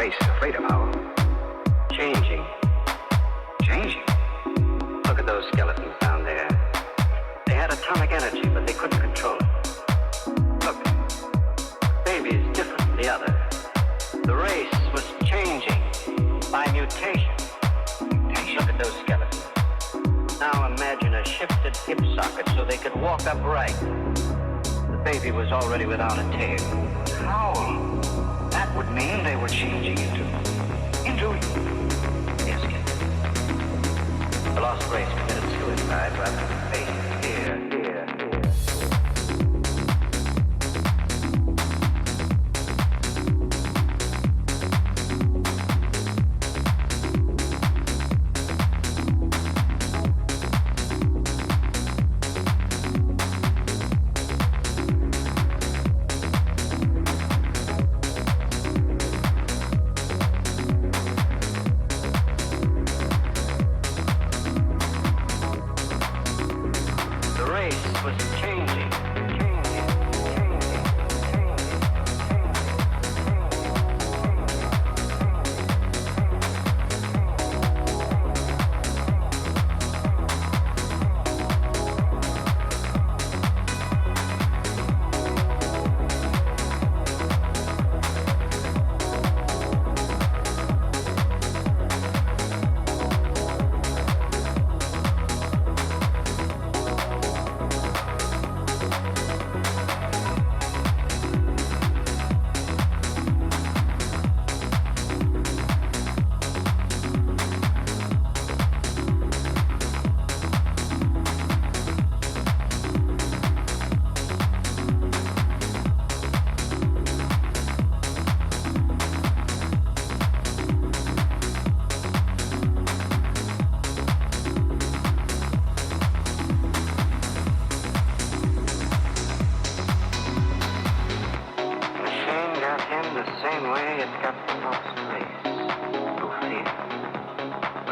race afraid of how? Changing. Changing? Look at those skeletons down there. They had atomic energy, but they couldn't control it. Look, baby is different from the other. The race was changing by mutation. Look at those skeletons. Now imagine a shifted hip socket so they could walk upright. The baby was already without a tail. How? That would mean they were changing into... Yes, kid. The lost race committed suicide rather than face fear.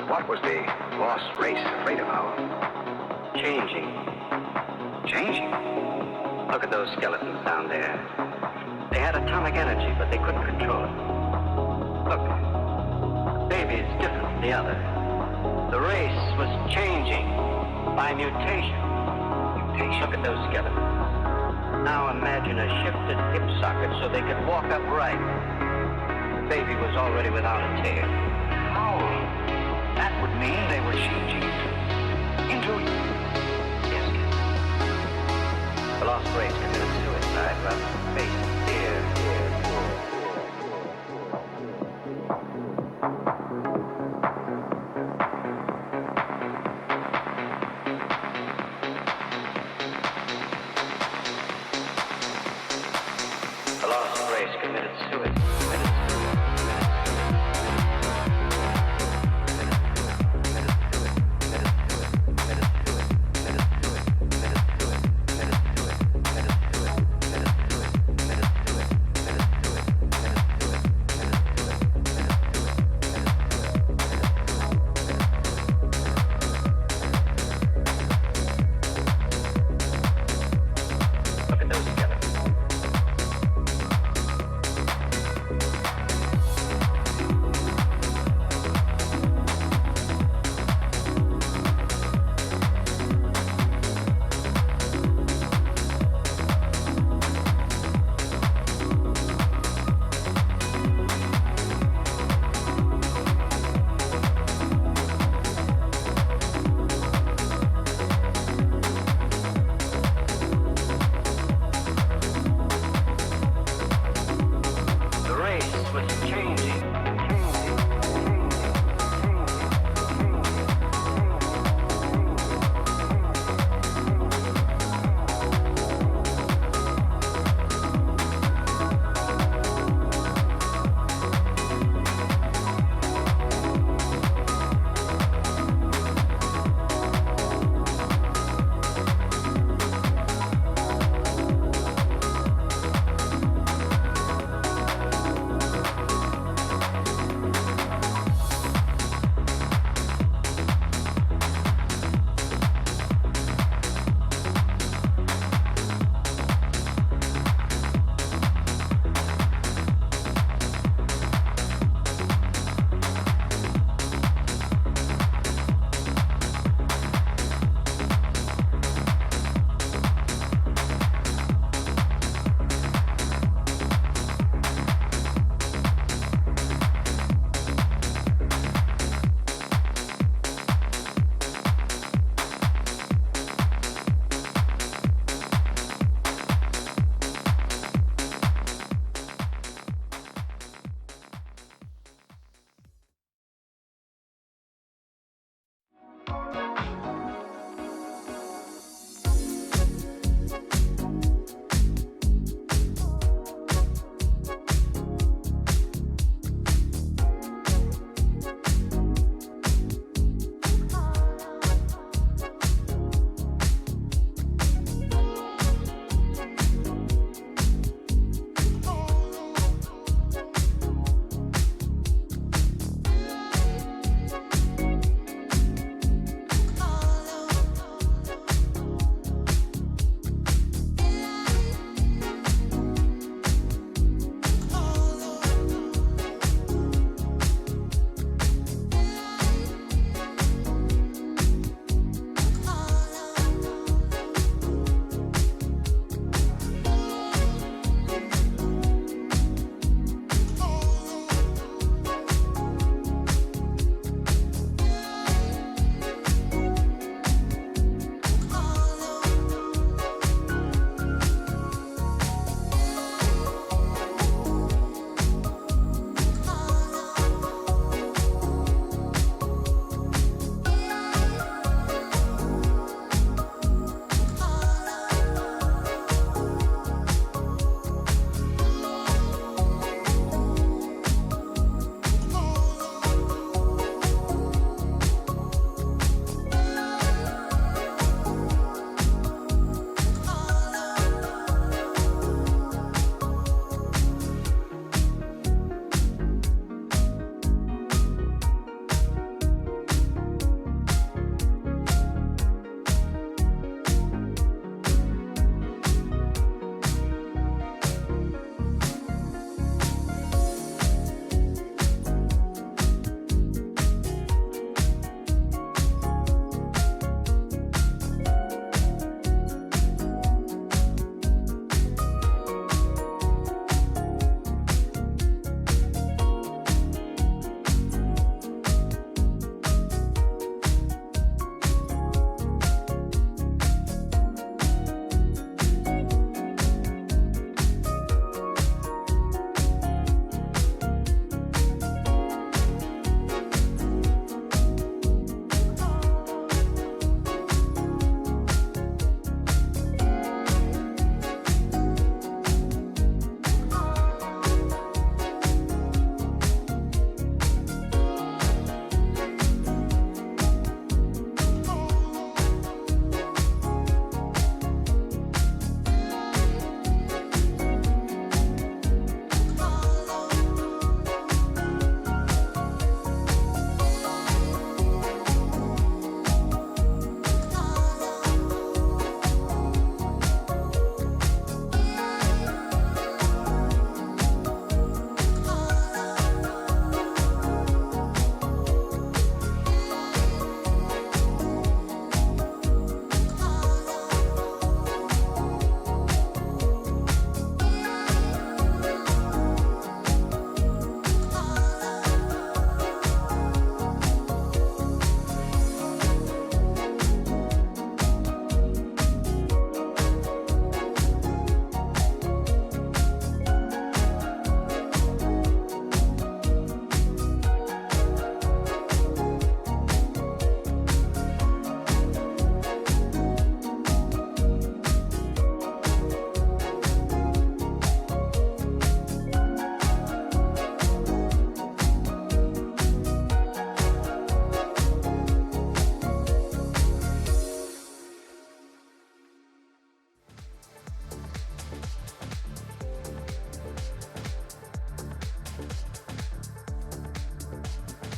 What was the lost race afraid of how? Changing. Changing? Look at those skeletons down there. They had atomic energy, but they couldn't control it. Look, baby is different from the other. The race was changing by mutation. Look at those skeletons. Now imagine a shifted hip socket so they could walk upright. The baby was already without a tail. How? That would mean they were changing into... Yes, kid. The lost race committed suicide rather than face fear. The lost race committed suicide. Committed suicide.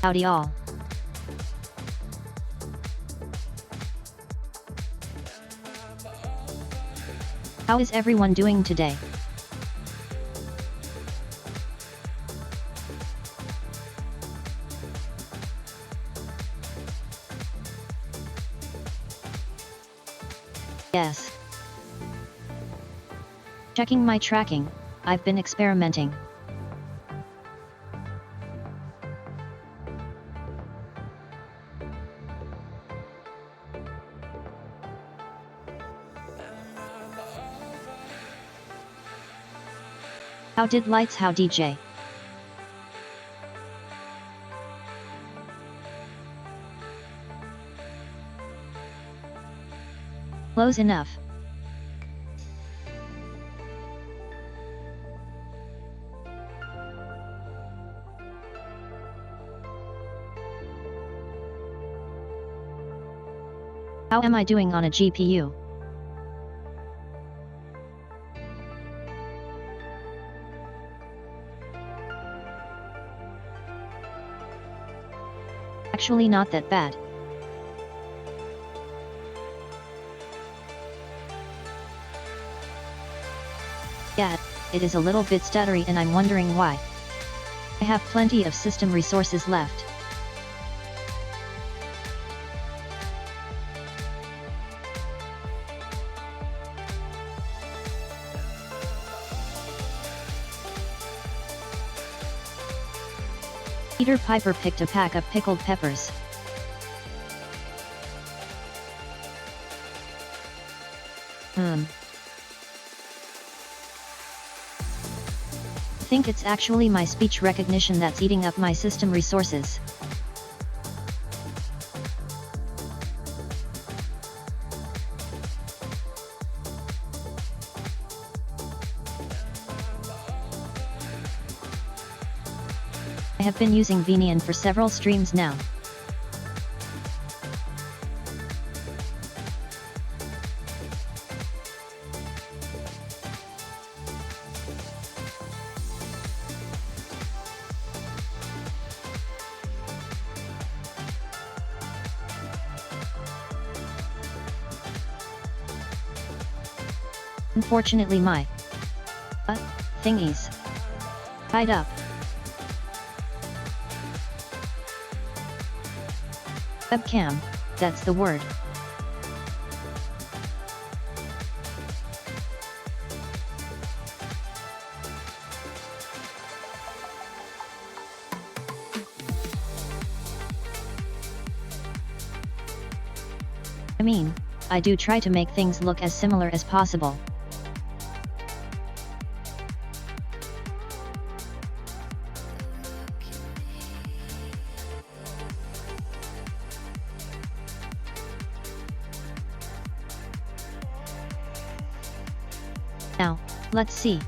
Howdy all. How is everyone doing today? Yes. Checking my tracking, I've been experimenting. How did lights? How DJ? Close enough. How am I doing on a GPU? Actually not that bad. Yeah, it is a little bit stuttery and I'm wondering why. I have plenty of system resources left. Peter Piper picked a pack of pickled peppers. I think it's actually my speech recognition that's eating up my system resources. I have been using Venian for several streams now. Unfortunately my thingies tied up. Webcam, that's the word. I mean, I do try to make things look as similar as possible. Now, let's see.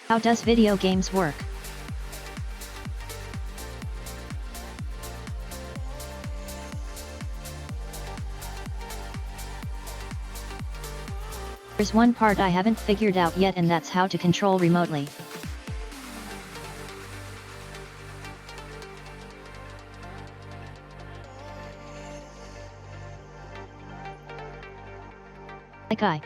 How does video games work? There's one part I haven't figured out yet, and that's how to control remotely. Like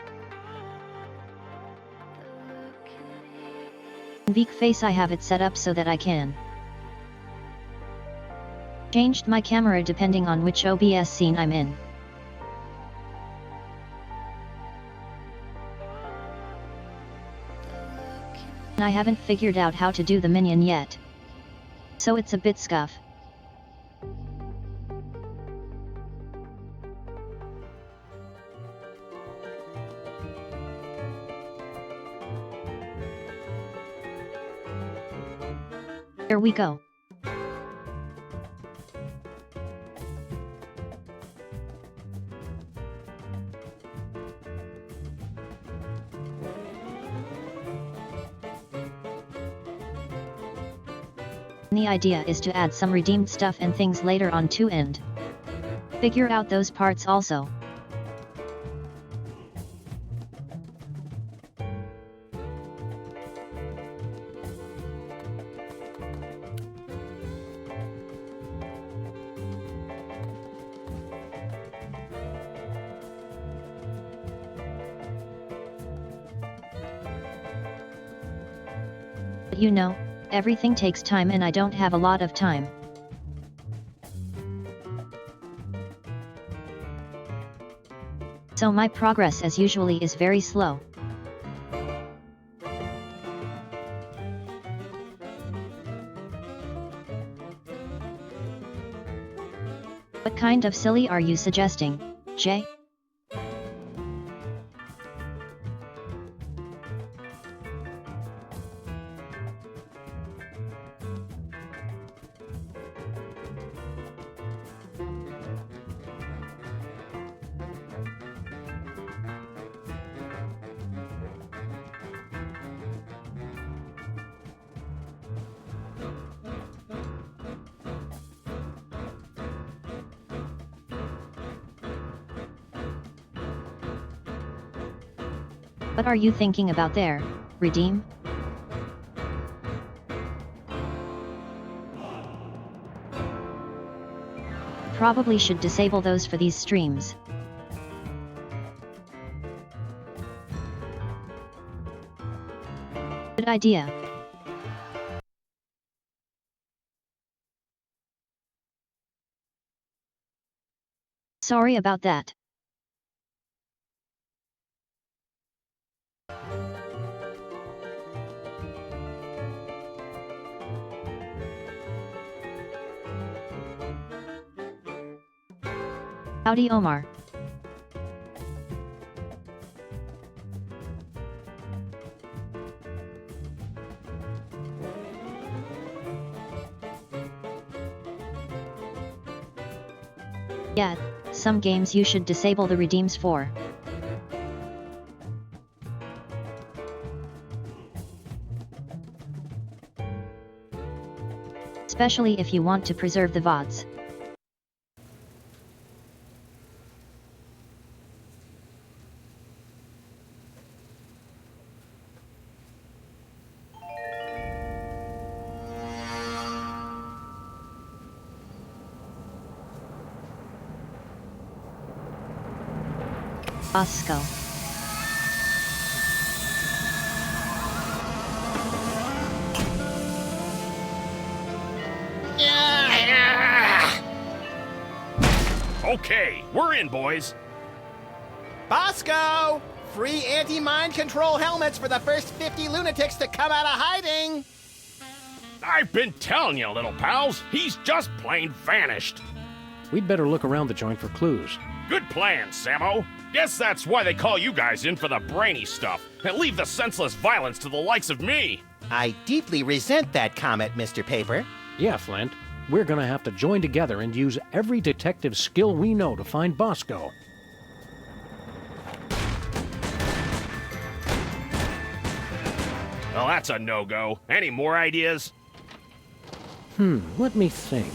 in Veek Face I have it set up so that I can changed my camera depending on which OBS scene I'm in. And I haven't figured out how to do the minion yet. So it's a bit scuff. Here we go. The idea is to add some redeemed stuff and things later on to end. Figure out those parts also. You know, everything takes time and I don't have a lot of time. So my progress as usually is very slow. What kind of silly are you suggesting, Jay? What are you thinking about there, Redeem? Probably should disable those for these streams. Good idea. Sorry about that. Howdy, Omar. Yeah, some games you should disable the redeems for. Especially if you want to preserve the VODs. BOSCO. Okay, we're in, boys. BOSCO! Free anti-mind control helmets for the first 50 lunatics to come out of hiding! I've been telling you, little pals, he's just plain vanished. We'd better look around the joint for clues. Good plan, Sammo. Guess that's why they call you guys in for the brainy stuff, and leave the senseless violence to the likes of me. I deeply resent that comment, Mr. Paper. Yeah, Flint. We're gonna have to join together and use every detective skill we know to find BOSCO. Well, that's a no-go. Any more ideas? Let me think.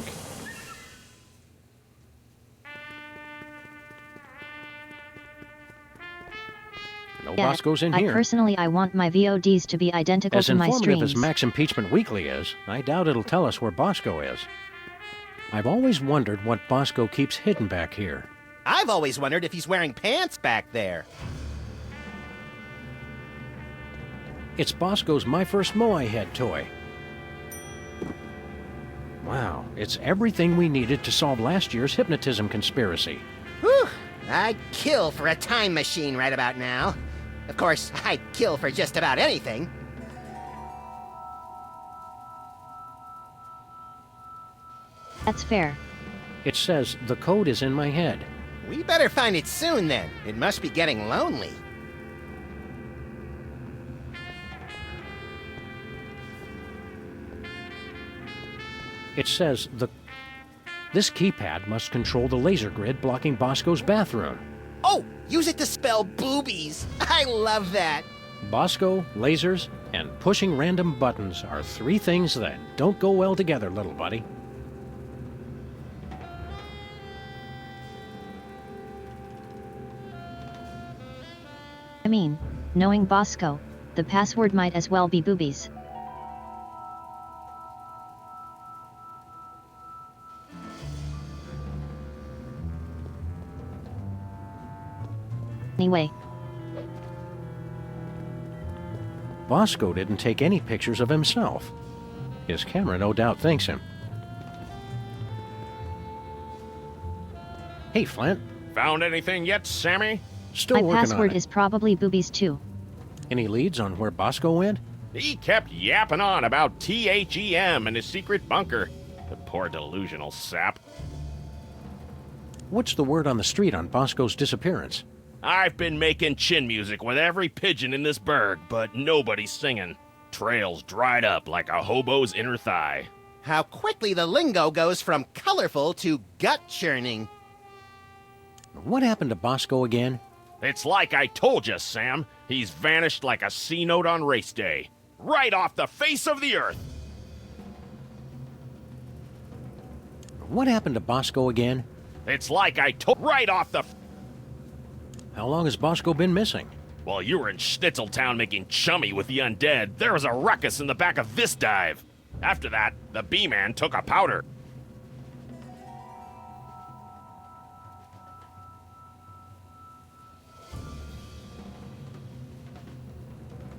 No Yeah, BOSCO's in here. Personally, I want my VODs to be identical As to my informative streams. as Max Impeachment Weekly is, I doubt it'll tell us where BOSCO is. I've always wondered what BOSCO keeps hidden back here. I've always wondered if he's wearing pants back there. It's BOSCO's My First Moai Head toy. Wow, it's everything we needed to solve last year's hypnotism conspiracy. Whew! I'd kill for a time machine right about now. Of course, I'd kill for just about anything. That's fair. It says the code is in my head. We better find it soon then. It must be getting lonely. It says this keypad must control the laser grid blocking BOSCO's bathroom. Oh, use it to spell boobies. I love that. BOSCO, lasers, and pushing random buttons are three things that don't go well together, little buddy. I mean, knowing BOSCO, the password might as well be boobies. Anyway. Bosco didn't take any pictures of himself. His camera no doubt thanks him. Hey, Flint. Found anything yet, Sammy? Still My working on password it. is probably boobies too. Any leads on where Bosco went? He kept yapping on about THEM and his secret bunker. The poor delusional sap. What's the word on the street on Bosco's disappearance? I've been making chin music with every pigeon in this burg, but nobody's singing. Trails dried up like a hobo's inner thigh. How quickly the lingo goes from colorful to gut-churning. What happened to Bosco again? It's like I told you, Sam. He's vanished like a C note on race day. Right off the face of the earth. What happened to Bosco again? It's like I told right off the... How long has Bosco been missing? While you were in Schnitzeltown making chummy with the undead, there was a ruckus in the back of this dive. After that, the B-Man took a powder.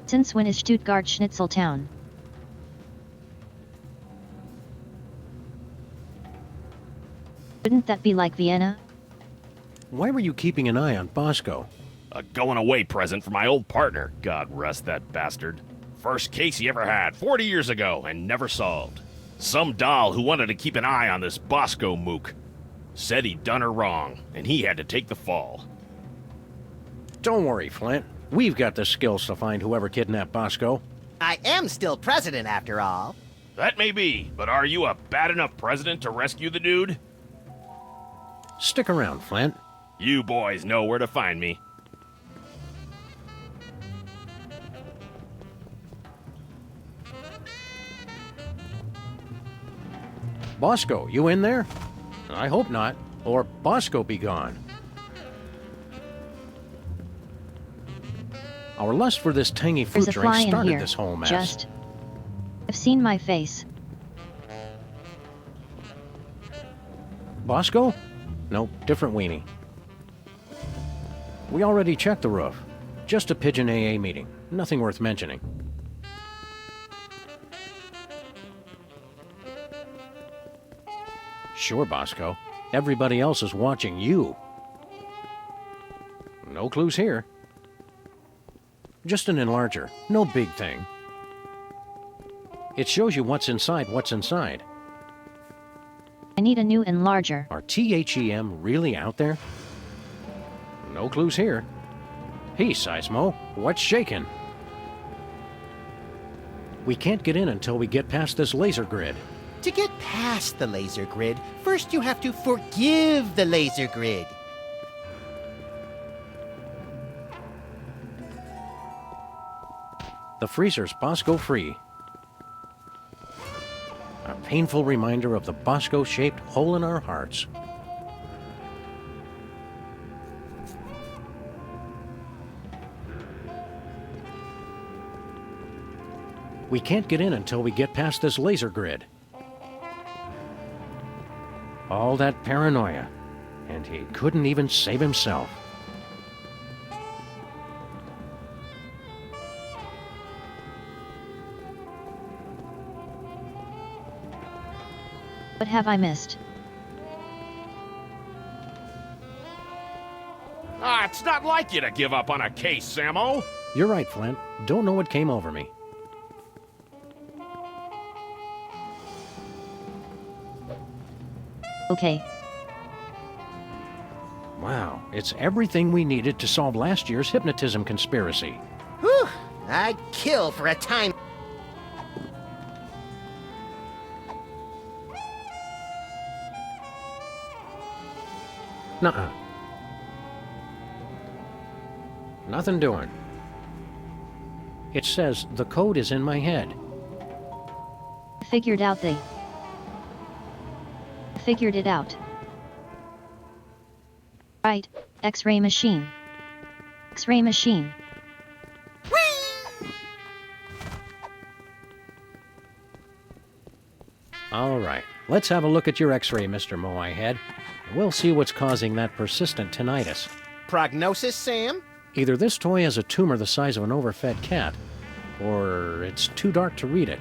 Since when is Stuttgart Schnitzeltown? Wouldn't that be like Vienna? Why were you keeping an eye on Bosco? A going-away present for my old partner, God rest that bastard. First case he ever had, 40 years ago, and never solved. Some doll who wanted to keep an eye on this Bosco mook. Said he'd done her wrong, and he had to take the fall. Don't worry, Flint. We've got the skills to find whoever kidnapped Bosco. I am still president, after all. That may be, but are you a bad enough president to rescue the dude? Stick around, Flint. You boys know where to find me. Bosco, you in there? I hope not, or Bosco be gone. Our lust for this tangy There's fruit a fly drink in started here. this whole mess. Just. I've seen my face. Bosco? Nope, different weenie. We already checked the roof. Just a pigeon AA meeting. Nothing worth mentioning. Sure, Bosco. Everybody else is watching you. No clues here. Just an enlarger. No big thing. It shows you what's inside what's inside. I need a new enlarger. Are THEM really out there? No clues here. Hey, Seismo, what's shaking? We can't get in until we get past this laser grid. To get past the laser grid, first you have to forgive the laser grid. The freezer's Bosco free. A painful reminder of the Bosco-shaped hole in our hearts. We can't get in until we get past this laser grid. All that paranoia, and he couldn't even save himself. What have I missed? It's not like you to give up on a case, Sammo. You're right, Flint. Don't know what came over me. Okay. Wow, it's everything we needed to solve last year's hypnotism conspiracy. Whew! I'd kill for a time. Nuh-uh. Nothing doing. It says the code is in my head. Figured it out. Right, X-ray machine. X-ray machine. All right, let's have a look at your X-ray, Mr. Moehead. We'll see what's causing that persistent tinnitus. Prognosis, Sam? Either this toy has a tumor the size of an overfed cat, or it's too dark to read it.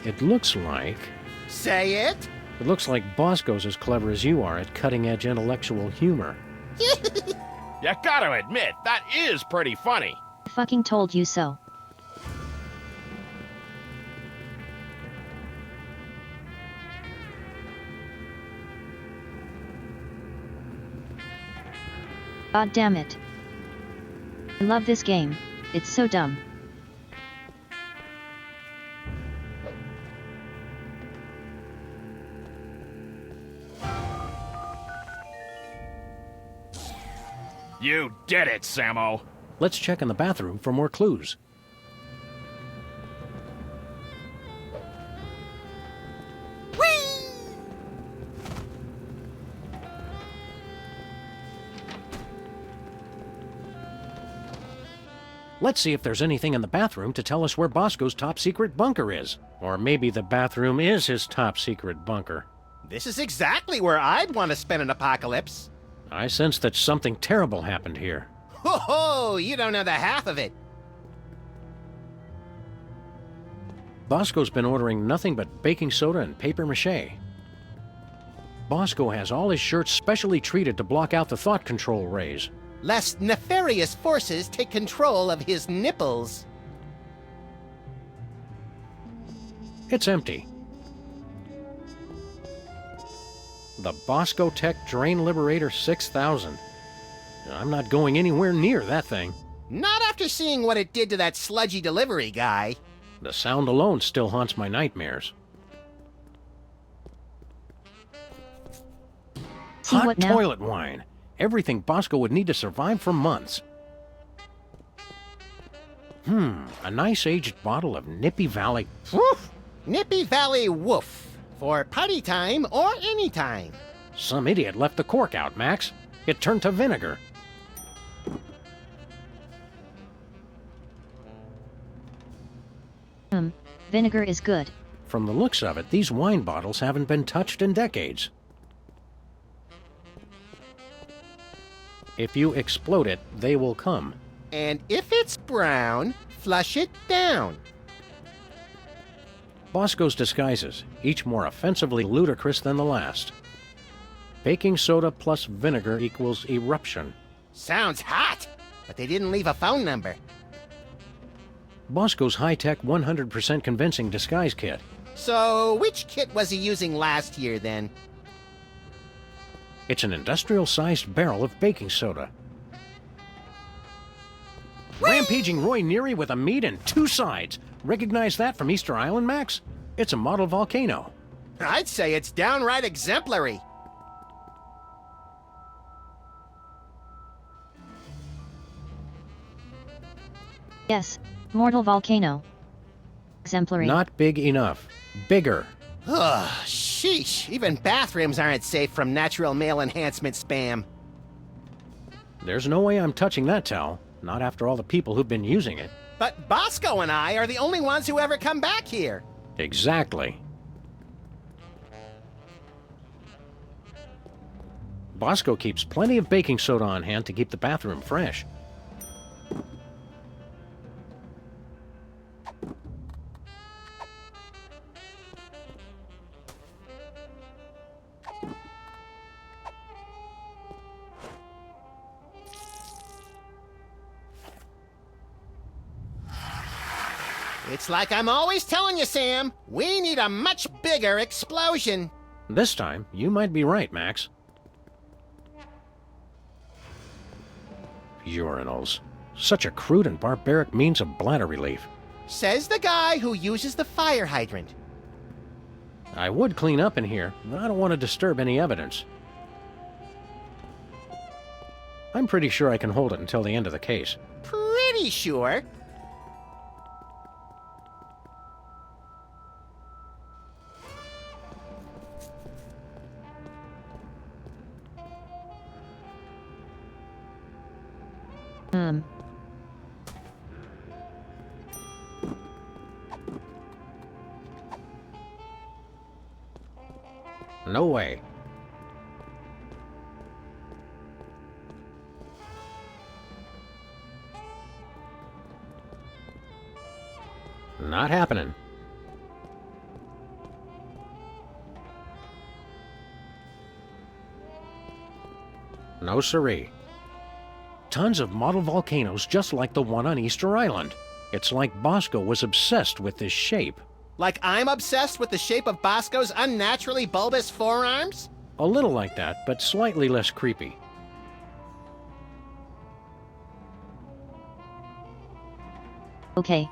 It looks like... Say it? It looks like Bosco's as clever as you are at cutting-edge intellectual humor. You gotta admit, that is pretty funny. Fucking told you so. God damn it. I love this game. It's so dumb. You did it, Sammo. Let's check in the bathroom for more clues. Let's see if there's anything in the bathroom to tell us where Bosco's top-secret bunker is. Or maybe the bathroom is his top-secret bunker. This is exactly where I'd want to spend an apocalypse. I sense that something terrible happened here. Ho ho! You don't know the half of it. Bosco's been ordering nothing but baking soda and paper mache. Bosco has all his shirts specially treated to block out the thought control rays. Lest nefarious forces take control of his nipples. It's empty. The Bosco Tech Drain Liberator 6000. I'm not going anywhere near that thing. Not after seeing what it did to that sludgy delivery guy. The sound alone still haunts my nightmares. See Hot what now? toilet wine. Everything Bosco would need to survive for months. A nice aged bottle of Nippy Valley. Woof! Nippy Valley Woof. For party time or any time. Some idiot left the cork out, Max. It turned to vinegar. Vinegar is good. From the looks of it, these wine bottles haven't been touched in decades. If you explode it, they will come. And if it's brown, flush it down. Bosco's disguises, each more offensively ludicrous than the last. Baking soda plus vinegar equals eruption. Sounds hot, but they didn't leave a phone number. Bosco's high-tech 100% convincing disguise kit. So, which kit was he using last year, then? It's an industrial-sized barrel of baking soda. Rampaging Roy Neary with a meat and two sides. Recognize that from Easter Island, Max? It's a model volcano. I'd say it's downright exemplary. Yes, mortal volcano. Exemplary. Not big enough. Bigger. Ugh, sheesh. Even bathrooms aren't safe from natural male enhancement spam. There's no way I'm touching that towel. Not after all the people who've been using it. But Bosco and I are the only ones who ever come back here. Exactly. Bosco keeps plenty of baking soda on hand to keep the bathroom fresh. It's like I'm always telling you, Sam. We need a much bigger explosion. This time, you might be right, Max. Urinals. Such a crude and barbaric means of bladder relief. Says the guy who uses the fire hydrant. I would clean up in here, but I don't want to disturb any evidence. I'm pretty sure I can hold it until the end of the case. Pretty sure. No way. Not happening. No siree. Tons of model volcanoes just like the one on Easter Island. It's like BOSCO was obsessed with this shape. Like I'm obsessed with the shape of Bosco's unnaturally bulbous forearms? A little like that, but slightly less creepy. Okay.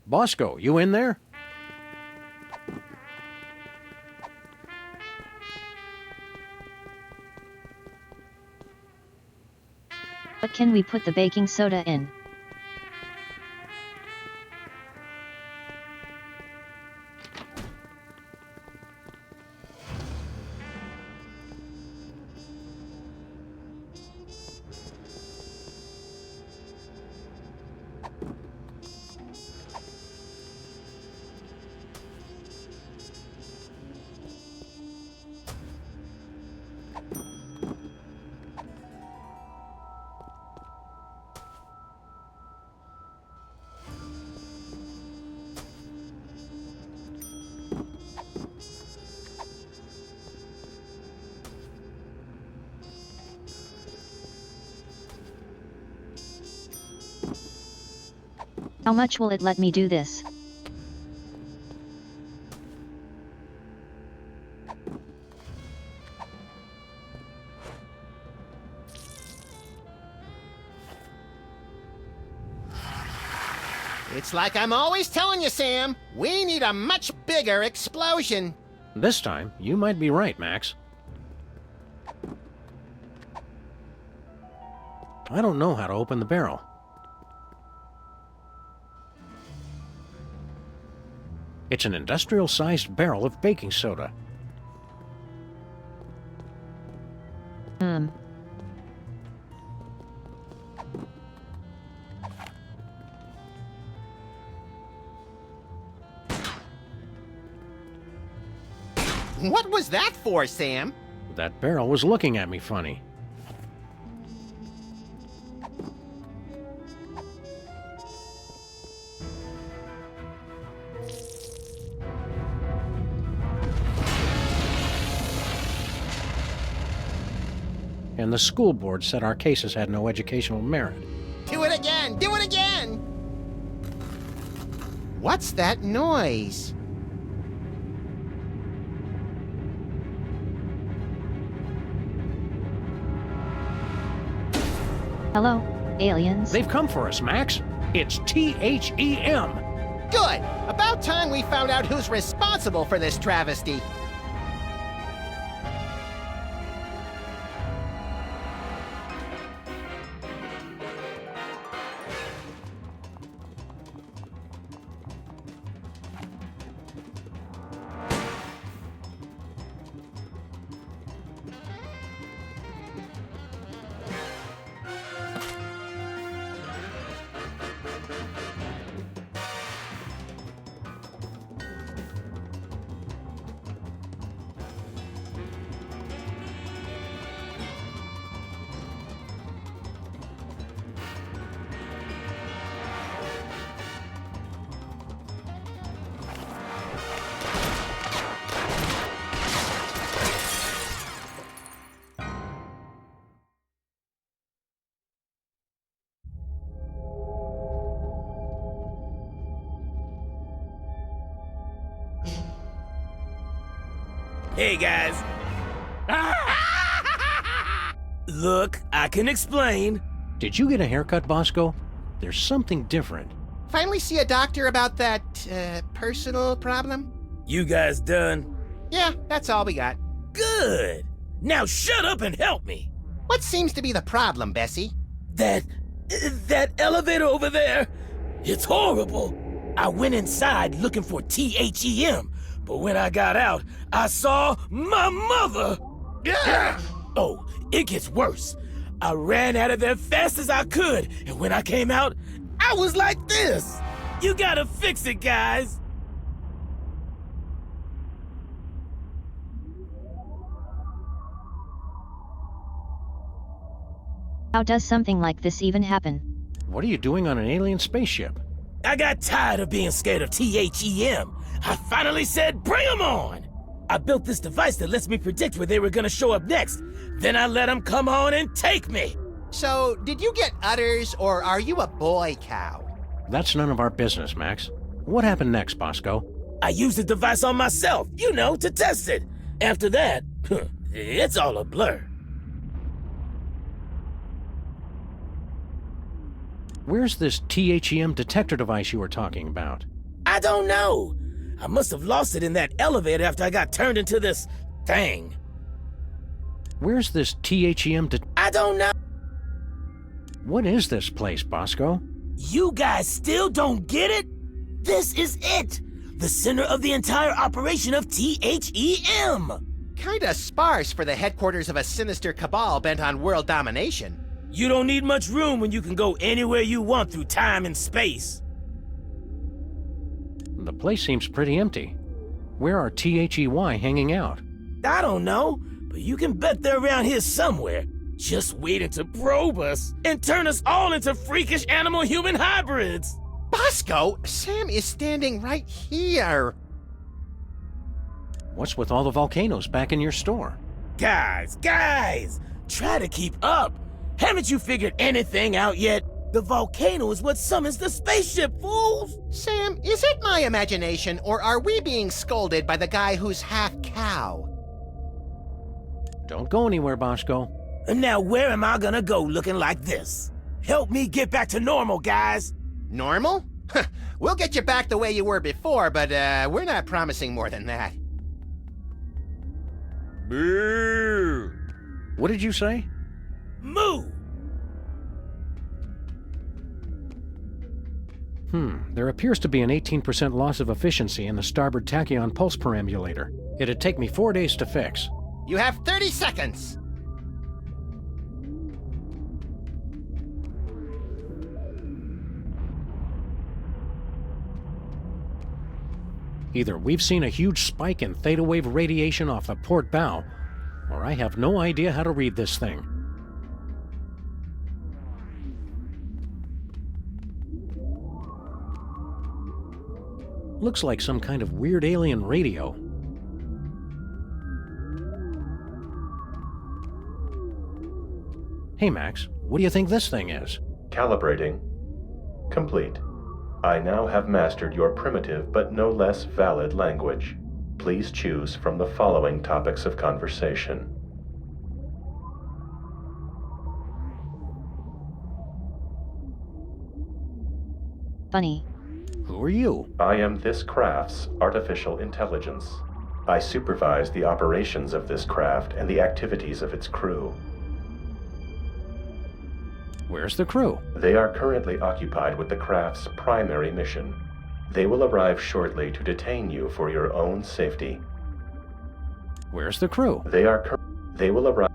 BOSCO, you in there? What can we put the baking soda in? How much will it let me do this? It's like I'm always telling you, Sam. We need a much bigger explosion. This time, you might be right, Max. I don't know how to open the barrel. It's an industrial-sized barrel of baking soda. What was that for, Sam? That barrel was looking at me funny. And the school board said our cases had no educational merit. Do it again! Do it again! What's that noise? Hello, aliens? They've come for us, Max. It's THEM. Good! About time we found out who's responsible for this travesty. Hey, guys. Look, I can explain. Did you get a haircut, BOSCO? There's something different. Finally see a doctor about that, personal problem? You guys done? Yeah, that's all we got. Good. Now shut up and help me. What seems to be the problem, Bessie? That elevator over there, it's horrible. I went inside looking for THEM, but when I got out, I saw my mother. Oh, it gets worse. I ran out of there fast as I could, and when I came out, I was like this. You gotta fix it, guys. How does something like this even happen? What are you doing on an alien spaceship? I got tired of being scared of THEM. I finally said, bring 'em on! I built this device that lets me predict where they were gonna show up next. Then I let them come on and take me. So, did you get udders, or are you a boy cow? That's none of our business, Max. What happened next, Bosco? I used the device on myself, you know, to test it. After that, it's all a blur. Where's this THEM detector device you were talking about? I don't know. I must have lost it in that elevator after I got turned into this thing. Where's this THEM I don't know. What is this place, Bosco? You guys still don't get it? This is it! The center of the entire operation of THEM! Kinda sparse for the headquarters of a sinister cabal bent on world domination. You don't need much room when you can go anywhere you want through time and space. The place seems pretty empty. Where are THEY hanging out? I don't know, but you can bet they're around here somewhere, just waiting to probe us and turn us all into freakish animal-human hybrids. Bosco, Sam is standing right here. What's with all the volcanoes back in your store? Guys, try to keep up. Haven't you figured anything out yet? The volcano is what summons the spaceship, fools! Sam, is it my imagination, or are we being scolded by the guy who's half cow? Don't go anywhere, Bosco. And now where am I gonna go looking like this? Help me get back to normal, guys. Normal? We'll get you back the way you were before, but we're not promising more than that. Boo! What did you say? Moo! There appears to be an 18% loss of efficiency in the starboard tachyon pulse perambulator. It'd take me 4 days to fix. You have 30 seconds! Either we've seen a huge spike in theta wave radiation off the port bow, or I have no idea how to read this thing. Looks like some kind of weird alien radio. Hey Max, what do you think this thing is? Calibrating. Complete. I now have mastered your primitive but no less valid language. Please choose from the following topics of conversation. Funny. Who are you? I am this craft's artificial intelligence. I supervise the operations of this craft and the activities of its crew. Where's the crew? They are currently occupied with the craft's primary mission. They will arrive shortly to detain you for your own safety. Where's the crew? They will arrive.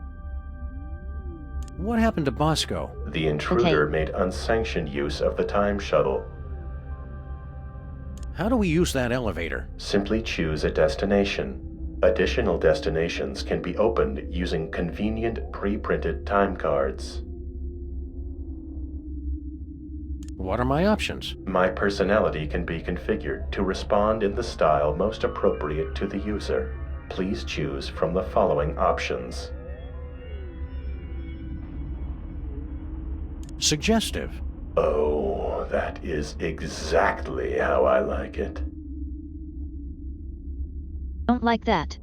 What happened to Bosco? The intruder Okay. made unsanctioned use of the time shuttle. How do we use that elevator? Simply choose a destination. Additional destinations can be opened using convenient pre-printed time cards. What are my options? My personality can be configured to respond in the style most appropriate to the user. Please choose from the following options. Suggestive. Oh, that is exactly how I like it. Don't like that.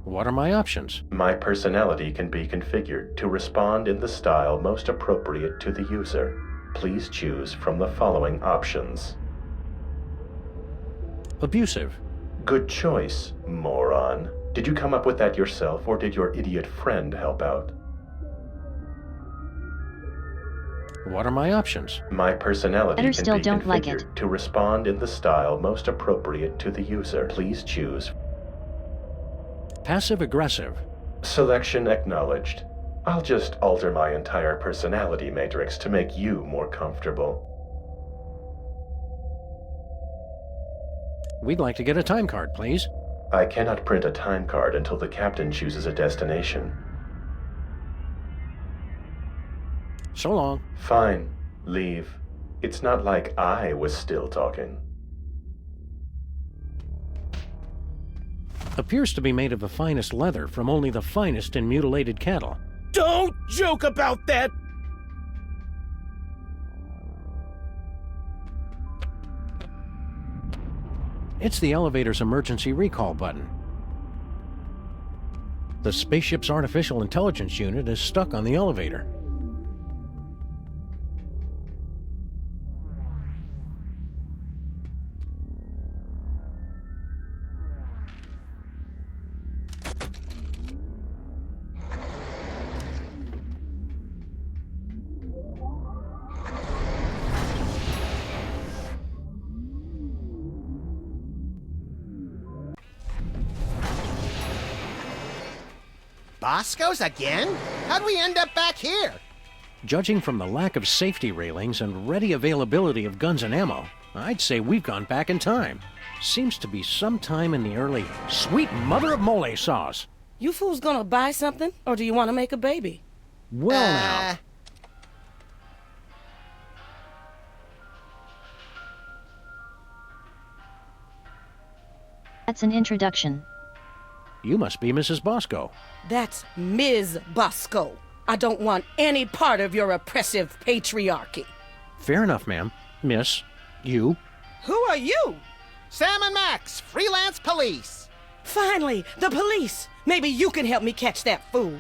What are my options? My personality can be configured to respond in the style most appropriate to the user. Please choose from the following options. Abusive. Good choice, moron. Did you come up with that yourself, or did your idiot friend help out? What are my options? My personality Better can still be don't like configured it. to respond in the style most appropriate to the user. Please choose. Passive aggressive. Selection acknowledged. I'll just alter my entire personality matrix to make you more comfortable. We'd like to get a time card, please. I cannot print a time card until the captain chooses a destination. So long. Fine. Leave. It's not like I was still talking. Appears to be made of the finest leather from only the finest in mutilated cattle. Don't joke about that! It's the elevator's emergency recall button. The spaceship's artificial intelligence unit is stuck on the elevator. Bosco's again? How'd we end up back here? Judging from the lack of safety railings and ready availability of guns and ammo, I'd say we've gone back in time. Seems to be sometime in the early sweet mother of mole sauce. You fools gonna buy something, or do you want to make a baby? Well now. That's an introduction. You must be Mrs. Bosco. That's Ms. Bosco. I don't want any part of your oppressive patriarchy. Fair enough, ma'am. Miss, you. Who are you? Sam and Max, freelance police. Finally, the police. Maybe you can help me catch that fool.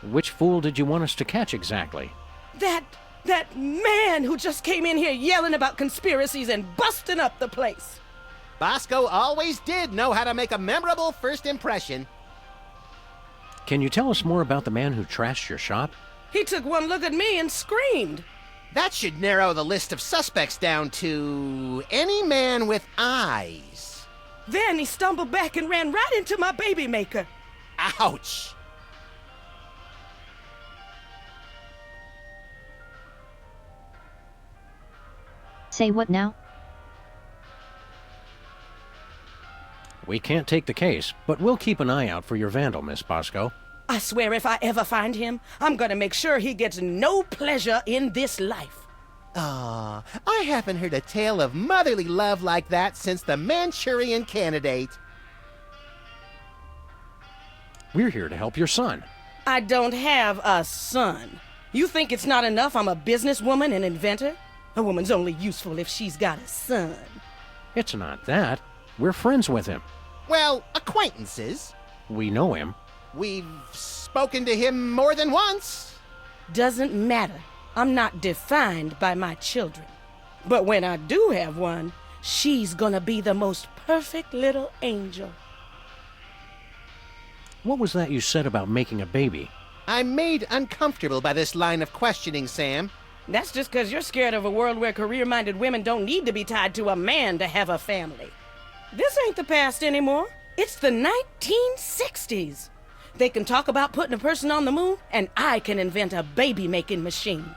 Which fool did you want us to catch exactly? That man who just came in here yelling about conspiracies and busting up the place. Bosco always did know how to make a memorable first impression. Can you tell us more about the man who trashed your shop? He took one look at me and screamed. That should narrow the list of suspects down to any man with eyes. Then he stumbled back and ran right into my baby maker. Ouch! Say what now? We can't take the case, but we'll keep an eye out for your vandal, Miss Bosco. I swear if I ever find him, I'm gonna make sure he gets no pleasure in this life. Ah, I haven't heard a tale of motherly love like that since the Manchurian Candidate. We're here to help your son. I don't have a son. You think it's not enough I'm a businesswoman and inventor? A woman's only useful if she's got a son. It's not that. We're friends with him. Well, acquaintances. We know him. We've spoken to him more than once. Doesn't matter. I'm not defined by my children. But when I do have one, she's gonna be the most perfect little angel. What was that you said about making a baby? I'm made uncomfortable by this line of questioning, Sam. That's just 'cause you're scared of a world where career-minded women don't need to be tied to a man to have a family. This ain't the past anymore. It's the 1960s. They can talk about putting a person on the moon, and I can invent a baby-making machine.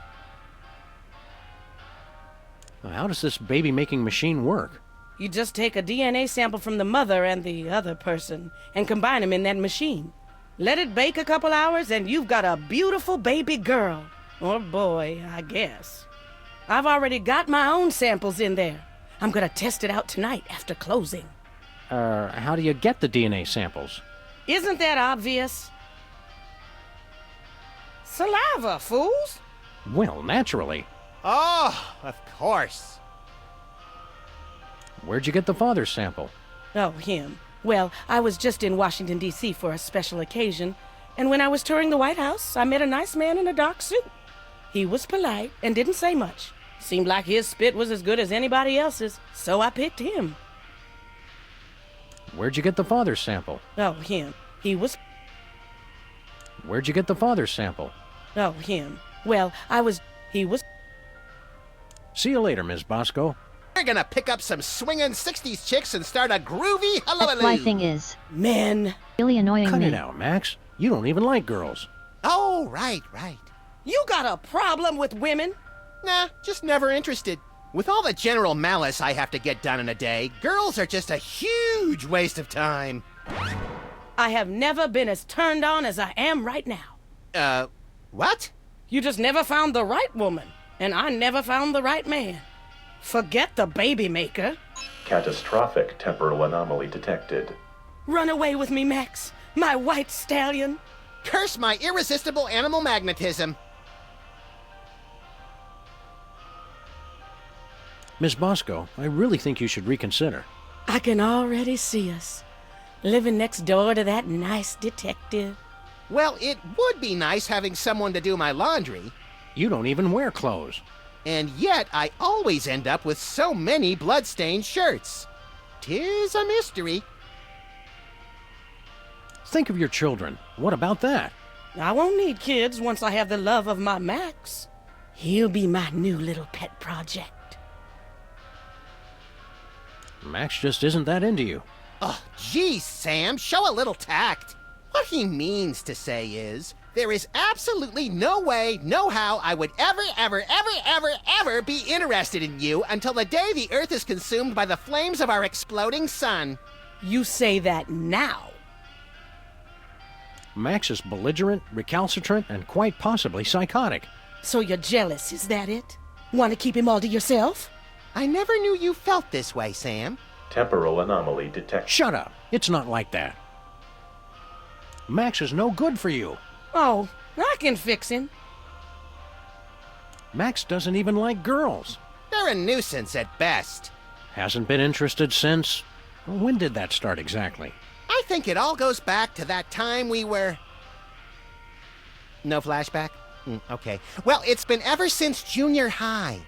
How does this baby-making machine work? You just take a DNA sample from the mother and the other person and combine them in that machine. Let it bake a couple hours, and you've got a beautiful baby girl. Or boy, I guess. I've already got my own samples in there. I'm gonna test it out tonight after closing. How do you get the DNA samples? Isn't that obvious? Saliva, fools! Well, naturally. Oh, of course. Where'd you get the father's sample? Oh, him. Well, I was just in Washington, D.C. for a special occasion, and when I was touring the White House, I met a nice man in a dark suit. He was polite and didn't say much. Seemed like his spit was as good as anybody else's, so I picked him. Where'd you get the father's sample? Oh, him. He was... Where'd you get the father's sample? Oh, him. Well, he was... See you later, Ms. Bosco. We're gonna pick up some swingin' 60s chicks and start a groovy That fly hullabaloo. thing is Men, really annoying Cut me. it out, Max. You don't even like girls. Oh, right. you got a problem with women? Nah, just never interested. With all the general malice I have to get done in a day, girls are just a huge waste of time. I have never been as turned on as I am right now. What? You just never found the right woman, and I never found the right man. Forget the baby maker. Catastrophic temporal anomaly detected. Run away with me, Max, my white stallion. Curse my irresistible animal magnetism. Miss Bosco, I really think you should reconsider. I can already see us, living next door to that nice detective. Well, it would be nice having someone to do my laundry. You don't even wear clothes. And yet, I always end up with so many blood-stained shirts. 'Tis a mystery. Think of your children. What about that? I won't need kids once I have the love of my Max. He'll be my new little pet project. Max just isn't that into you. Oh, geez, Sam, show a little tact. What he means to say is, there is absolutely no way, no how I would ever be interested in you until the day the Earth is consumed by the flames of our exploding sun. You say that now. Max is belligerent, recalcitrant, and quite possibly psychotic. So you're jealous, is that it? Want to keep him all to yourself? I never knew you felt this way, Sam. Temporal anomaly detected. Shut up. It's not like that. Max is no good for you. Oh, I can fix him. Max doesn't even like girls. They're a nuisance at best. Hasn't been interested since... When did that start exactly? I think it all goes back to that time we were... No flashback? Okay. Well, it's been ever since junior high.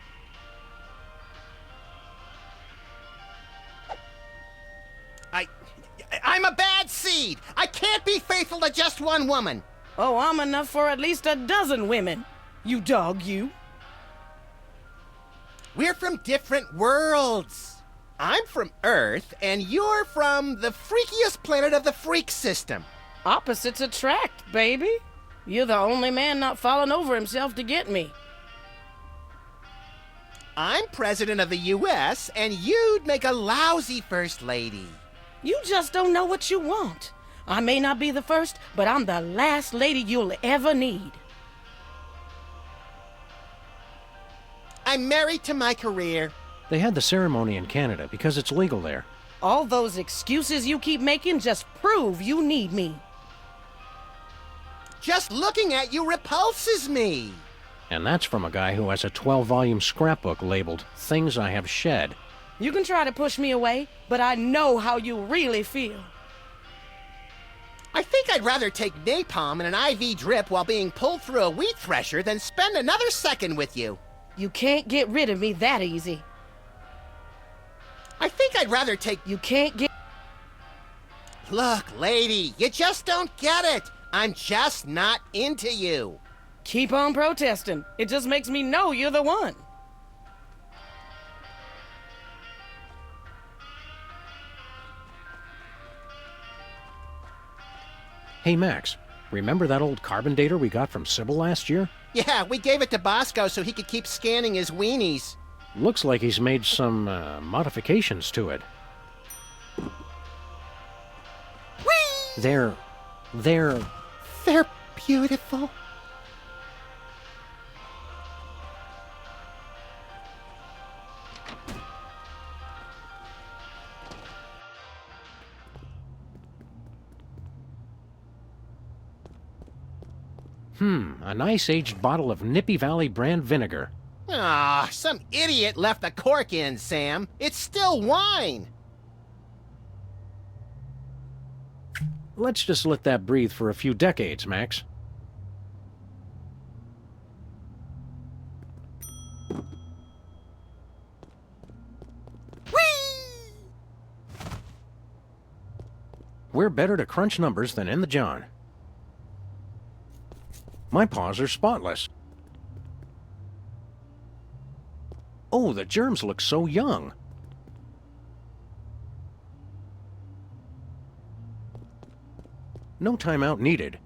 I'm a bad seed. I can't be faithful to just one woman. Oh, I'm enough for at least a dozen women. You dog, you. We're from different worlds. I'm from Earth, and you're from the freakiest planet of the freak system. Opposites attract, baby. You're the only man not falling over himself to get me. I'm president of the U.S., and you'd make a lousy first lady. You just don't know what you want. I may not be the first, but I'm the last lady you'll ever need. I'm married to my career. They had the ceremony in Canada because it's legal there. All those excuses you keep making just prove you need me. Just looking at you repulses me. And that's from a guy who has a 12-volume scrapbook labeled Things I Have Shed. You can try to push me away, but I know how you really feel. I think I'd rather take napalm and an IV drip while being pulled through a wheat thresher than spend another second with you. You can't get rid of me that easy. I think I'd rather take... You can't get... Look, lady, you just don't get it. I'm just not into you. Keep on protesting. It just makes me know you're the one. Hey, Max, remember that old carbon dater we got from Sybil last year? Yeah, we gave it to Bosco so he could keep scanning his weenies. Looks like he's made some, modifications to it. Whee! They're They're beautiful. A nice aged bottle of Nippy Valley brand vinegar. Ah, some idiot left the cork in, Sam. It's still wine. Let's just let that breathe for a few decades, Max. Whee! We're better to crunch numbers than in the John. My paws are spotless. Oh, the germs look so young. No timeout needed.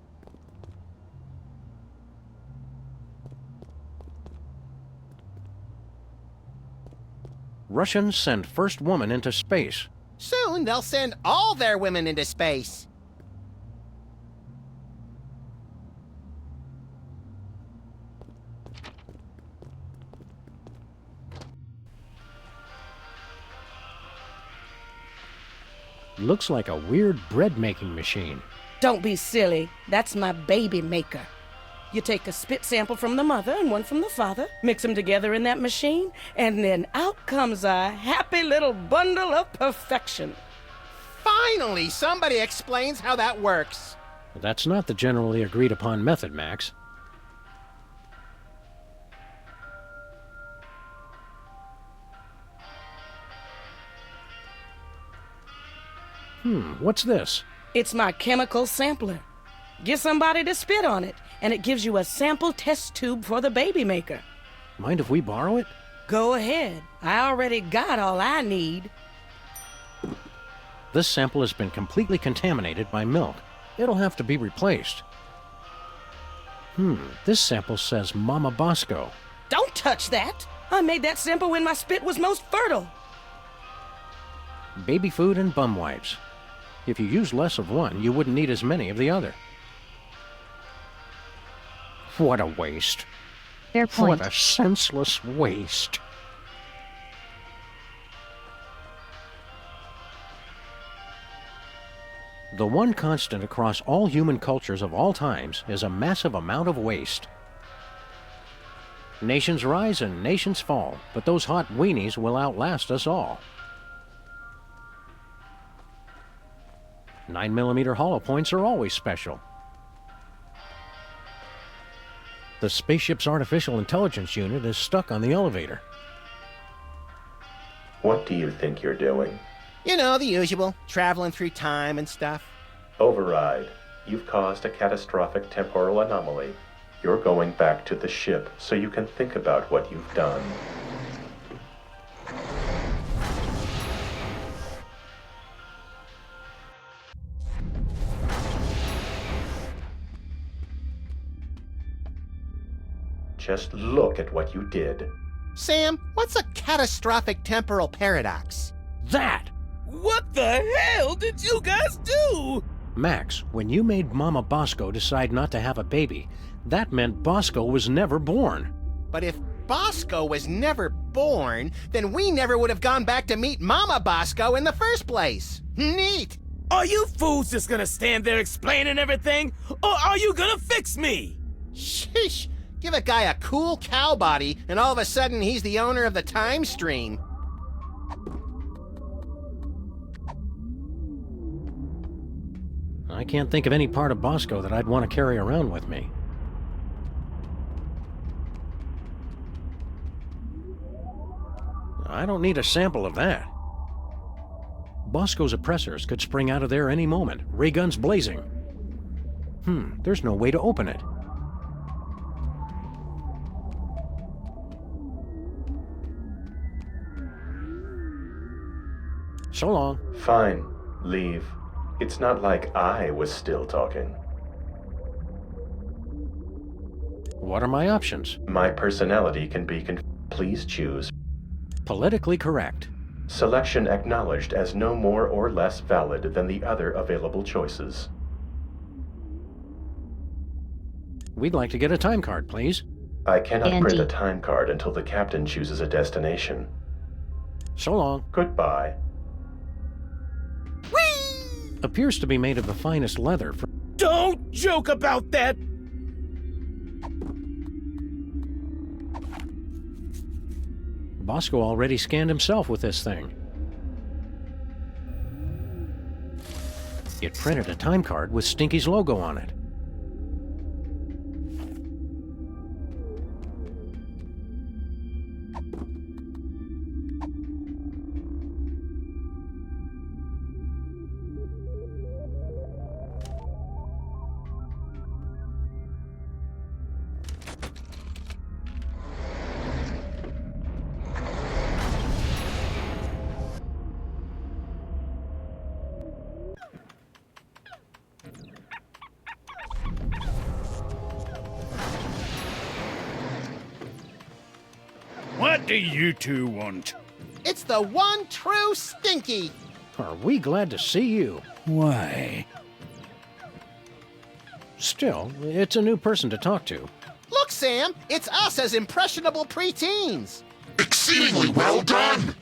Russians send first woman into space. Soon they'll send all their women into space. Looks like a weird bread-making machine. Don't be silly. That's my baby maker. You take a spit sample from the mother and one from the father, mix them together in that machine, and then out comes a happy little bundle of perfection. Finally, somebody explains how that works. That's not the generally agreed upon method, Max. What's this? It's my chemical sampler. Get somebody to spit on it, and it gives you a sample test tube for the baby maker. Mind if we borrow it? Go ahead. I already got all I need. This sample has been completely contaminated by milk. It'll have to be replaced. This sample says Mama Bosco. Don't touch that. I made that sample when my spit was most fertile. Baby food and bum wipes. If you use less of one, you wouldn't need as many of the other. What a waste. Fair point. What a senseless waste. The one constant across all human cultures of all times is a massive amount of waste. Nations rise and nations fall, but those hot weenies will outlast us all. 9mm hollow points are always special. The spaceship's artificial intelligence unit is stuck on the elevator. What do you think you're doing? You know, the usual, traveling through time and stuff. Override. You've caused a catastrophic temporal anomaly. You're going back to the ship so you can think about what you've done. Just look at what you did. Sam, what's a catastrophic temporal paradox? That! What the hell did you guys do? Max, when you made Mama Bosco decide not to have a baby, that meant Bosco was never born. But if Bosco was never born, then we never would have gone back to meet Mama Bosco in the first place. Neat! Are you fools just gonna stand there explaining everything? Or are you gonna fix me? Sheesh! Give a guy a cool cow body, and all of a sudden he's the owner of the time stream. I can't think of any part of Bosco that I'd want to carry around with me. I don't need a sample of that. Bosco's oppressors could spring out of there any moment, ray guns blazing. There's no way to open it. So long. Fine. Leave. It's not like I was still talking. What are my options? My personality can be Please choose. Politically correct. Selection acknowledged as no more or less valid than the other available choices. We'd like to get a time card, please. I cannot print Andy. a time card until the captain chooses a destination. So long. Goodbye. Appears to be made of the finest leather. Don't joke about that! Bosco already scanned himself with this thing. It printed a time card with Stinky's logo on it. What do you two want? It's the one true Stinky. Are we glad to see you? Why? Still, it's a new person to talk to. Look, Sam, it's us as impressionable preteens. Exceedingly well done!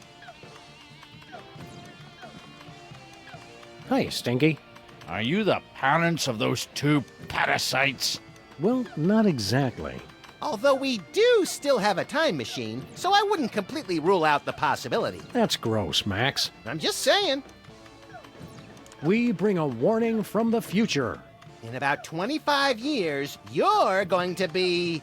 Hi, Stinky. Are you the parents of those two parasites? Well, not exactly. Although we do still have a time machine, so I wouldn't completely rule out the possibility. That's gross, Max. I'm just saying. We bring a warning from the future. In about 25 years, you're going to be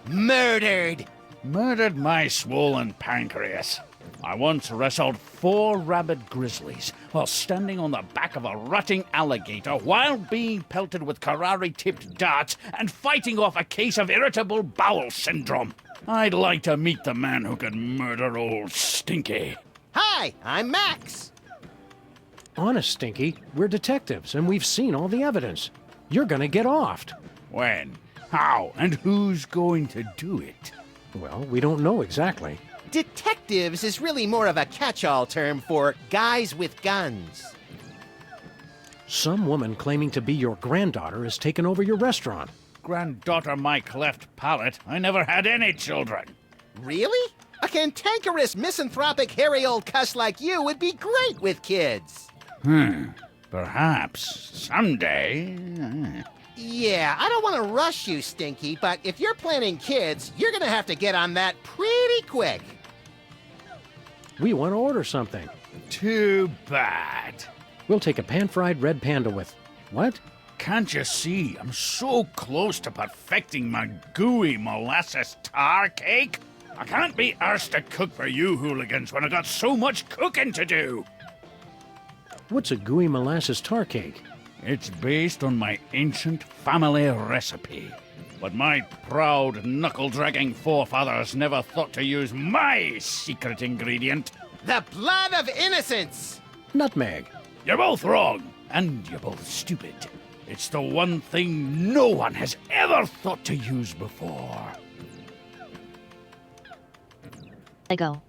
murdered. Murdered my swollen pancreas. I once wrestled 4 rabid grizzlies while standing on the back of a rutting alligator while being pelted with Karari-tipped darts and fighting off a case of irritable bowel syndrome. I'd like to meet the man who could murder old Stinky. Hi, I'm Max. Honest, Stinky, we're detectives and we've seen all the evidence. You're gonna get offed. When? How? And who's going to do it? Well, we don't know exactly. Detectives is really more of a catch-all term for guys with guns. Some woman claiming to be your granddaughter has taken over your restaurant. Granddaughter my cleft palate. I never had any children. Really? A cantankerous, misanthropic, hairy old cuss like you would be great with kids. Perhaps. Someday. Yeah, I don't want to rush you, Stinky, but if you're planning kids, you're gonna have to get on that pretty quick. We want to order something. Too bad. We'll take a pan-fried red panda with... What? Can't you see? I'm so close to perfecting my gooey molasses tar cake. I can't be arsed to cook for you hooligans when I got so much cooking to do. What's a gooey molasses tar cake? It's based on my ancient family recipe. But my proud, knuckle-dragging forefathers never thought to use my secret ingredient. The blood of innocence! Nutmeg. You're both wrong, and you're both stupid. It's the one thing no one has ever thought to use before. Lego.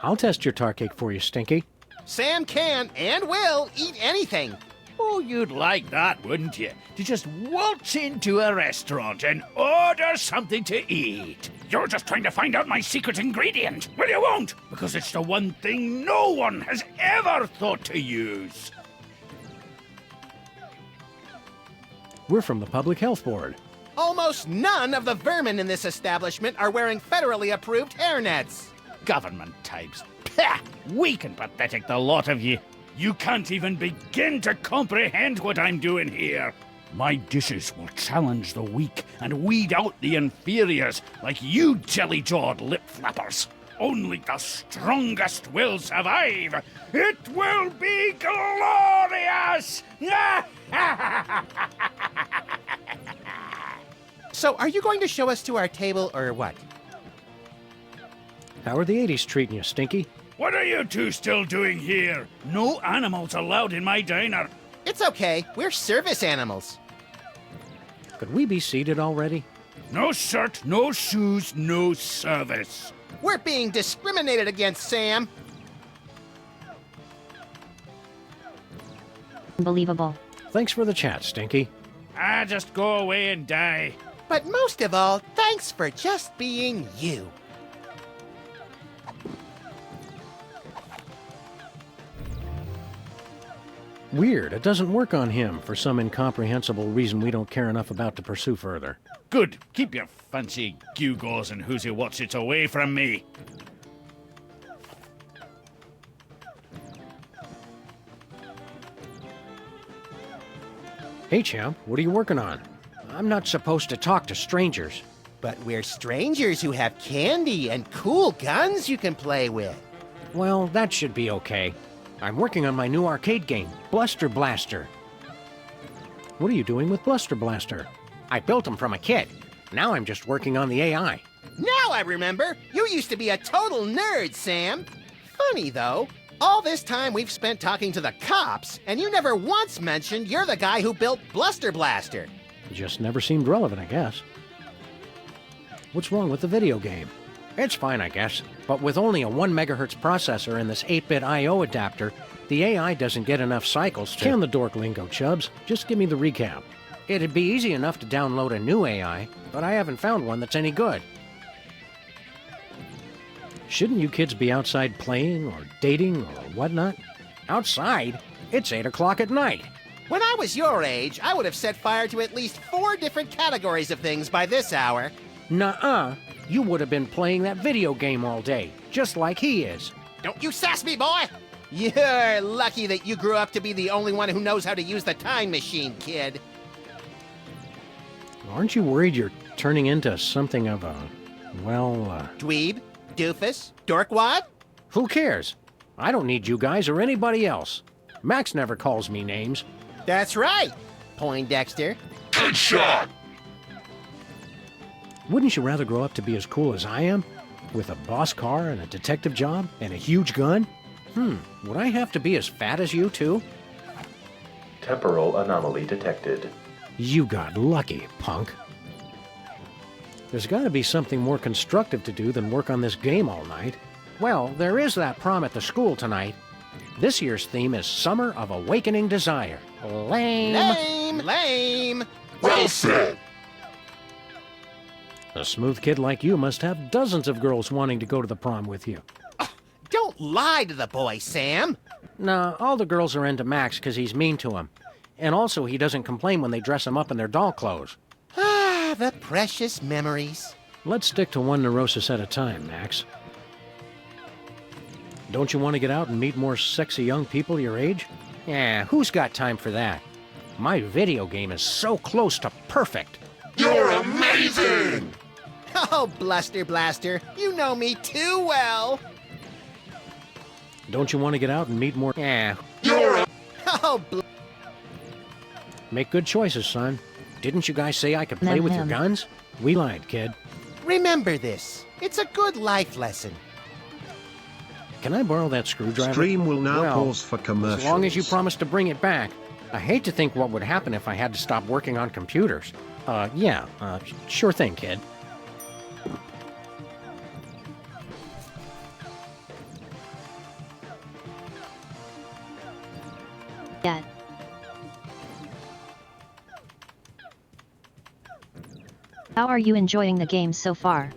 I'll test your tar cake for you, Stinky. Sam can and will eat anything. Oh, you'd like that, wouldn't you? To just waltz into a restaurant and order something to eat. You're just trying to find out my secret ingredient. Well, you won't, because it's the one thing no one has ever thought to use. We're from the Public Health Board. Almost none of the vermin in this establishment are wearing federally approved hairnets. Government types. Pah! Weak and pathetic, the lot of you. You can't even begin to comprehend what I'm doing here. My dishes will challenge the weak and weed out the inferiors like you jelly-jawed lip-flappers. Only the strongest will survive. It will be glorious! So, are you going to show us to our table or what? How are the 80s treating you, Stinky? What are you two still doing here? No animals allowed in my diner. It's okay. We're service animals. Could we be seated already? No shirt, no shoes, no service. We're being discriminated against, Sam. Unbelievable. Thanks for the chat, Stinky. Just go away and die. But most of all, thanks for just being you. Weird, it doesn't work on him for some incomprehensible reason we don't care enough about to pursue further. Good. Keep your fancy gewgaws and whoosy-whatsits away from me. Hey, champ, what are you working on? I'm not supposed to talk to strangers. But we're strangers who have candy and cool guns you can play with. Well, that should be okay. I'm working on my new arcade game, Bluster Blaster. What are you doing with Bluster Blaster? I built him from a kit. Now I'm just working on the AI. Now I remember! You used to be a total nerd, Sam. Funny, though. All this time we've spent talking to the cops, and you never once mentioned you're the guy who built Bluster Blaster. Just never seemed relevant, I guess. What's wrong with the video game? It's fine, I guess. But with only a 1 megahertz processor and this 8-bit I/O adapter, the AI doesn't get enough cycles to... Can the dork lingo, Chubbs. Just give me the recap. It'd be easy enough to download a new AI, but I haven't found one that's any good. Shouldn't you kids be outside playing or dating or whatnot? Outside? It's 8 o'clock at night. When I was your age, I would have set fire to at least 4 different categories of things by this hour. Nuh-uh. You would have been playing that video game all day, just like he is. Don't you sass me, boy! You're lucky that you grew up to be the only one who knows how to use the time machine, kid. Aren't you worried you're turning into something of a, Dweeb? Doofus? Dorkwad? Who cares? I don't need you guys or anybody else. Max never calls me names. That's right, Poindexter. Good shot! Wouldn't you rather grow up to be as cool as I am? With a boss car and a detective job and a huge gun? Would I have to be as fat as you, too? Temporal anomaly detected. You got lucky, punk. There's got to be something more constructive to do than work on this game all night. Well, there is that prom at the school tonight. This year's theme is Summer of Awakening Desire. Lame. Lame! Lame! Well said! A smooth kid like you must have dozens of girls wanting to go to the prom with you. Don't lie to the boy, Sam. Nah, all the girls are into Max because he's mean to him. And also, he doesn't complain when they dress him up in their doll clothes. Ah, the precious memories. Let's stick to one neurosis at a time, Max. Don't you want to get out and meet more sexy young people your age? Yeah, who's got time for that? My video game is so close to perfect. You're amazing! Oh, Bluster Blaster, you know me too well. Don't you want to get out and meet more... Yeah. You're Oh, Make good choices, son. Didn't you guys say I could play with your guns? We lied, kid. Remember this. It's a good life lesson. Can I borrow that screwdriver? Stream will now Well, pause for commercials. as long as you promise to bring it back. I hate to think what would happen if I had to stop working on computers. Sure thing, kid. Dad. How are you enjoying the game so far?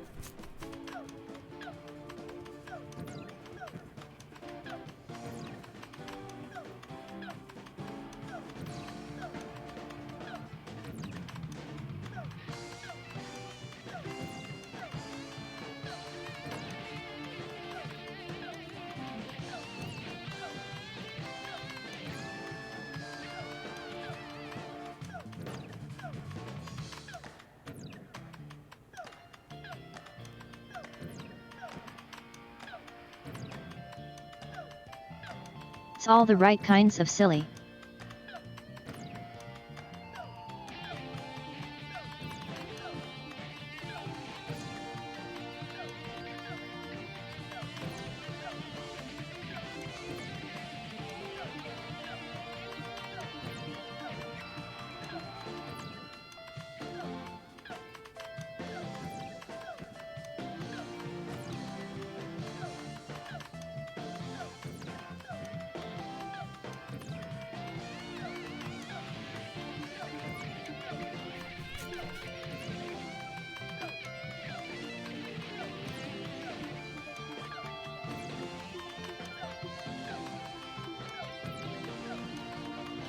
It's all the right kinds of silly.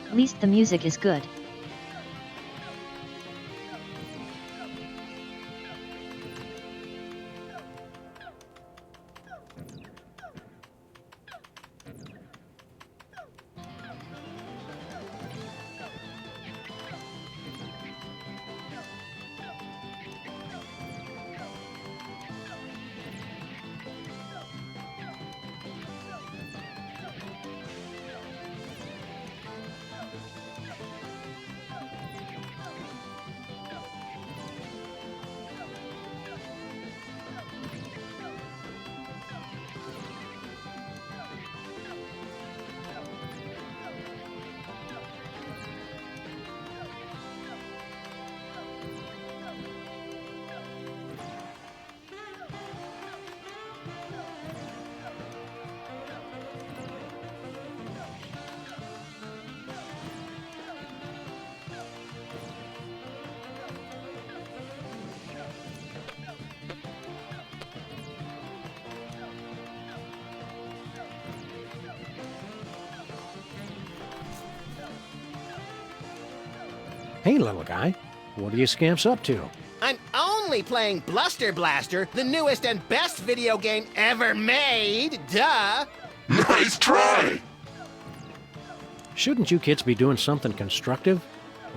At least the music is good. Hey, little guy. What are you scamps up to? I'm only playing Bluster Blaster, the newest and best video game ever made. Duh! Nice try! Shouldn't you kids be doing something constructive?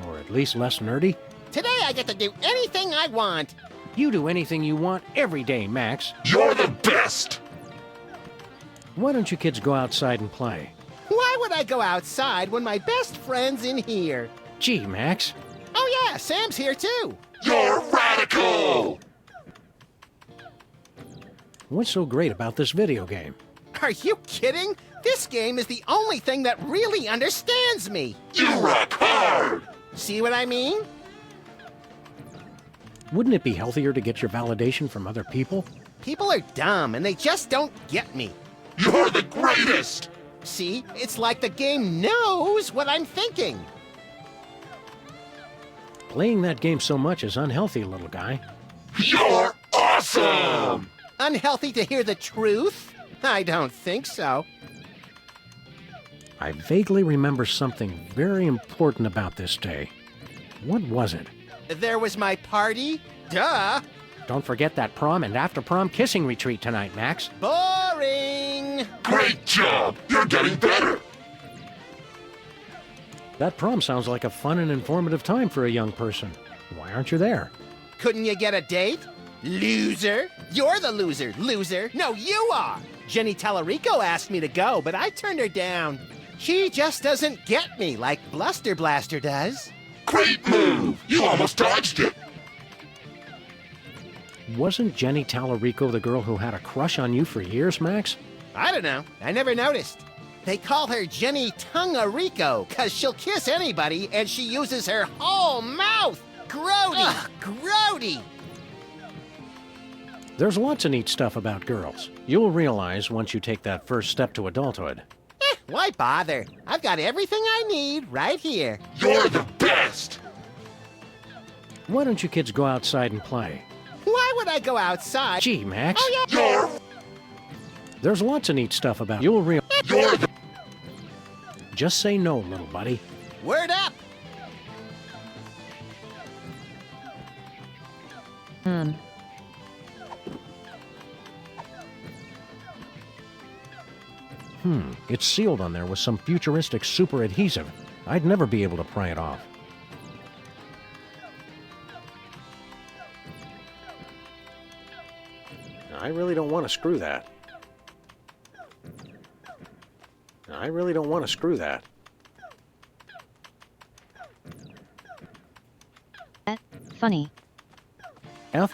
Or at least less nerdy? Today I get to do anything I want. You do anything you want every day, Max. You're the best! Why don't you kids go outside and play? Why would I go outside when my best friend's in here? Gee, Max. Oh yeah, Sam's here too. You're radical! What's so great about this video game? Are you kidding? This game is the only thing that really understands me. You rock hard! See what I mean? Wouldn't it be healthier to get your validation from other people? People are dumb and they just don't get me. You're the greatest! See, it's like the game knows what I'm thinking. Playing that game so much is unhealthy, little guy. You're awesome! Unhealthy to hear the truth? I don't think so. I vaguely remember something very important about this day. What was it? There was my party? Duh! Don't forget that prom and after-prom kissing retreat tonight, Max. Boring! Great job! You're getting better! That prom sounds like a fun and informative time for a young person. Why aren't you there? Couldn't you get a date? Loser! You're the loser, loser! No, you are! Jenny Tallarico asked me to go, but I turned her down. She just doesn't get me like Bluster Blaster does. Great move! You almost dodged it! Wasn't Jenny Tallarico the girl who had a crush on you for years, Max? I don't know. I never noticed. They call her Jenny Tungarico because she'll kiss anybody and she uses her whole mouth. Grody! Ugh, grody! There's lots of neat stuff about girls. You'll realize once you take that first step to adulthood. Why bother? I've got everything I need right here. You're the best! Why don't you kids go outside and play? Why would I go outside? Gee, Max. Oh, yeah. You're... There's lots of neat stuff about you'll real. You're the... Just say no, little buddy. Word up! It's sealed on there with some futuristic super adhesive. I'd never be able to pry it off. I really don't want to screw that. I really don't want to screw that. Funny. F+.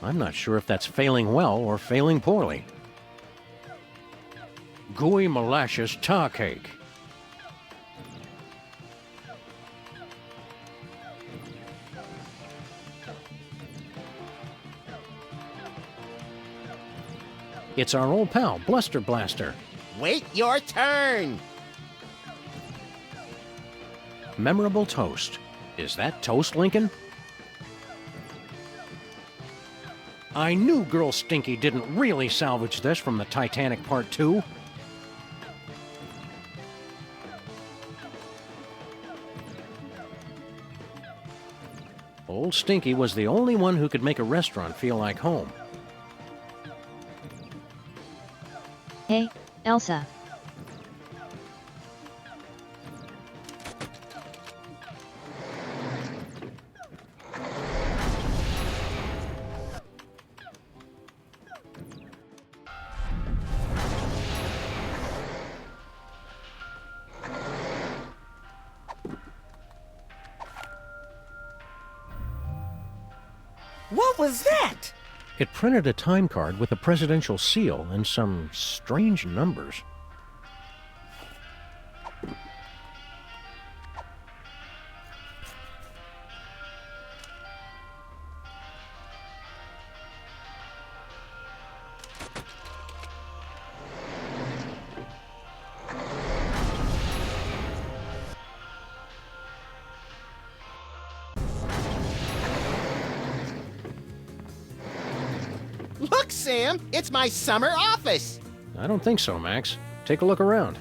I'm not sure if that's failing well or failing poorly. Gooey molasses tar cake. It's our old pal, Bluster Blaster. Wait your turn! Memorable toast. Is that toast, Lincoln? I knew Girl Stinky didn't really salvage this from the Titanic Part 2. Old Stinky was the only one who could make a restaurant feel like home. Hey, Elsa. What was that? It printed a time card with a presidential seal and some strange numbers. Look, Sam! It's my summer office! I don't think so, Max. Take a look around.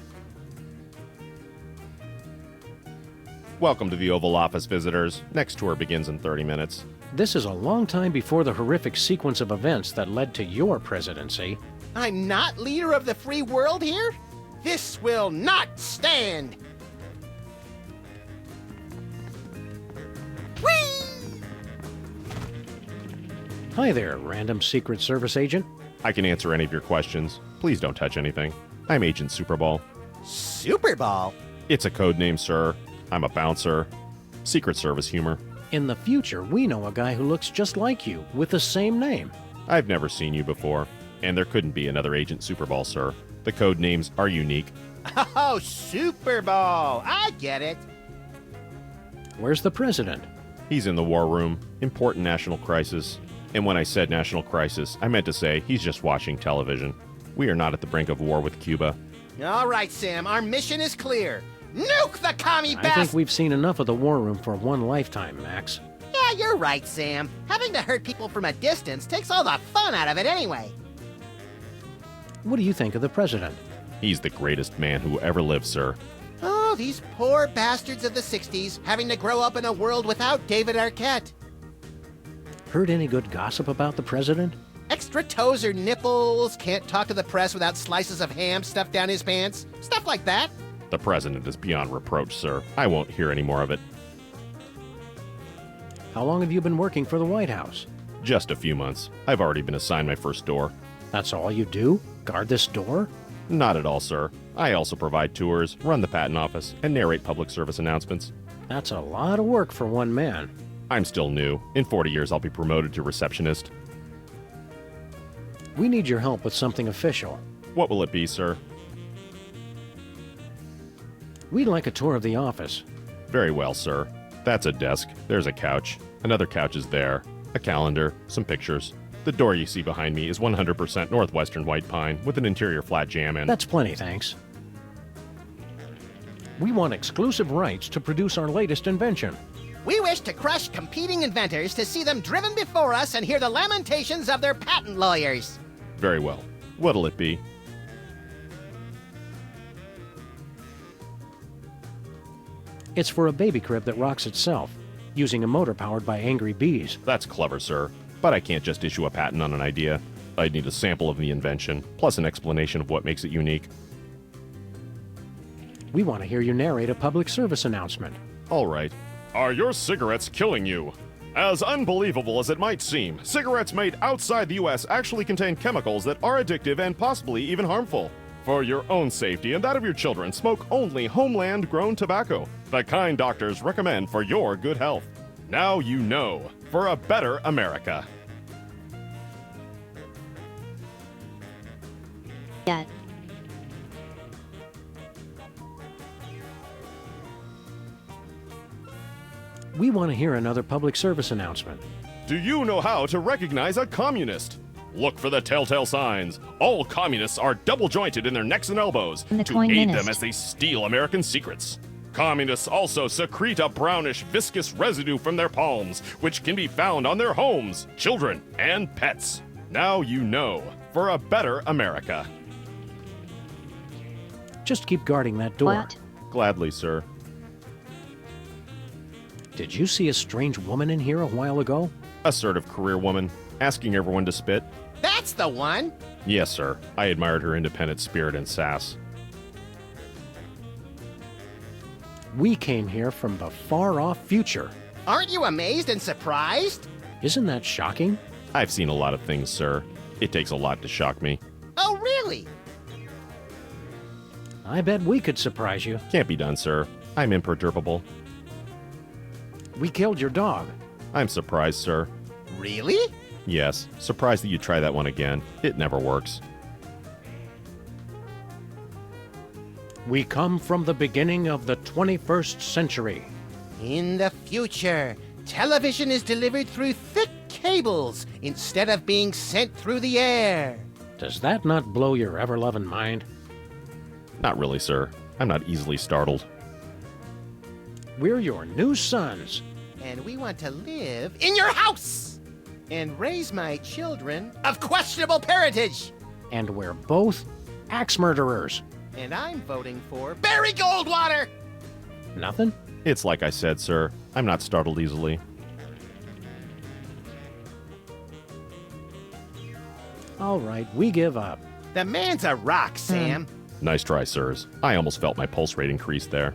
Welcome to the Oval Office, visitors. Next tour begins in 30 minutes. This is a long time before the horrific sequence of events that led to your presidency. I'm not leader of the free world here? This will not stand! Whee! Hi there, random Secret Service agent. I can answer any of your questions. Please don't touch anything. I'm Agent Superball. Superball? It's a code name, sir. I'm a bouncer. Secret Service humor. In the future, we know a guy who looks just like you, with the same name. I've never seen you before, and there couldn't be another Agent Superball, sir. The code names are unique. Oh, Superball! I get it. Where's the president? He's in the war room. Important national crisis. And when I said national crisis, I meant to say he's just watching television. We are not at the brink of war with Cuba. All right, Sam, our mission is clear. Nuke the commie I bastard! think we've seen enough of the war room for one lifetime, Max. Yeah, you're right, Sam. Having to hurt people from a distance takes all the fun out of it anyway. What do you think of the president? He's the greatest man who ever lived, sir. Oh, these poor bastards of the 60s having to grow up in a world without David Arquette. Heard any good gossip about the president? Extra toes or nipples, can't talk to the press without slices of ham stuffed down his pants. Stuff like that. The president is beyond reproach, sir. I won't hear any more of it. How long have you been working for the White House? Just a few months. I've already been assigned my first door. That's all you do? Guard this door? Not at all, sir. I also provide tours, run the patent office, and narrate public service announcements. That's a lot of work for one man. I'm still new. In 40 years, I'll be promoted to receptionist. We need your help with something official. What will it be, sir? We'd like a tour of the office. Very well, sir. That's a desk. There's a couch. Another couch is there. A calendar. Some pictures. The door you see behind me is 100% Northwestern white pine with an interior flat jam in. That's plenty, thanks. We want exclusive rights to produce our latest invention. We wish to crush competing inventors to see them driven before us and hear the lamentations of their patent lawyers. Very well. What'll it be? It's for a baby crib that rocks itself, using a motor powered by angry bees. That's clever, sir. But I can't just issue a patent on an idea. I'd need a sample of the invention, plus an explanation of what makes it unique. We want to hear you narrate a public service announcement. All right. Are your cigarettes killing you? As unbelievable as it might seem, cigarettes made outside the U.S. actually contain chemicals that are addictive and possibly even harmful. For your own safety and that of your children, smoke only homeland-grown tobacco, the kind doctors recommend for your good health. Now you know, for a better America. Yeah. We want to hear another public service announcement. Do you know how to recognize a communist? Look for the telltale signs. All communists are double-jointed in their necks and elbows And the to coin aid menaced. them as they steal American secrets. Communists also secrete a brownish, viscous residue from their palms, which can be found on their homes, children, and pets. Now you know, for a better America. Just keep guarding that door. What? Gladly, sir. Did you see a strange woman in here a while ago? Assertive career woman, asking everyone to spit. That's the one. Yes, sir. I admired her independent spirit and sass. We came here from the far-off future. Aren't you amazed and surprised? Isn't that shocking? I've seen a lot of things, sir. It takes a lot to shock me. Oh, really? I bet we could surprise you. Can't be done, sir. I'm imperturbable. We killed your dog. I'm surprised, sir. Really? Yes, surprised that you try that one again. It never works. We come from the beginning of the 21st century. In the future, television is delivered through thick cables instead of being sent through the air. Does that not blow your ever-loving mind? Not really, sir. I'm not easily startled. We're your new sons. And we want to live in your house and raise my children of questionable parentage. And we're both axe murderers. And I'm voting for Barry Goldwater. Nothing? It's like I said, sir. I'm not startled easily. All right, we give up. The man's a rock, Sam. Nice try, sirs. I almost felt my pulse rate increase there.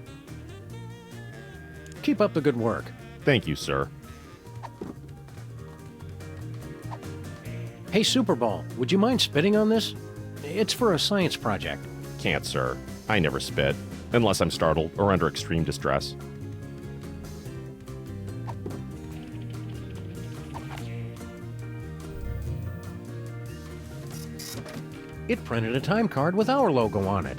Keep up the good work. Thank you, sir. Hey, Superball, would you mind spitting on this? It's for a science project. Can't, sir. I never spit, unless I'm startled or under extreme distress. It printed a time card with our logo on it.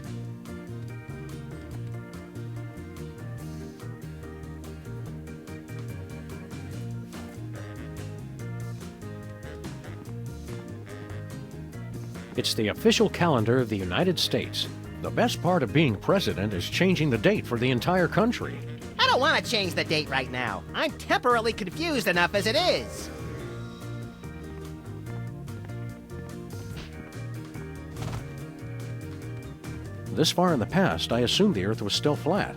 It's the official calendar of the United States. The best part of being president is changing the date for the entire country. I don't want to change the date right now. I'm temporarily confused enough as it is. This far in the past, I assumed the Earth was still flat.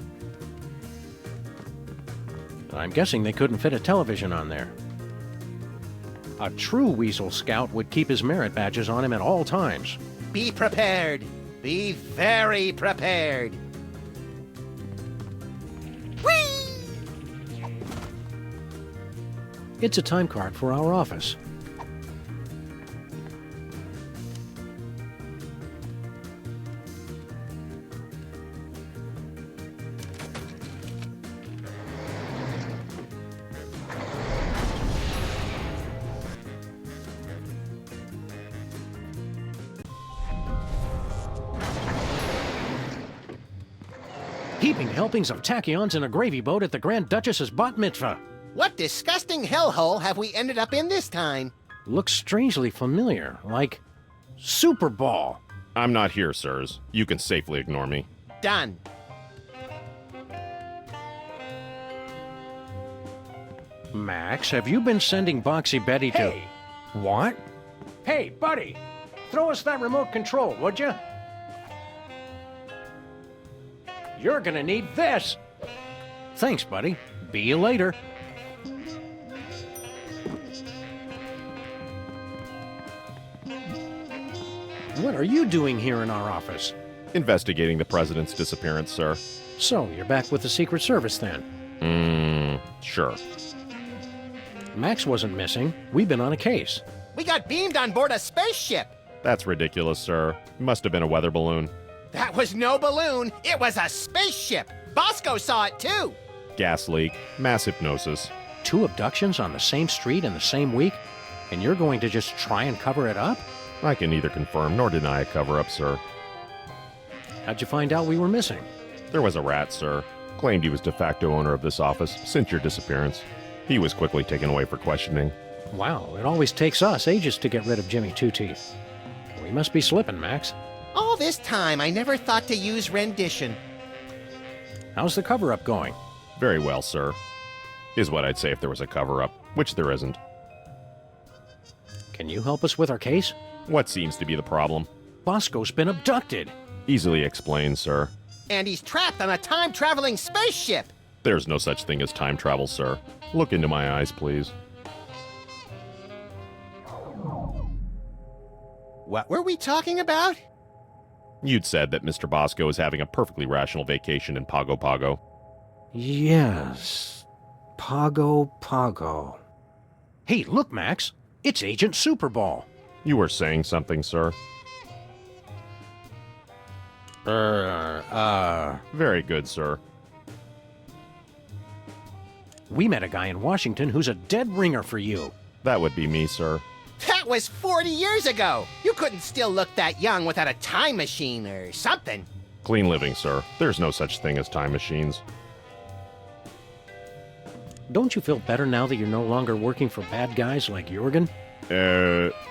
I'm guessing they couldn't fit a television on there. A true Weasel Scout would keep his merit badges on him at all times. Be prepared. Be very prepared. Whee! It's a time card for our office. Heaping helpings of tachyons in a gravy boat at the Grand Duchess's bat mitzvah. What disgusting hellhole have we ended up in this time? Looks strangely familiar, like Superball. I'm not here, sirs. You can safely ignore me. Done. Max, have you been sending Boxy Betty to... Hey! What? Hey, buddy! Throw us that remote control, would you? You're gonna need this! Thanks, buddy. Be you later. What are you doing here in our office? Investigating the president's disappearance, sir. So, you're back with the Secret Service then? Sure. Max wasn't missing. We've been on a case. We got beamed on board a spaceship. That's ridiculous, sir. Must have been a weather balloon. That was no balloon. It was a spaceship. Bosco saw it too. Gas leak, mass hypnosis. 2 abductions on the same street in the same week? And you're going to just try and cover it up? I can neither confirm nor deny a cover-up, sir. How'd you find out we were missing? There was a rat, sir. Claimed he was de facto owner of this office since your disappearance. He was quickly taken away for questioning. Wow, it always takes us ages to get rid of Jimmy Two-Teeth. We must be slipping, Max. All this time, I never thought to use rendition. How's the cover-up going? Very well, sir. Is what I'd say if there was a cover-up, which there isn't. Can you help us with our case? What seems to be the problem? Bosco's been abducted. Easily explained, sir. And he's trapped on a time-traveling spaceship. There's no such thing as time travel, sir. Look into my eyes, please. What were we talking about? You'd said that Mr. Bosco is having a perfectly rational vacation in Pago Pago. Yes. Pago. Hey, look, Max. It's Agent Superball. You were saying something, sir. Very good, sir. We met a guy in Washington who's a dead ringer for you. That would be me, sir. That was 40 years ago. You couldn't still look that young without a time machine or something. Clean living, sir. There's no such thing as time machines. Don't you feel better now that you're no longer working for bad guys like Jorgen?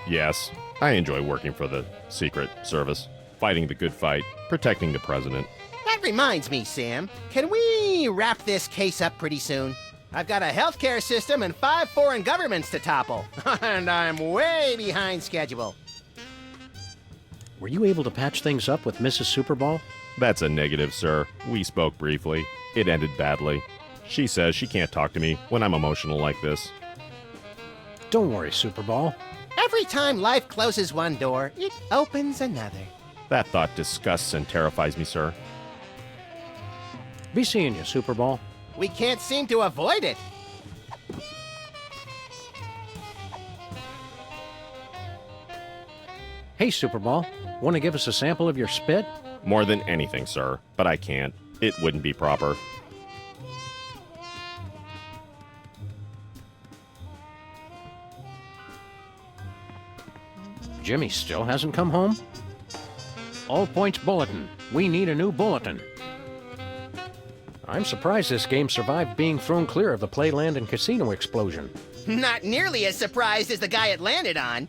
Yes. I enjoy working for the Secret Service, fighting the good fight, protecting the president. That reminds me, Sam. Can we wrap this case up pretty soon? I've got a healthcare system and 5 foreign governments to topple, and I'm way behind schedule. Were you able to patch things up with Mrs. Superball? That's a negative, sir. We spoke briefly. It ended badly. She says she can't talk to me when I'm emotional like this. Don't worry, Superball. Every time life closes one door, it opens another. That thought disgusts and terrifies me, sir. Be seeing you, Superball. We can't seem to avoid it. Hey, Superball. Want to give us a sample of your spit? More than anything, sir. But I can't. It wouldn't be proper. Jimmy still hasn't come home? All points bulletin. We need a new bulletin. I'm surprised this game survived being thrown clear of the Playland and Casino explosion. Not nearly as surprised as the guy it landed on.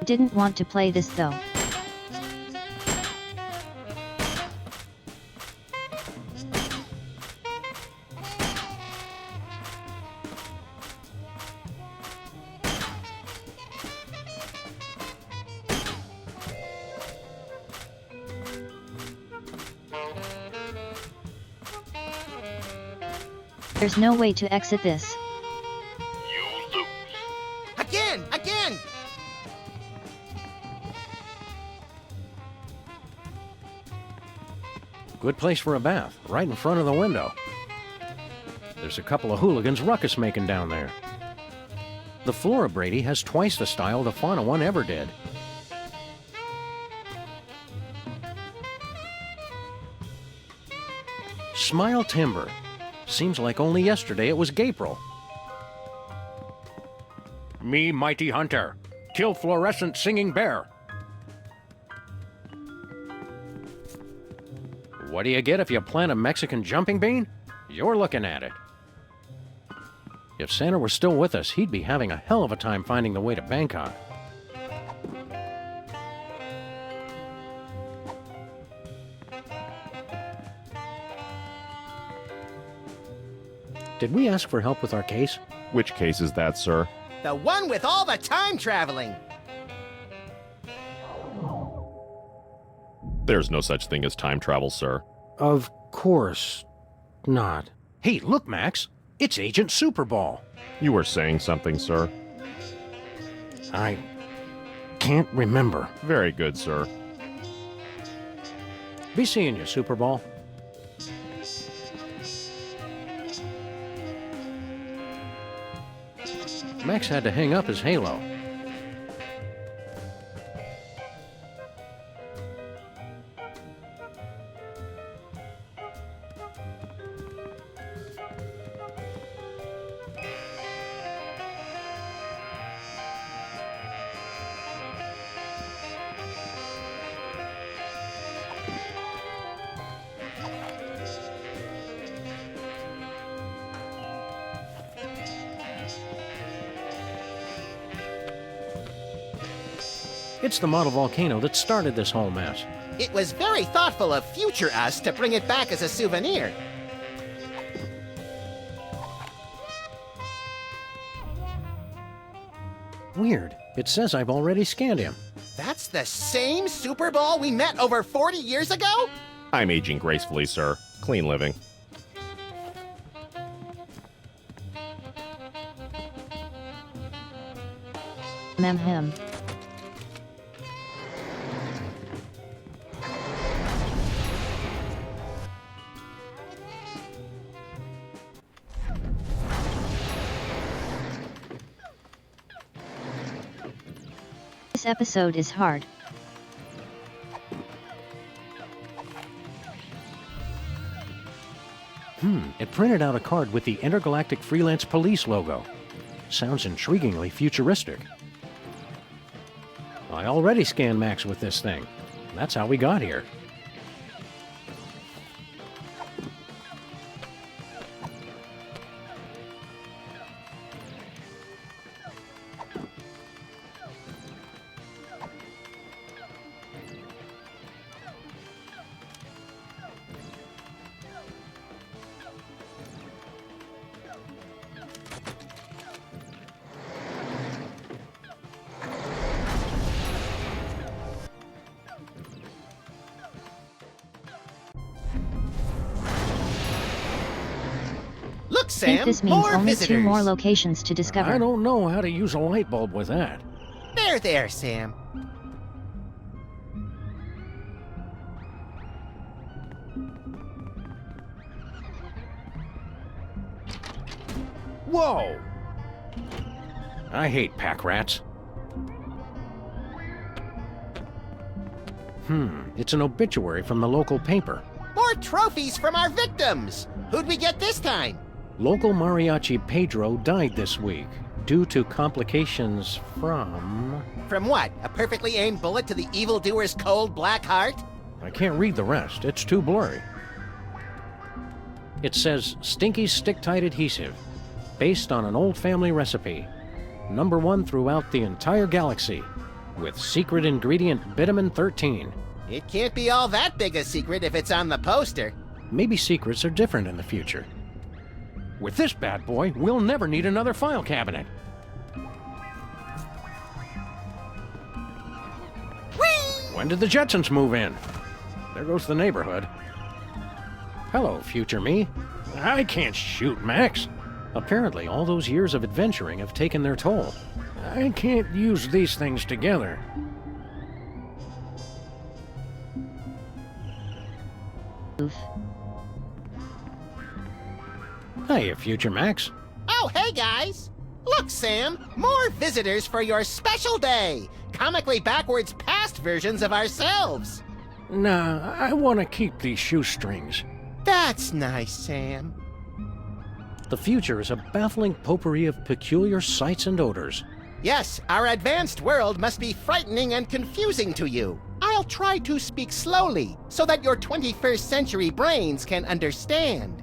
Didn't want to play this though. There's no way to exit this. You lose. Again! Good place for a bath, right in front of the window. There's a couple of hooligans ruckus making down there. The Flora Brady has twice the style the Fauna one ever did. Smile Timber. Seems like only yesterday it was Gapril. Me, Mighty Hunter. Kill fluorescent singing bear. What do you get if you plant a Mexican jumping bean? You're looking at it. If Santa were still with us, he'd be having a hell of a time finding the way to Bangkok. Did we ask for help with our case? Which case is that, sir? The one with all the time traveling. There's no such thing as time travel, sir. Of course not. Hey, look, Max. It's Agent Superball. You were saying something, sir. I can't remember. Very good, sir. Be seeing you, Superball. Max had to hang up his halo. It's the model volcano that started this whole mess. It was very thoughtful of future us to bring it back as a souvenir. Weird. It says I've already scanned him. That's the same Super Bowl we met over 40 years ago? I'm aging gracefully, sir. Clean living. Him. This episode is hard. It printed out a card with the Intergalactic Freelance Police logo. Sounds intriguingly futuristic. I already scanned Max with this thing. That's how we got here. Look, I Sam, think this means more only visitors. 2 more locations to discover. I don't know how to use a light bulb with that. There, Sam. Whoa! I hate pack rats. It's an obituary from the local paper. More trophies from our victims. Who'd we get this time? Local mariachi Pedro died this week due to complications from... From what? A perfectly aimed bullet to the evildoer's cold black heart? I can't read the rest. It's too blurry. It says Stinky Stick-Tight Adhesive, based on an old family recipe. #1 throughout the entire galaxy, with secret ingredient Bitumen 13. It can't be all that big a secret if it's on the poster. Maybe secrets are different in the future. With this bad boy, we'll never need another file cabinet. Whee! When did the Jetsons move in? There goes the neighborhood. Hello, future me. I can't shoot, Max. Apparently, all those years of adventuring have taken their toll. I can't use these things together. Oof. Hiya, future Max. Oh, hey guys! Look, Sam, more visitors for your special day! Comically backwards past versions of ourselves! Nah, I want to keep these shoestrings. That's nice, Sam. The future is a baffling potpourri of peculiar sights and odors. Yes, our advanced world must be frightening and confusing to you. I'll try to speak slowly so that your 21st century brains can understand.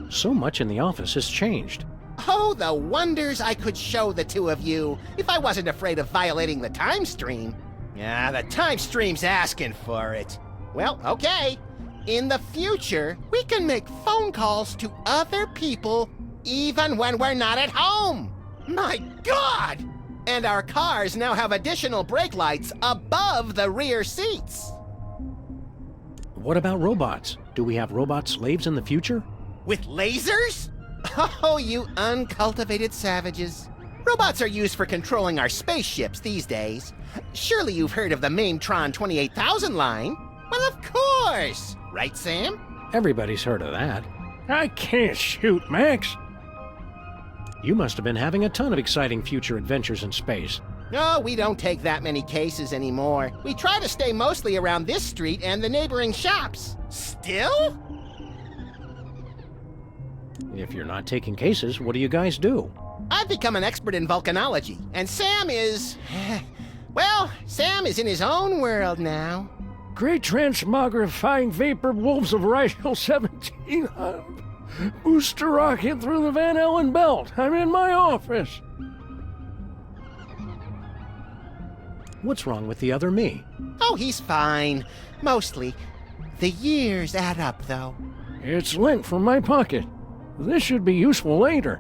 So much in the office has changed. Oh, the wonders I could show the two of you if I wasn't afraid of violating the time stream. Yeah, the time stream's asking for it. Well, okay. In the future, we can make phone calls to other people even when we're not at home. My God! And our cars now have additional brake lights above the rear seats. What about robots? Do we have robot slaves in the future? With lasers? Oh, you uncultivated savages. Robots are used for controlling our spaceships these days. Surely you've heard of the Mainetron 28,000 line? Well, of course! Right, Sam? Everybody's heard of that. I can't shoot, Max. You must have been having a ton of exciting future adventures in space. No, we don't take that many cases anymore. We try to stay mostly around this street and the neighboring shops. Still? If you're not taking cases, what do you guys do? I've become an expert in volcanology, and Sam is... Well, Sam is in his own world now. Great transmogrifying vapor wolves of Rigel 17. Booster rocket through the Van Allen belt. I'm in my office. What's wrong with the other me? Oh, he's fine. Mostly. The years add up, though. It's lint from my pocket. This should be useful later.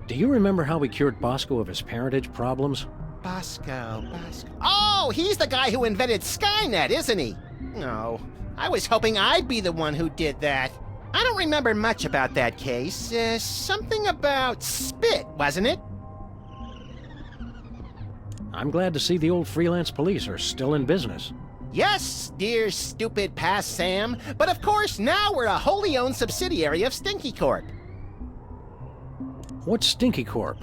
Do you remember how we cured BOSCO of his parentage problems? BOSCO. Oh, he's the guy who invented Skynet, isn't he? No, I was hoping I'd be the one who did that. I don't remember much about that case. Something about spit, wasn't it? I'm glad to see the old freelance police are still in business. Yes, dear stupid past Sam. But of course, now we're a wholly owned subsidiary of Stinky Corp. What's Stinky Corp?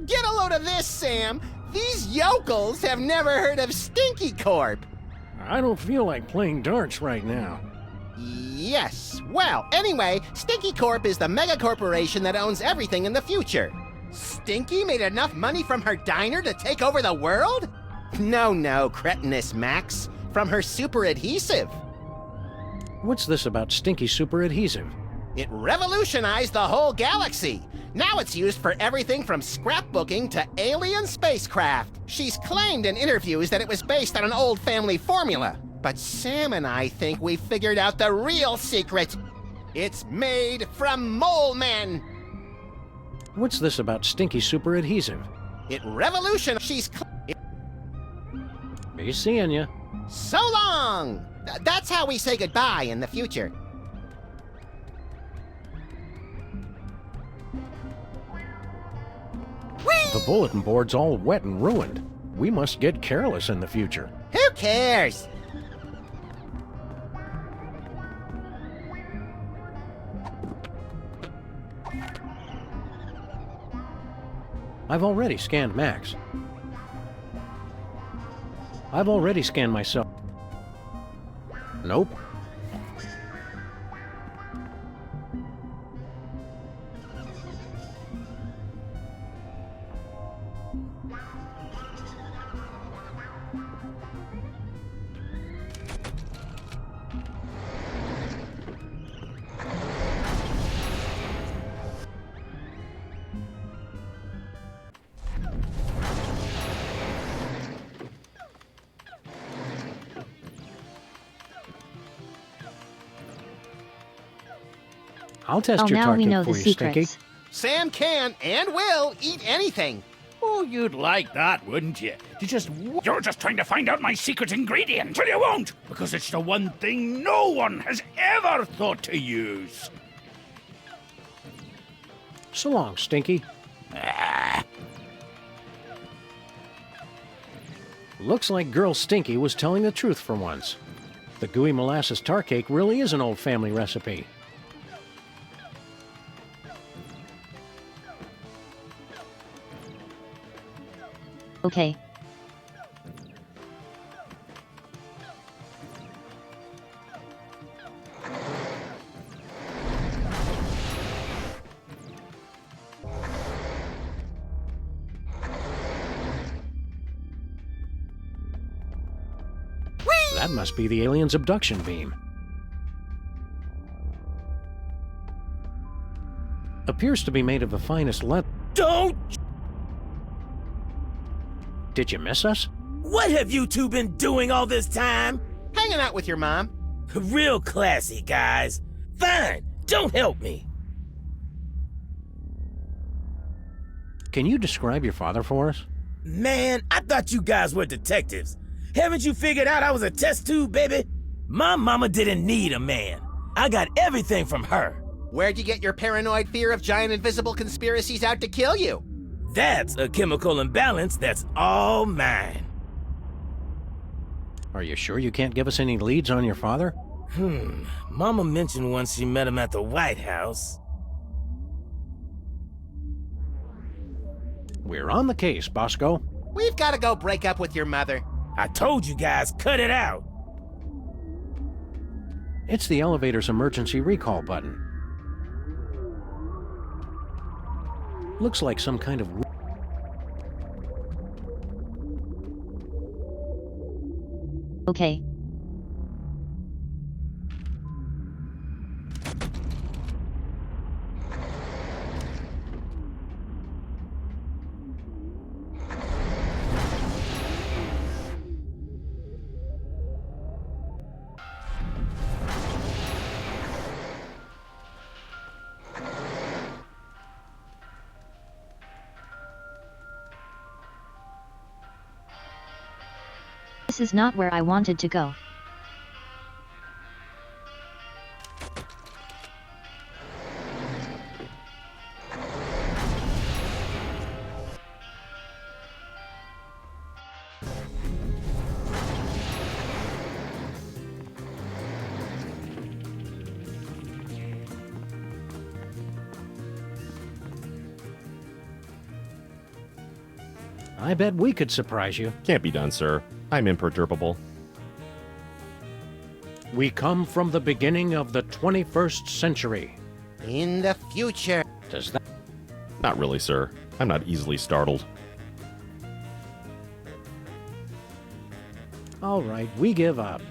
Get a load of this, Sam. These yokels have never heard of Stinky Corp. I don't feel like playing darts right now. Yes. Well, anyway, Stinky Corp is the mega corporation that owns everything in the future. Stinky made enough money from her diner to take over the world? No, cretinous Max. From her super adhesive. What's this about Stinky Super Adhesive? It revolutionized the whole galaxy. Now it's used for everything from scrapbooking to alien spacecraft. She's claimed in interviews that it was based on an old family formula. But Sam and I think we figured out the real secret. It's made from mole men. What's this about Stinky Super Adhesive? It revolutionized. Be seeing ya. So long! That's how we say goodbye in the future. The bulletin board's all wet and ruined. We must get careless in the future. Who cares? I've already scanned Max. I've already scanned myself. Nope. I'll test Oh, your now we target know for the you, Stinky. secrets. Sam can and will eat anything. Oh, you'd like that, wouldn't you? You're just trying to find out my secret ingredient. Well, you won't, because it's the one thing no one has ever thought to use. So long, Stinky. Looks like Girl Stinky was telling the truth for once. The gooey molasses tar cake really is an old family recipe. Okay. That must be the alien's abduction beam. Appears to be made of the finest leather. Don't! Did you miss us? What have you two been doing all this time? Hanging out with your mom. Real classy, guys. Fine, don't help me. Can you describe your father for us? Man, I thought you guys were detectives. Haven't you figured out I was a test tube, baby? My mama didn't need a man. I got everything from her. Where'd you get your paranoid fear of giant invisible conspiracies out to kill you? That's a chemical imbalance that's all mine. Are you sure you can't give us any leads on your father? Mama mentioned once she met him at the White House. We're on the case, Bosco. We've got to go break up with your mother. I told you guys, cut it out. It's the elevator's emergency recall button. Looks like some kind of... Okay. This is not where I wanted to go. I bet we could surprise you. Can't be done, sir. I'm imperturbable. We come from the beginning of the 21st century. In the future. Does that... Not really, sir. I'm not easily startled. All right, we give up.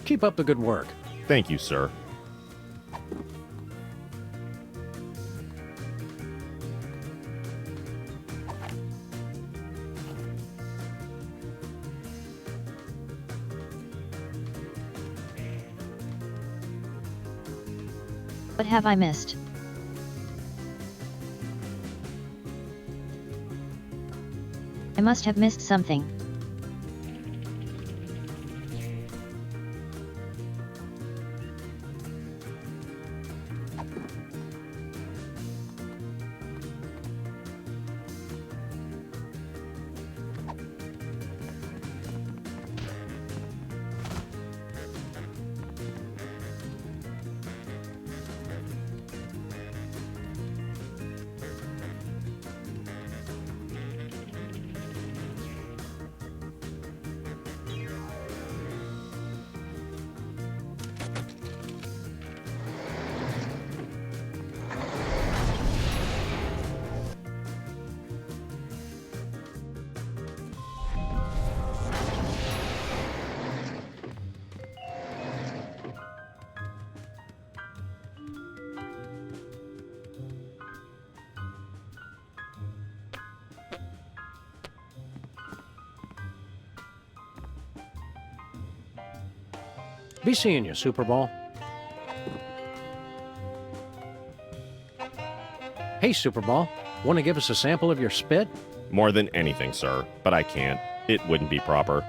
Keep up the good work. Thank you, sir. What have I missed? I must have missed something. Be seeing you, Super Ball. Hey, Super Ball. Want to give us a sample of your spit? More than anything, sir, but I can't. It wouldn't be proper.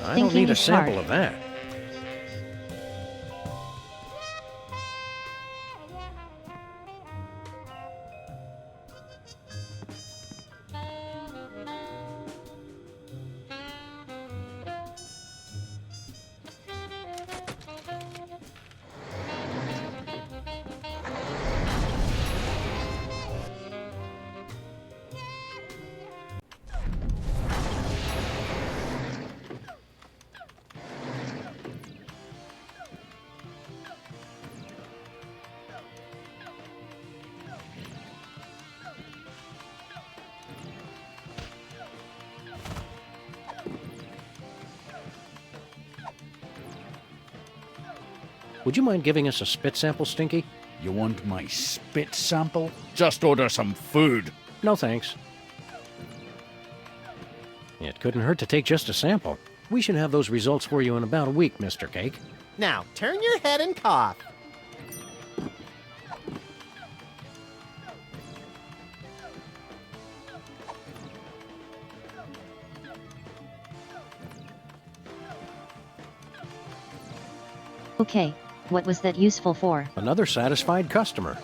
I don't need a sample of that. Would you mind giving us a spit sample, Stinky? You want my spit sample? Just order some food. No, thanks. It couldn't hurt to take just a sample. We should have those results for you in about a week, Mr. Cake. Now, turn your head and cough. Okay, what was that useful for? Another satisfied customer.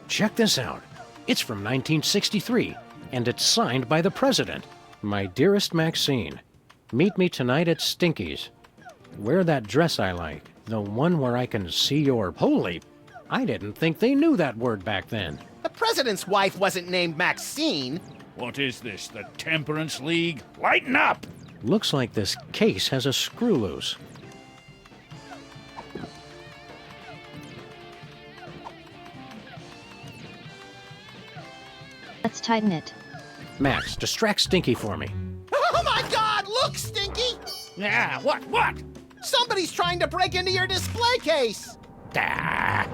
Check this out. It's from 1963, and it's signed by the President. My dearest Maxine, meet me tonight at Stinky's. Wear that dress I like, the one where I can see your... Holy! I didn't think they knew that word back then. The president's wife wasn't named Maxine. What is this, the Temperance League? Lighten up! Looks like this case has a screw loose. Let's tighten it. Max, distract Stinky for me. Oh my God! Look, Stinky! Yeah, what? Somebody's trying to break into your display case! Ah.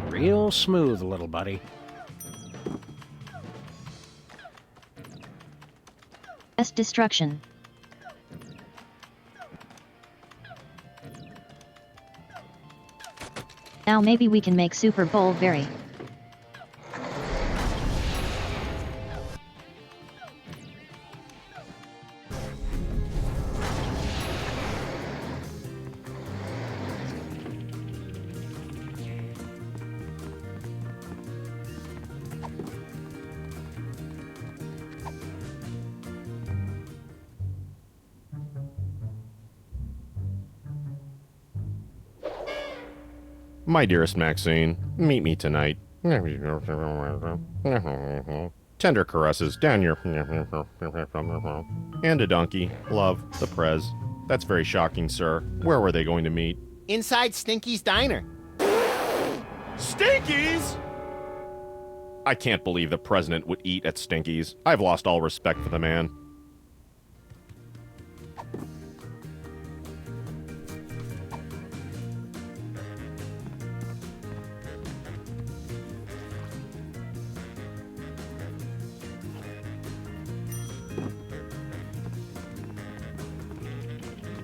Real smooth, little buddy. Best destruction. Now maybe we can make Super Bowl very. My dearest Maxine, meet me tonight. Tender caresses down your... And a donkey. Love, the Prez. That's very shocking, sir. Where were they going to meet? Inside Stinky's diner. Stinky's? I can't believe the president would eat at Stinky's. I've lost all respect for the man.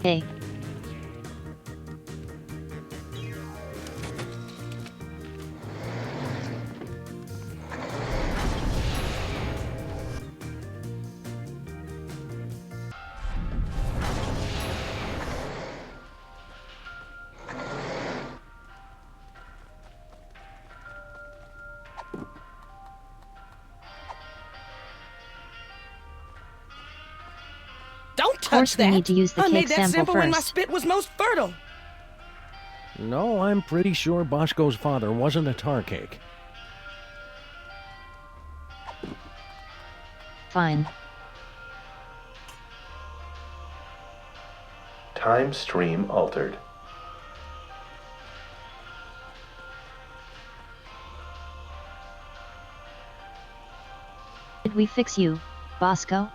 Hey. Don't touch course we that. need to use the I cake made that sample sample when my first. spit was most fertile. No, I'm pretty sure Bosco's father wasn't a tar cake. Fine. Time stream altered. Did we fix you, Bosco?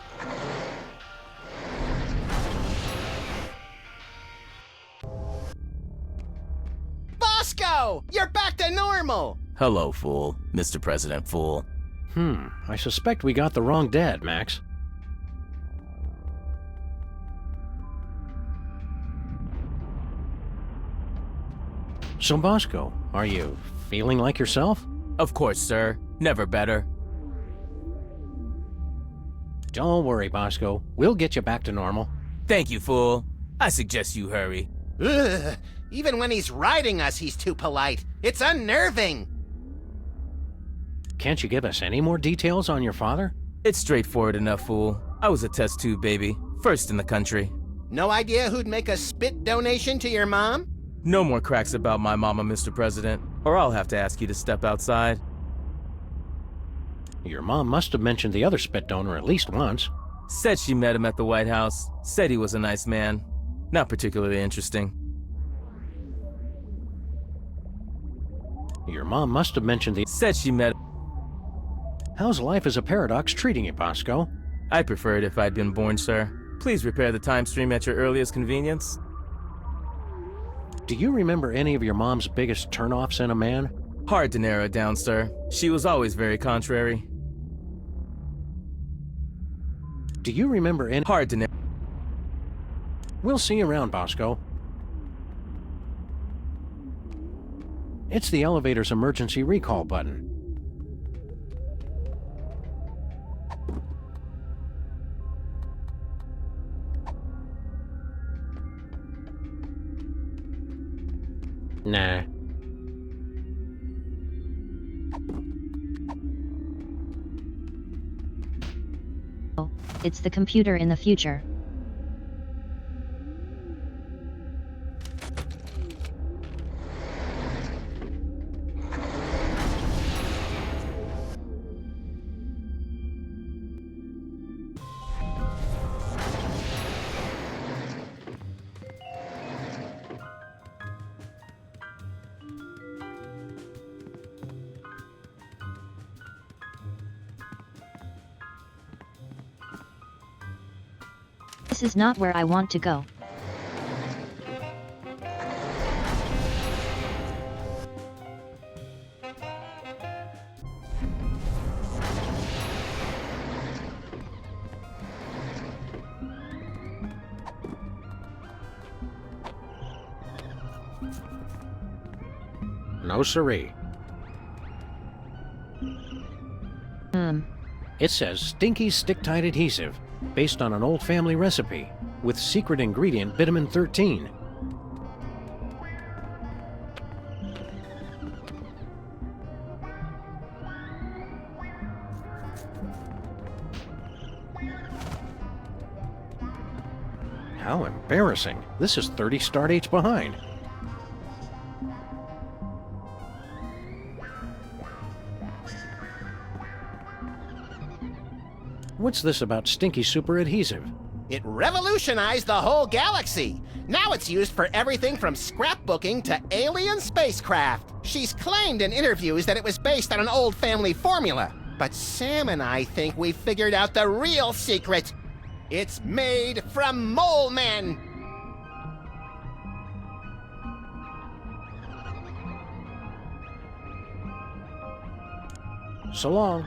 Bosco! You're back to normal! Hello, fool. Mr. President Fool. I suspect we got the wrong dad, Max. So, Bosco, are you feeling like yourself? Of course, sir. Never better. Don't worry, Bosco. We'll get you back to normal. Thank you, fool. I suggest you hurry. Ugh. Even when he's riding us, he's too polite. It's unnerving. Can't you give us any more details on your father? It's straightforward enough, fool. I was a test tube baby. First in the country. No idea who'd make a spit donation to your mom? No more cracks about my mama, Mr. President, or I'll have to ask you to step outside. Your mom must have mentioned the other spit donor at least once. Said she met him at the White House. Said he was a nice man. Not particularly interesting. Your mom must have mentioned the... Said she met... How's life as a paradox treating you, Bosco? I'd prefer it if I'd been born, sir. Please repair the time stream at your earliest convenience. Do you remember any of your mom's biggest turnoffs in a man? Hard to narrow it down, sir. She was always very contrary. Do you remember any... Hard to narrow... We'll see you around, Bosco. It's the elevator's emergency recall button. Nah. Oh, it's the computer in the future. This is not where I want to go. No siree. It says Stinky Stick-Tight Adhesive, based on an old family recipe, with secret ingredient vitamin 13. How embarrassing. This is 30 start dates behind. What's this about Stinky Super Adhesive? It revolutionized the whole galaxy. Now it's used for everything from scrapbooking to alien spacecraft. She's claimed in interviews that it was based on an old family formula. But Sam and I think we figured out the real secret. It's made from mole men. So long.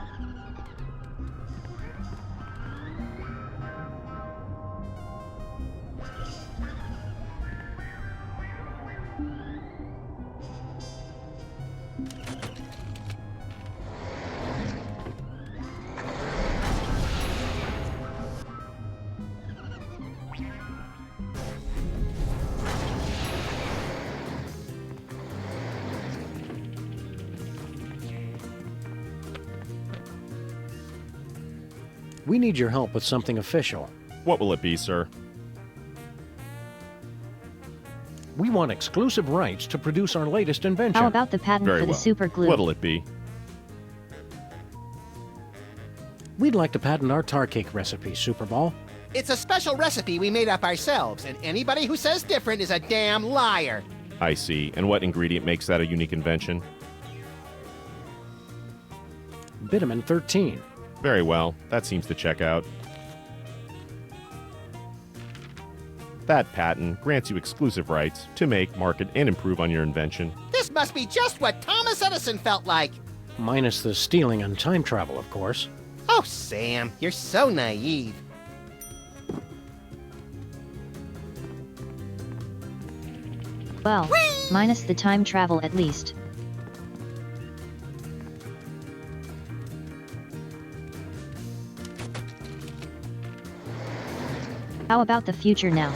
We need your help with something official. What will it be, sir? We want exclusive rights to produce our latest invention. How about the patent Very for the well. super glue? What'll it be? We'd like to patent our tar cake recipe, Superball. It's a special recipe we made up ourselves, and anybody who says different is a damn liar. I see. And what ingredient makes that a unique invention? Vitamin 13. Very well. That seems to check out. That patent grants you exclusive rights to make, market, and improve on your invention. This must be just what Thomas Edison felt like. Minus the stealing and time travel, of course. Oh, Sam, you're so naive. Well, minus the time travel at least. How about the future now?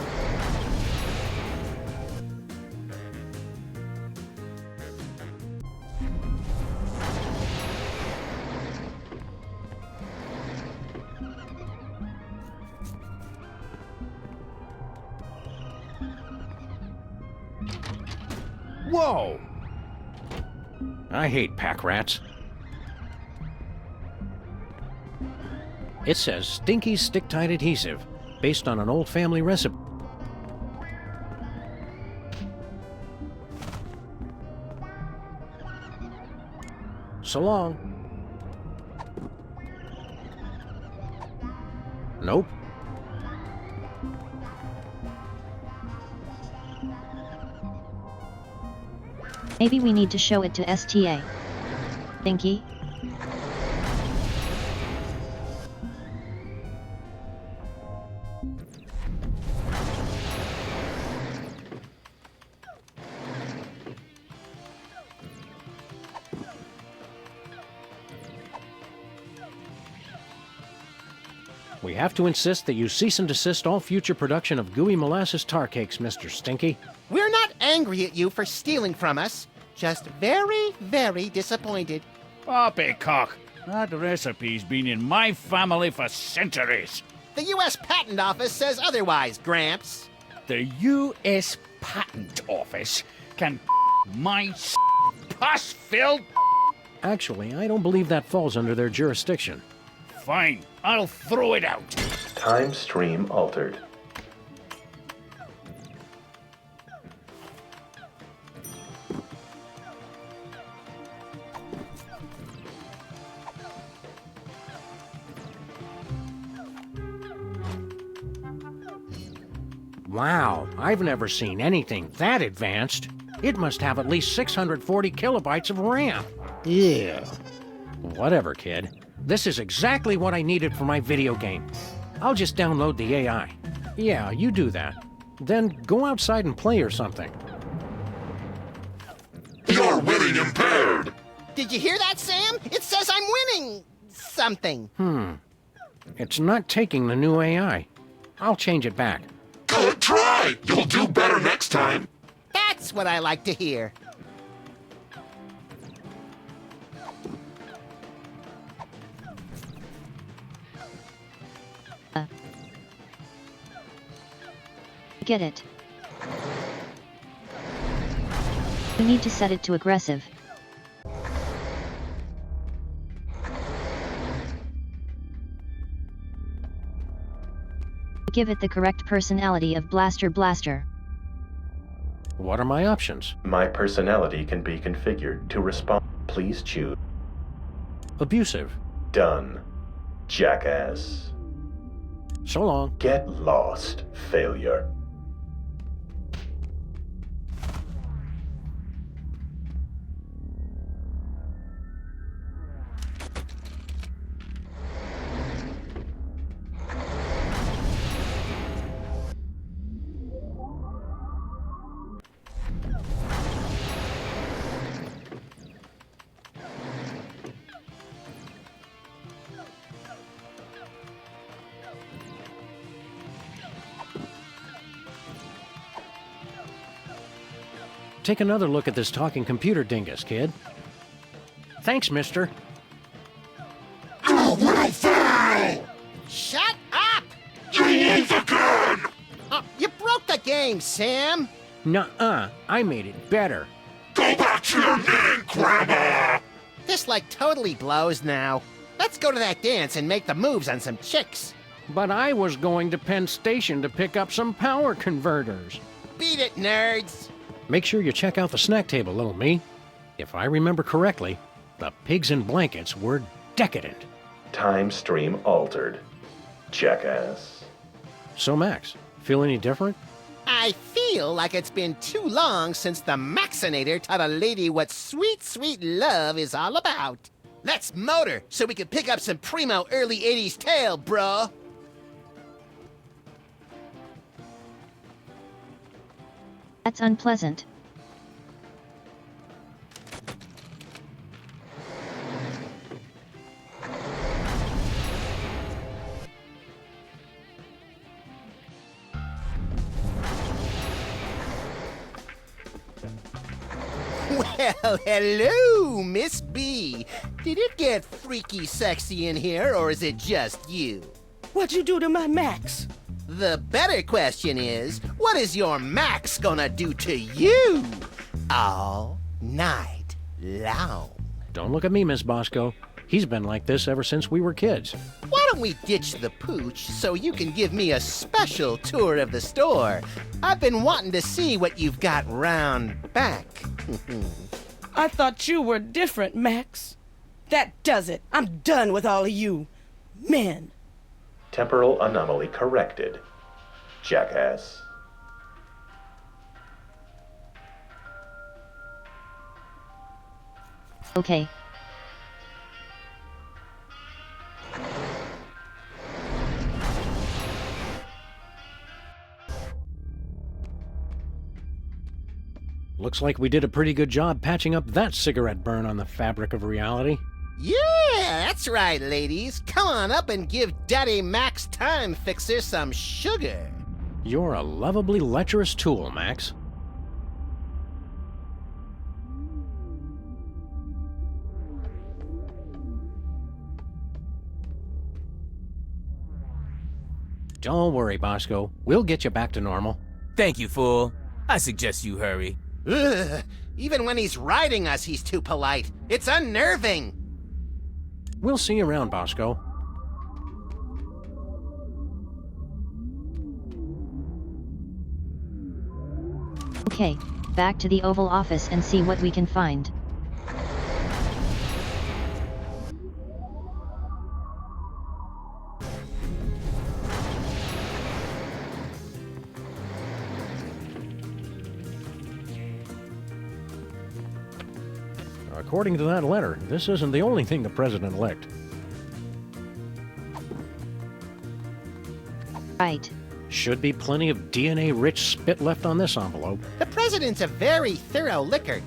Whoa! I hate pack rats. It says Stinky's stick-tight adhesive, based on an old family recipe. So long. Nope. Maybe we need to show it to STA. Thinky? We have to insist that you cease and desist all future production of gooey molasses tar cakes, Mr. Stinky. We're not angry at you for stealing from us, just very, very disappointed. Poppycock, that recipe's been in my family for centuries. The U.S. Patent Office says otherwise, Gramps. The U.S. Patent Office can my pus-filled... Actually, I don't believe that falls under their jurisdiction. Fine, I'll throw it out. Time stream altered. Wow, I've never seen anything that advanced. It must have at least 640 kilobytes of RAM. Yeah. Whatever, kid. This is exactly what I needed for my video game. I'll just download the AI. Yeah, you do that. Then go outside and play or something. You're winning impaired! Did you hear that, Sam? It says I'm winning something. It's not taking the new AI. I'll change it back. Good try! You'll do better next time! That's what I like to hear. Get it. We need to set it to aggressive. Give it the correct personality of Blaster Blaster. What are my options? My personality can be configured to respond. Please choose. Abusive. Done. Jackass. So long. Get lost, failure. Take another look at this talking computer dingus, kid. Thanks, mister. You little fool! Shut up! You ain't game, Sam. Nuh-uh, I made it better. Go back to your name, Grandma! This like totally blows now. Let's go to that dance and make the moves on some chicks. But I was going to Penn Station to pick up some power converters. Beat it, nerds. Make sure you check out the snack table, little me. If I remember correctly, the pigs in blankets were decadent. Time stream altered. Jackass. So, Max, feel any different? I feel like it's been too long since the Maxinator taught a lady what sweet, sweet love is all about. Let's motor so we can pick up some primo early 80s tail, bro. That's unpleasant. Well, hello, Miss B. Did it get freaky sexy in here, or is it just you? What'd you do to my Max? The better question is, what is your Max gonna do to you all night long? Don't look at me, Miss Bosco. He's been like this ever since we were kids. Why don't we ditch the pooch so you can give me a special tour of the store? I've been wanting to see what you've got round back. I thought you were different, Max. That does it. I'm done with all of you. Men. Temporal anomaly corrected. Jackass. Okay. Looks like we did a pretty good job patching up that cigarette burn on the fabric of reality. Yeah, that's right, ladies. Come on up and give Daddy Max Time Fixer some sugar. You're a lovably lecherous tool, Max. Don't worry, Bosco. We'll get you back to normal. Thank you, fool. I suggest you hurry. Ugh, even when he's riding us, he's too polite. It's unnerving. We'll see you around, Bosco. Okay, back to the Oval Office and see what we can find. According to that letter, this isn't the only thing the president licked. Right. Should be plenty of DNA-rich spit left on this envelope. The president's a very thorough licker.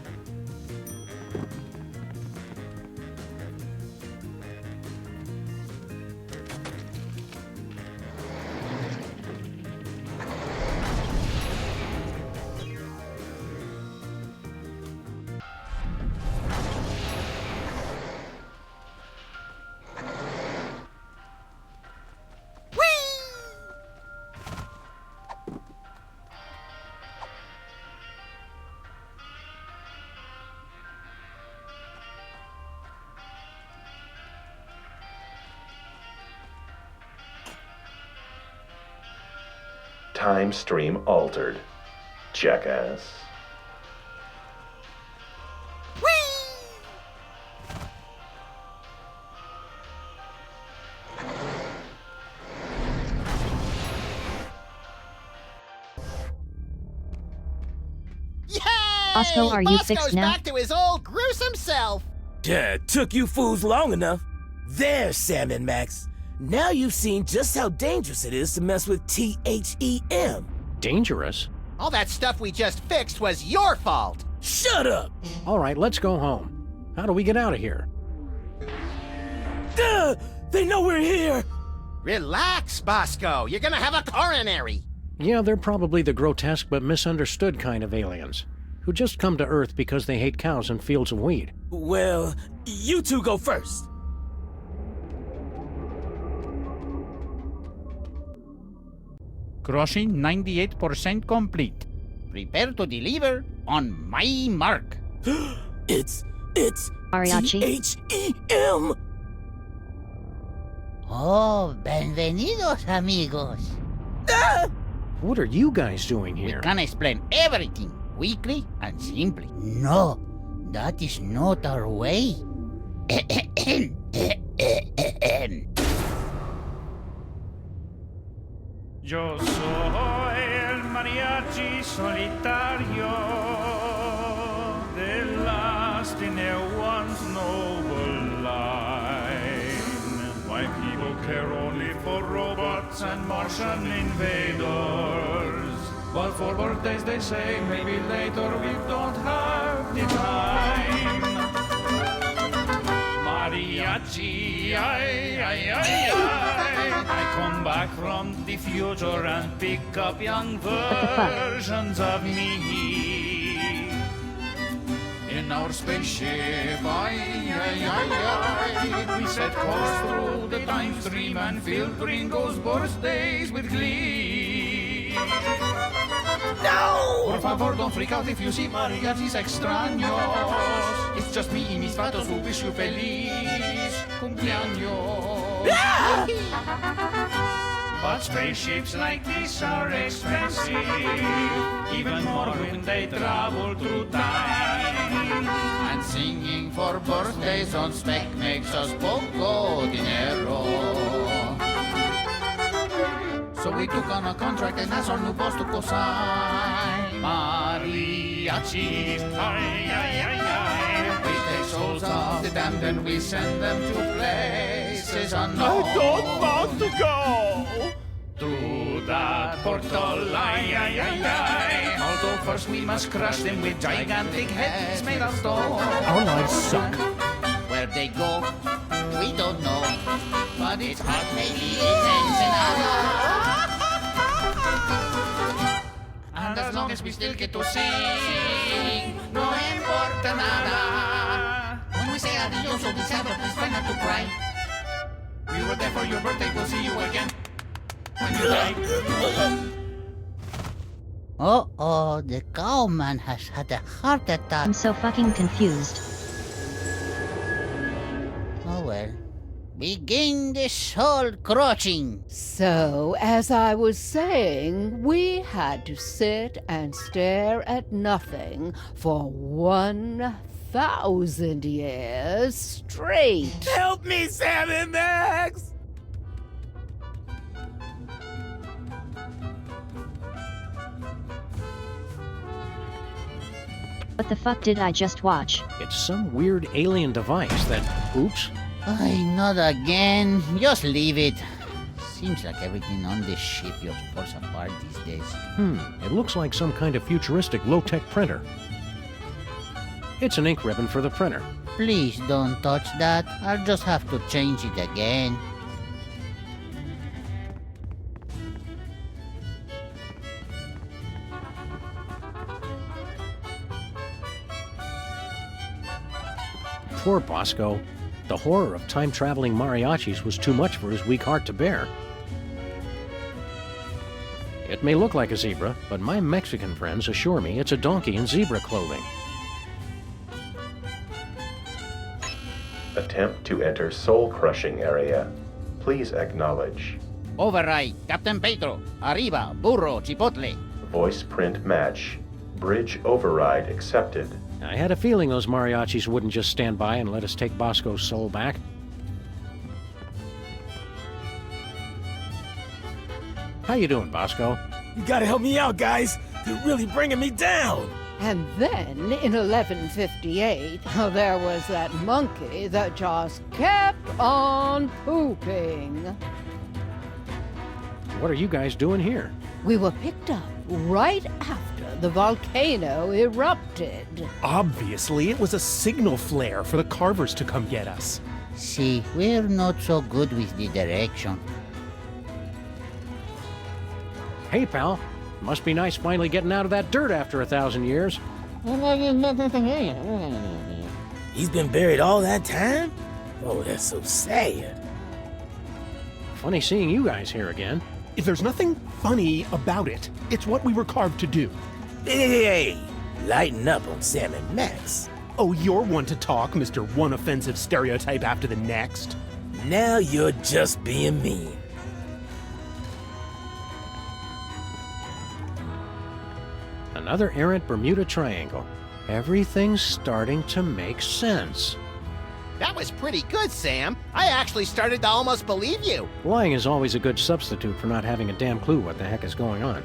Time stream altered. Jackass. Bosco, are you fixed now? Back to his old gruesome self. Took you fools long enough. There, Sam and Max. Now you've seen just how dangerous it is to mess with THEM. Dangerous? All that stuff we just fixed was your fault. Shut up! All right, let's go home. How do we get out of here? They know we're here! Relax, Bosco. You're gonna have a coronary. Yeah, they're probably the grotesque but misunderstood kind of aliens, who just come to Earth because they hate cows and fields of weed. Well, you two go first. Crossing 98% complete. Prepare to deliver on my mark. It's Mariachi? T-H-E-M. Oh, bienvenidos, amigos. What are you guys doing We here? can explain everything quickly and simply. No, that is not our way. Yo soy el mariachi solitario the last in one's noble line. My people care only for robots and Martian invaders. But for birthdays they say maybe later we don't have the time. Mariachi, ay, ay, ay, ay. I come back from the future and pick up young versions of me. In our spaceship, ay, ay, ay, ay. We set course through the time stream and filled Ringo's birthdays with glee. No! Por favor, don't freak out if you see mariachis extraños. It's just me y mis patos who wish you feliz cumpleaños. But spaceships like this are expensive, even more when they travel through time. And singing for birthdays on spec makes us poco dinero. So we took on a contract and asked our new boss to co-sign. Mariachis, ay, ay, ay, ay. We take souls of the damned and we send them to places unknown. I don't want to go! Through that portal, ay, ay, ay, ay. Although first we must crush them with gigantic heads made of stone. Our lives suck. Where they go, we don't know. But it's hot, maybe it ends in And as long as we still get to sing, no importa nada. When we say adios or December, please try not to cry. We were there for your birthday, we'll see you again when you die. Uh-oh, the cowman has had a heart attack. I'm so fucking confused. Oh well. Begin the soul crushing. So, as I was saying, we had to sit and stare at nothing for 1,000 years straight. Help me, Sam and Max! What the fuck did I just watch? It's some weird alien device that... Oops. Ay, not again. Just leave it. Seems like everything on this ship just falls apart these days. It looks like some kind of futuristic low-tech printer. It's an ink ribbon for the printer. Please don't touch that. I'll just have to change it again. Poor Bosco. The horror of time-traveling mariachis was too much for his weak heart to bear. It may look like a zebra, but my Mexican friends assure me it's a donkey in zebra clothing. Attempt to enter soul-crushing area. Please acknowledge. Override, Captain Pedro. Arriba, burro, chipotle. Voice print match. Bridge override accepted. I had a feeling those mariachis wouldn't just stand by and let us take Bosco's soul back. How you doing, Bosco? You gotta help me out, guys. You're really bringing me down. And then, in 1158, there was that monkey that just kept on pooping. What are you guys doing here? We were picked up right after the volcano erupted. Obviously, it was a signal flare for the carvers to come get us. See, we're not so good with the direction. Hey, pal. Must be nice finally getting out of that dirt after 1,000 years. He's been buried all that time? Oh, that's so sad. Funny seeing you guys here again. There's nothing funny about it. It's what we were carved to do. Hey, lighten up on Sam and Max. Oh, you're one to talk, Mr. One Offensive Stereotype after the next. Now you're just being mean. Another errant Bermuda Triangle. Everything's starting to make sense. That was pretty good, Sam. I actually started to almost believe you. Lying is always a good substitute for not having a damn clue what the heck is going on.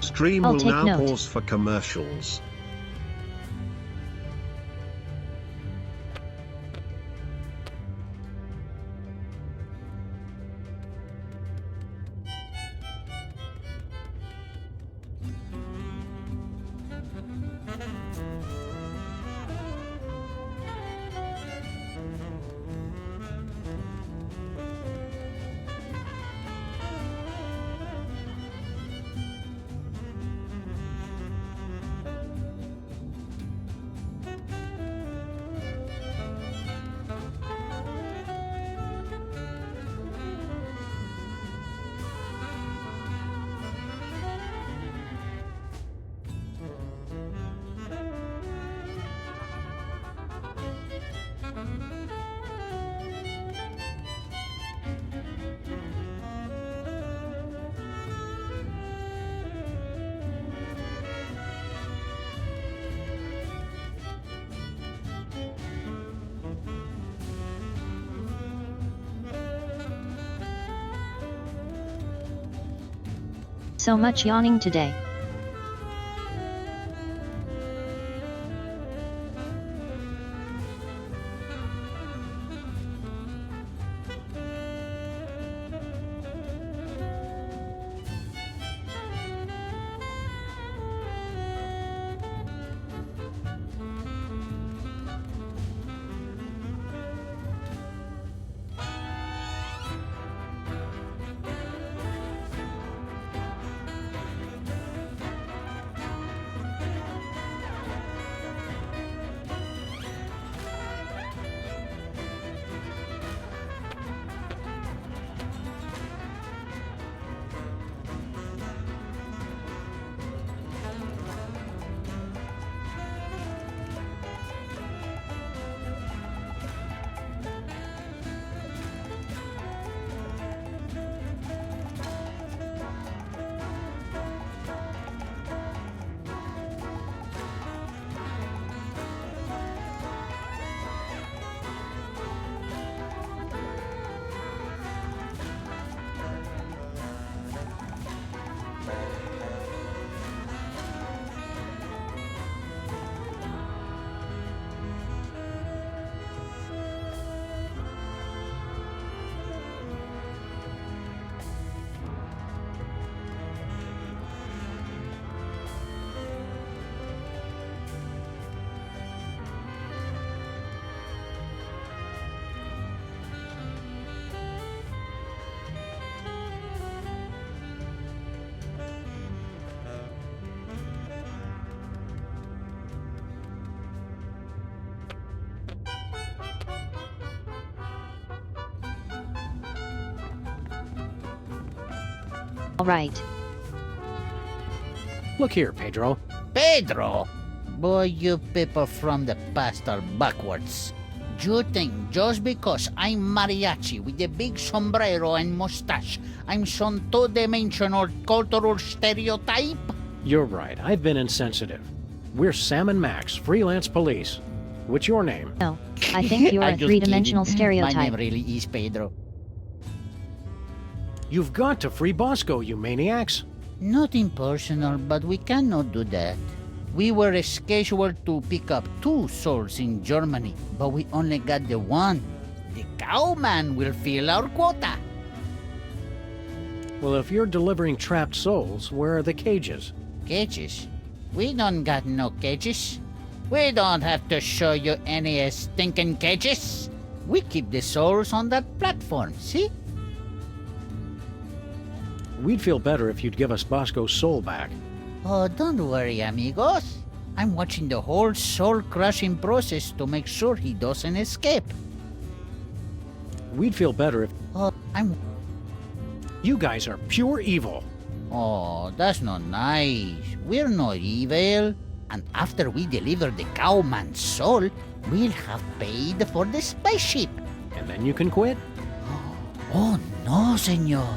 Stream I'll will take now note. pause for commercials. So much yawning today. All right. Look here, Pedro. Pedro! Boy, you people from the past are backwards. You think just because I'm mariachi with a big sombrero and mustache, I'm some two-dimensional cultural stereotype? You're right. I've been insensitive. We're Sam and Max, freelance police. What's your name? No, I think you're I a just three-dimensional kidding. stereotype. My name really is Pedro. You've got to free Bosco, you maniacs. Nothing personal, but we cannot do that. We were scheduled to pick up 2 souls in Germany, but we only got the one. The cowman will fill our quota. Well, if you're delivering trapped souls, where are the cages? Cages? We don't got no cages. We don't have to show you any stinking cages. We keep the souls on that platform, see? We'd feel better if you'd give us Bosco's soul back. Oh, don't worry, amigos. I'm watching the whole soul-crushing process to make sure he doesn't escape. We'd feel better if I'm... you guys are pure evil. Oh, that's not nice. We're not evil. And after we deliver the cowman's soul, we'll have paid for the spaceship. And then you can quit? Oh, no, senor.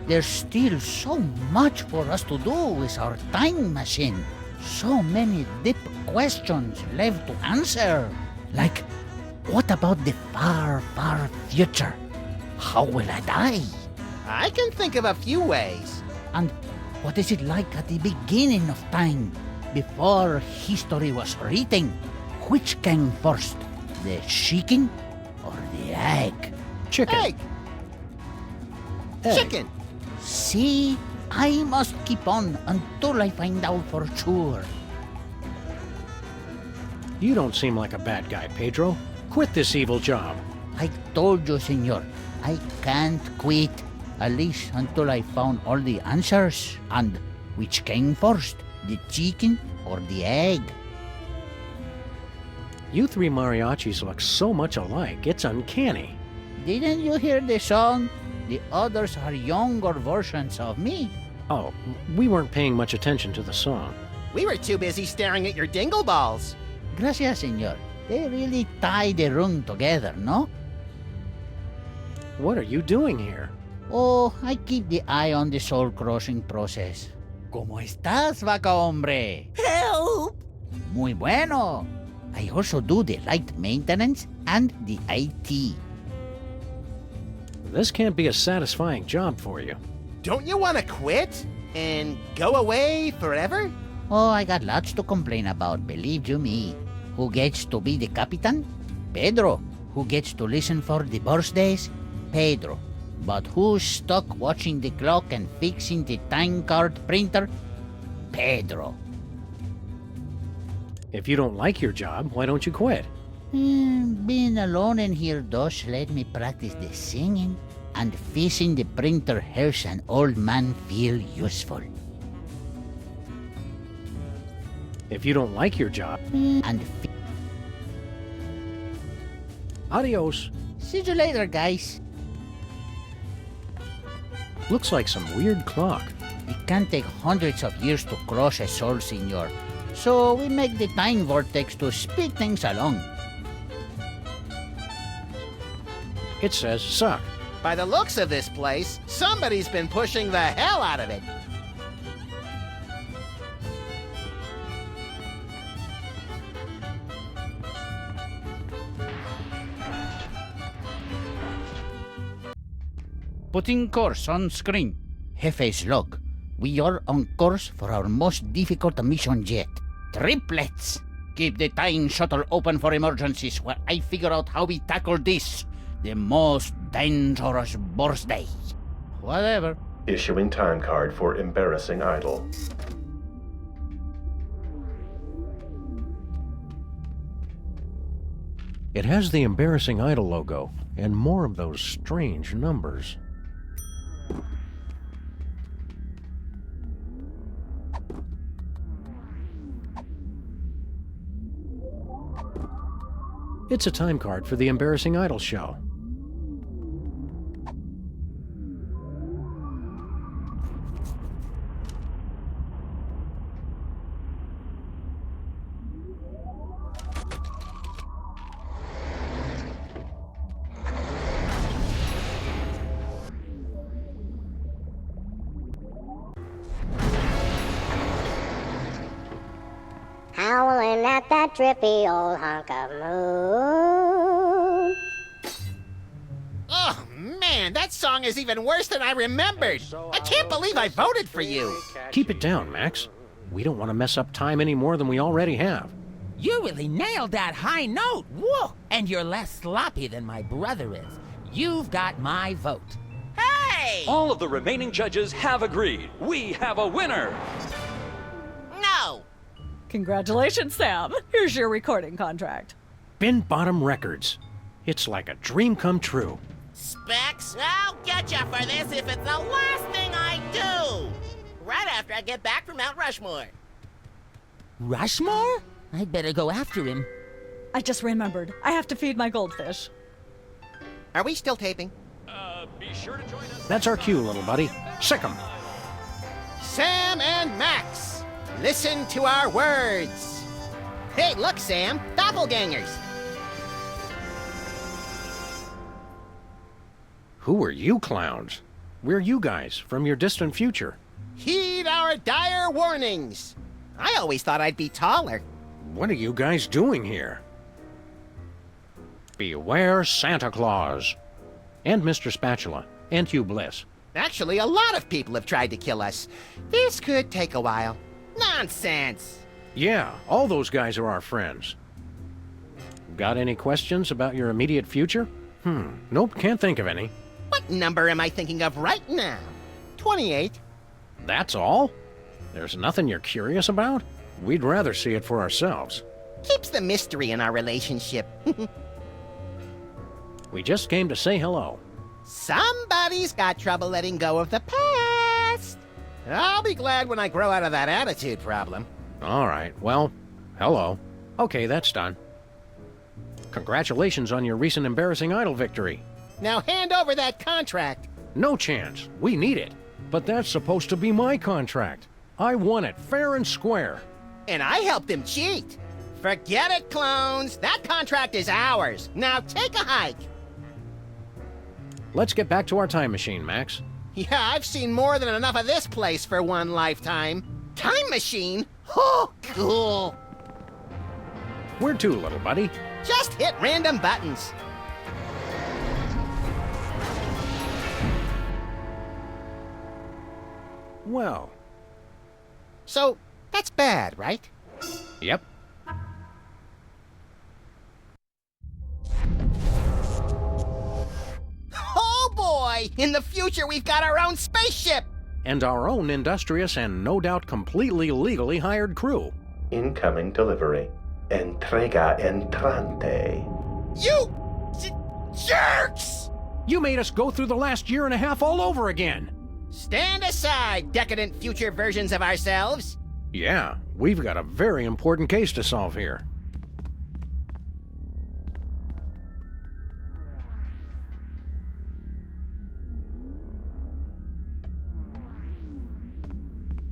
There's still so much for us to do with our time machine. So many deep questions left to answer. Like, what about the far, far future? How will I die? I can think of a few ways. And what is it like at the beginning of time, before history was written? Which came first, the chicken or the egg? Chicken. Egg. Chicken. See, I must keep on until I find out for sure. You don't seem like a bad guy, Pedro. Quit this evil job. I told you, senor, I can't quit. At least until I found all the answers. And which came first, the chicken or the egg? You three mariachis look so much alike, it's uncanny. Didn't you hear the song? The others are younger versions of me. Oh, we weren't paying much attention to the song. We were too busy staring at your dingle balls. Gracias, senor. They really tie the room together, no? What are you doing here? Oh, I keep the eye on the soul-crossing process. ¿Cómo estás, vaca hombre? Help! Muy bueno. I also do the light maintenance and the IT. This can't be a satisfying job for you. Don't you want to quit? And go away forever? Oh, I got lots to complain about, believe you me. Who gets to be the captain? Pedro. Who gets to listen for the birthdays? Pedro. But who's stuck watching the clock and fixing the time card printer? Pedro. If you don't like your job, why don't you quit? Being alone in here does let me practice the singing, and fixing the printer helps an old man feel useful. If you don't like your job, adios. See you later, guys. Looks like some weird clock. It can take hundreds of years to cross a soul, senor. So we make the time vortex to speed things along. It says suck. By the looks of this place, somebody's been pushing the hell out of it. Putting course on screen. Jefe's log. We are on course for our most difficult mission yet. Triplets! Keep the time shuttle open for emergencies while I figure out how we tackle this. The most dangerous birthday. Whatever. Issuing time card for embarrassing idol. It has the embarrassing idol logo and more of those strange numbers. It's a time card for the Embarrassing Idol show. Howling at that drippy old hunk of moon. Oh, man, that song is even worse than I remembered. I can't believe I voted for you. Keep it down, Max. We don't want to mess up time any more than we already have. You really nailed that high note. Whoa! And you're less sloppy than my brother is. You've got my vote. Hey! All of the remaining judges have agreed. We have a winner! No! Congratulations, Sam. Here's your recording contract. Bin Bottom Records. It's like a dream come true. Specs, I'll get you for this if it's the last thing I do! Right after I get back from Mount Rushmore. Rushmore? I'd better go after him. I just remembered. I have to feed my goldfish. Are we still taping? Be sure to join us. That's our cue, little buddy. Sick 'em. Sam and Max, listen to our words. Hey, look, Sam, doppelgangers. Who are you clowns? We're you guys from your distant future. Heed our dire warnings. I always thought I'd be taller. What are you guys doing here? Beware Santa Claus. And Mr. Spatula. And Hugh Bliss. Actually, a lot of people have tried to kill us. This could take a while. Nonsense. Yeah, all those guys are our friends. Got any questions about your immediate future? Nope, can't think of any. What number am I thinking of right now? 28. That's all? There's nothing you're curious about? We'd rather see it for ourselves. Keeps the mystery in our relationship. We just came to say hello. Somebody's got trouble letting go of the past. I'll be glad when I grow out of that attitude problem. All right, well, hello. Okay, that's done. Congratulations on your recent embarrassing idol victory. Now hand over that contract. No chance. We need it. But that's supposed to be my contract. I won it fair and square. And I helped him cheat. Forget it, clones. That contract is ours. Now take a hike. Let's get back to our time machine, Max. Yeah, I've seen more than enough of this place for one lifetime. Time machine? Oh, cool. Where to, little buddy? Just hit random buttons. Well. So, that's bad, right? Yep. Oh boy! In the future, we've got our own spaceship! And our own industrious and no doubt completely legally hired crew. Incoming delivery. Entrega entrante. You jerks! You made us go through the last year and a half all over again. Stand aside, decadent future versions of ourselves. Yeah, we've got a very important case to solve here.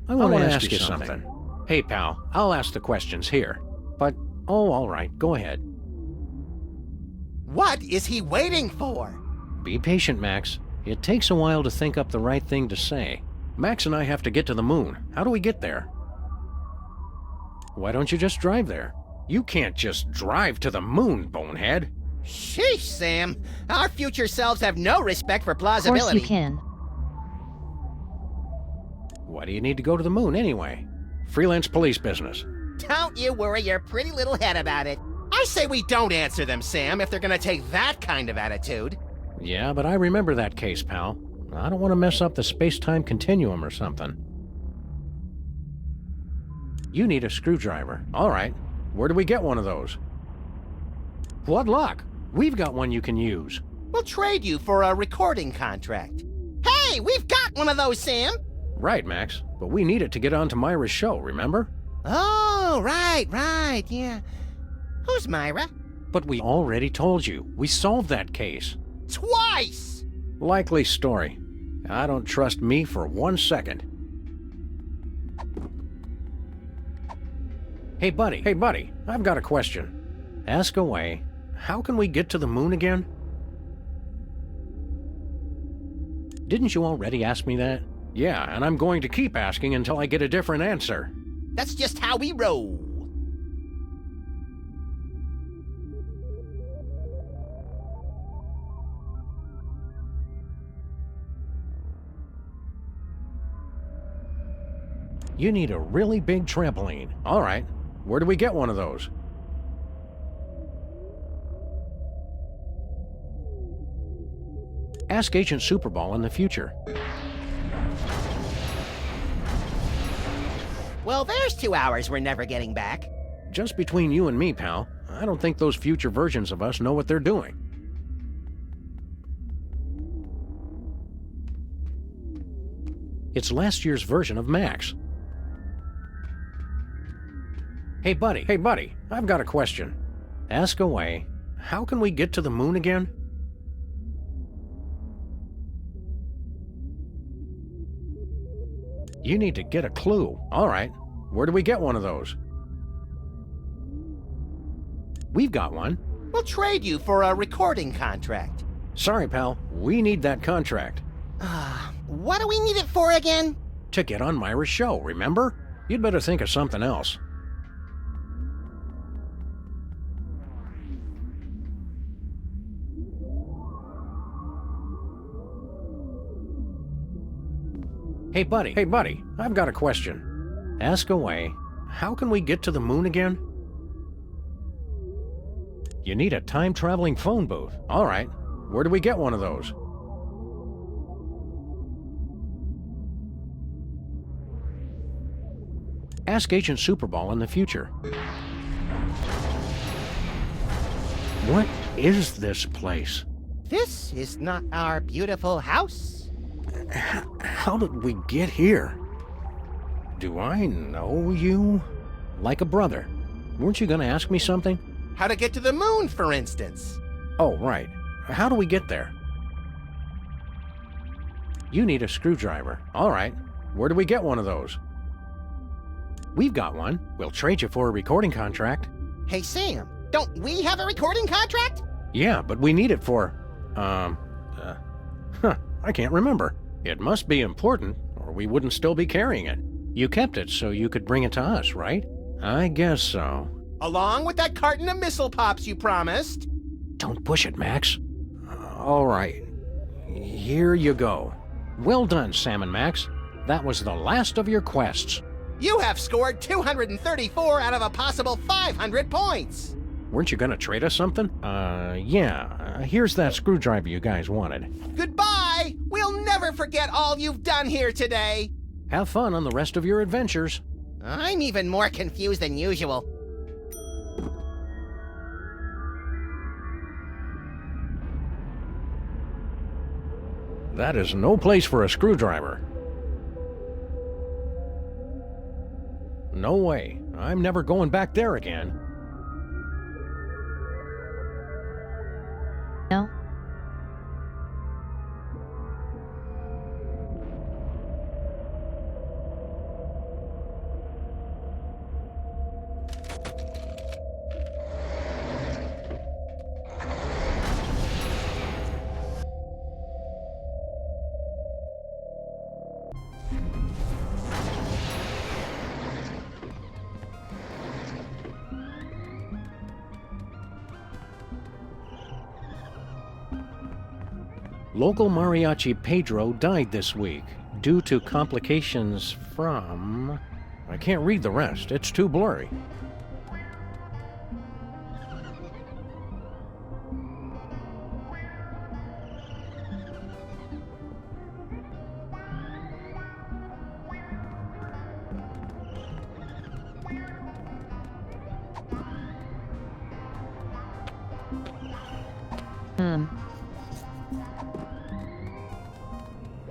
I want to ask you something. Hey, pal, I'll ask the questions here. But, oh, all right, go ahead. What is he waiting for? Be patient, Max. It takes a while to think up the right thing to say. Max and I have to get to the moon. How do we get there? Why don't you just drive there? You can't just drive to the moon, bonehead. Sheesh, Sam. Our future selves have no respect for Of plausibility. course you can. Why do you need to go to the moon anyway? Freelance police business. Don't you worry your pretty little head about it. I say we don't answer them, Sam, if they're gonna take that kind of attitude. Yeah, but I remember that case, pal. I don't want to mess up the space-time continuum or something. You need a screwdriver. All right. Where do we get one of those? What luck! We've got one you can use. We'll trade you for a recording contract. Hey, we've got one of those, Sam! Right, Max. But we need it to get onto Myra's show, remember? Oh, right, yeah. Who's Myra? But we already told you. We solved that case. Twice! Likely story. I don't trust me for 1 second. Hey, buddy, I've got a question. Ask away. How can we get to the moon again? Didn't you already ask me that? Yeah, and I'm going to keep asking until I get a different answer. That's just how we roll. You need a really big trampoline. All right. Where do we get one of those? Ask Agent Superball in the future. Well, there's 2 hours we're never getting back. Just between you and me, pal, I don't think those future versions of us know what they're doing. It's last year's version of Max. Hey, buddy, I've got a question. Ask away. How can we get to the moon again? You need to get a clue. All right. Where do we get one of those? We've got one. We'll trade you for a recording contract. Sorry, pal. We need that contract. What do we need it for again? To get on Myra's show, remember? You'd better think of something else. Hey, buddy, I've got a question. Ask away. How can we get to the moon again? You need a time-traveling phone booth. All right. Where do we get one of those? Ask Agent Superball in the future. What is this place? This is not our beautiful house. How did we get here? Do I know you? Like a brother. Weren't you going to ask me something? How to get to the moon, for instance. Oh, right. How do we get there? You need a screwdriver. All right. Where do we get one of those? We've got one. We'll trade you for a recording contract. Hey, Sam, don't we have a recording contract? Yeah, but we need it for, I can't remember. It must be important, or we wouldn't still be carrying it. You kept it so you could bring it to us, right? I guess so. Along with that carton of missile pops you promised. Don't push it, Max. All right. Here you go. Well done, Sam and Max. That was the last of your quests. You have scored 234 out of a possible 500 points. Weren't you going to trade us something? Yeah. Here's that screwdriver you guys wanted. Goodbye! We'll never forget all you've done here today. Have fun on the rest of your adventures. I'm even more confused than usual. That is no place for a screwdriver. No way. I'm never going back there again. No? Local mariachi Pedro died this week due to complications from... I can't read the rest. It's too blurry.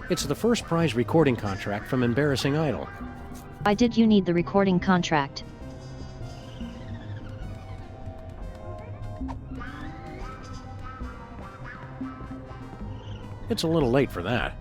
It's the first prize recording contract from Embarrassing Idol. Why did you need the recording contract? It's a little late for that.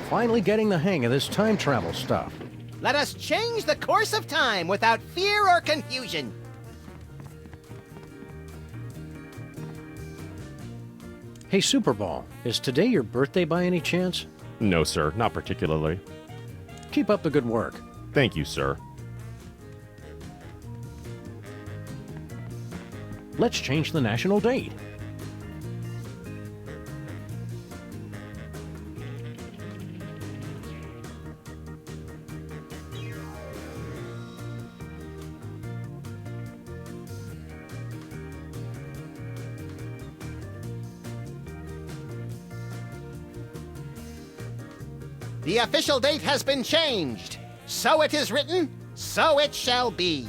Finally getting the hang of this time travel stuff. Let us change the course of time without fear or confusion. Hey, Superball, is today your birthday by any chance? No, sir, not particularly. Keep up the good work. Thank you, sir. Let's change the national date. The official date has been changed. So it is written, so it shall be.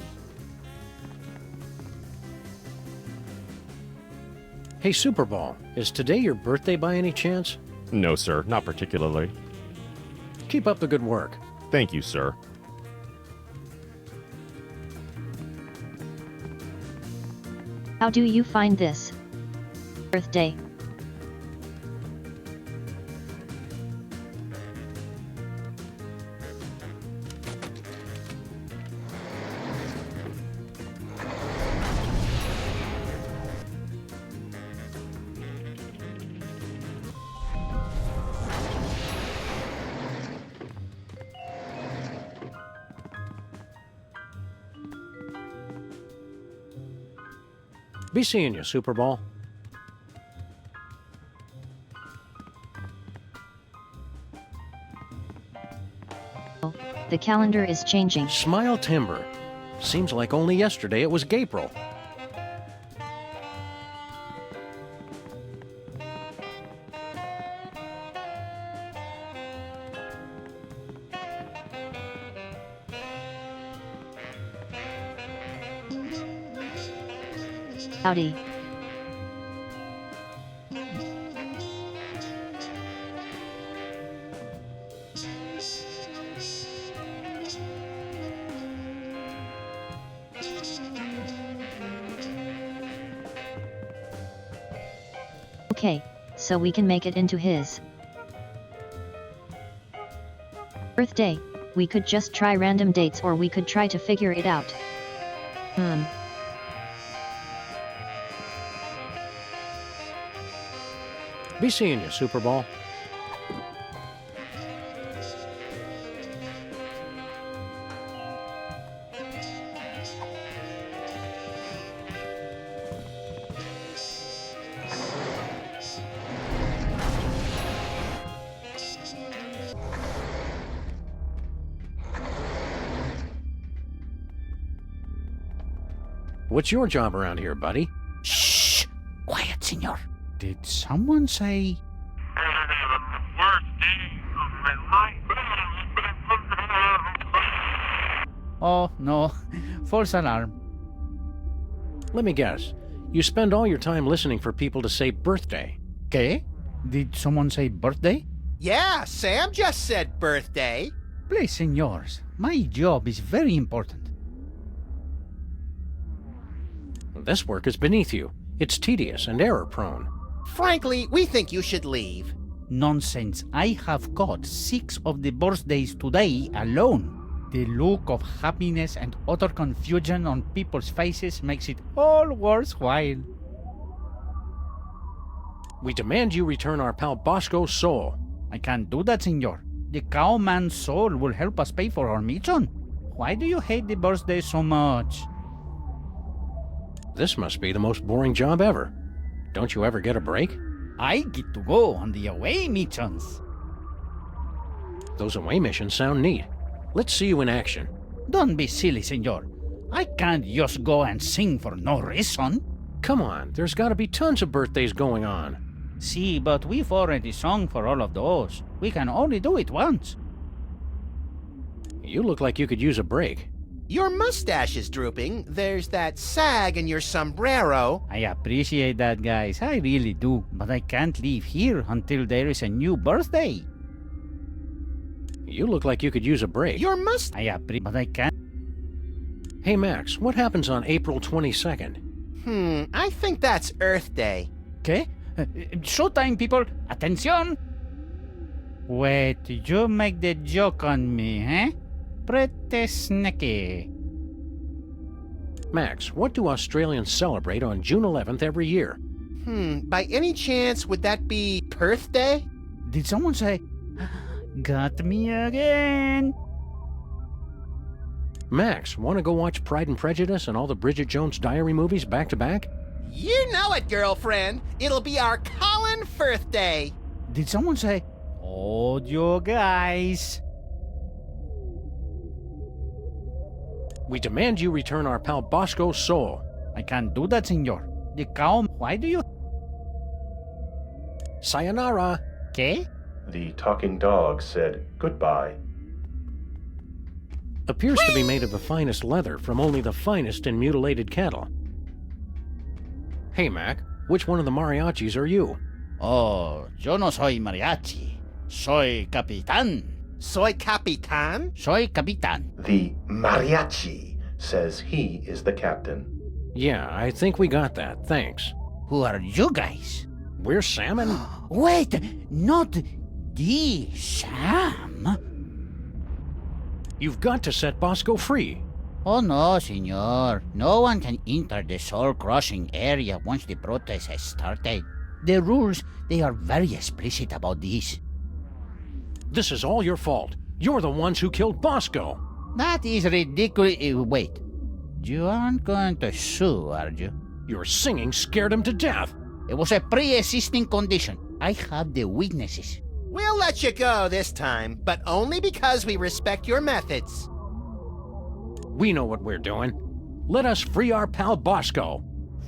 Hey, Superball, is today your birthday by any chance? No, sir, not particularly. Keep up the good work. Thank you, sir. How do you find this birthday? Be seeing you, Superball. The calendar is changing. Smile Timber. Seems like only yesterday it was Gapril. Howdy. Okay, so we can make it into his birthday. We could just try random dates, or we could try to figure it out. Be seeing you, Superball. What's your job around here, buddy? Shh! Quiet, senor. Did someone say... Oh, no. False alarm. Let me guess. You spend all your time listening for people to say birthday. ¿Qué? Did someone say birthday? Yeah, Sam just said birthday. Please, senors. My job is very important. This work is beneath you. It's tedious and error-prone. Frankly, we think you should leave. Nonsense. I have got 6 of the birthdays today alone. The look of happiness and utter confusion on people's faces makes it all worthwhile. We demand you return our pal Bosco's soul. I can't do that, senor. The cowman's soul will help us pay for our mission. Why do you hate the birthday so much? This must be the most boring job ever. Don't you ever get a break? I get to go on the away missions. Those away missions sound neat. Let's see you in action. Don't be silly, senor. I can't just go and sing for no reason. Come on, there's got to be tons of birthdays going on. See, but we've already sung for all of those. We can only do it once. You look like you could use a break. Your mustache is drooping. There's that sag in your sombrero. I appreciate that, guys. I really do. But I can't leave here until there is a new birthday. You look like you could use a break. Your mustache. I appreciate, but I can't. Hey, Max, what happens on April 22nd? I think that's Earth Day. ¿Qué? Showtime, people. Attention. Wait, you make the joke on me, eh? Pretty sneaky. Max, what do Australians celebrate on June 11th every year? By any chance, would that be Perth Day? Did someone say, got me again? Max, want to go watch Pride and Prejudice and all the Bridget Jones Diary movies back to back? You know it, girlfriend. It'll be our Colin birthday. Did someone say, "Oh, you guys"? We demand you return our pal Bosco's soul. I can't do that, senor. The cow, why do you... Sayonara. ¿Qué? The talking dog said goodbye. Appears to be made of the finest leather from only the finest in mutilated cattle. Hey, Mac, which one of the mariachis are you? Oh, yo no soy mariachi. Soy capitán. Soy Capitan? Soy capitán. The mariachi says he is the captain. Yeah, I think we got that, thanks. Who are you guys? We're salmon. Wait, not the Sam? You've got to set Bosco free. Oh no, senor. No one can enter the soul-crushing area once the protest has started. The rules, they are very explicit about this. This is all your fault. You're the ones who killed Bosco. That is ridiculous. Wait, you aren't going to sue, are you? Your singing scared him to death. It was a pre-existing condition. I have the witnesses. We'll let you go this time, but only because we respect your methods. We know what we're doing. Let us free our pal Bosco.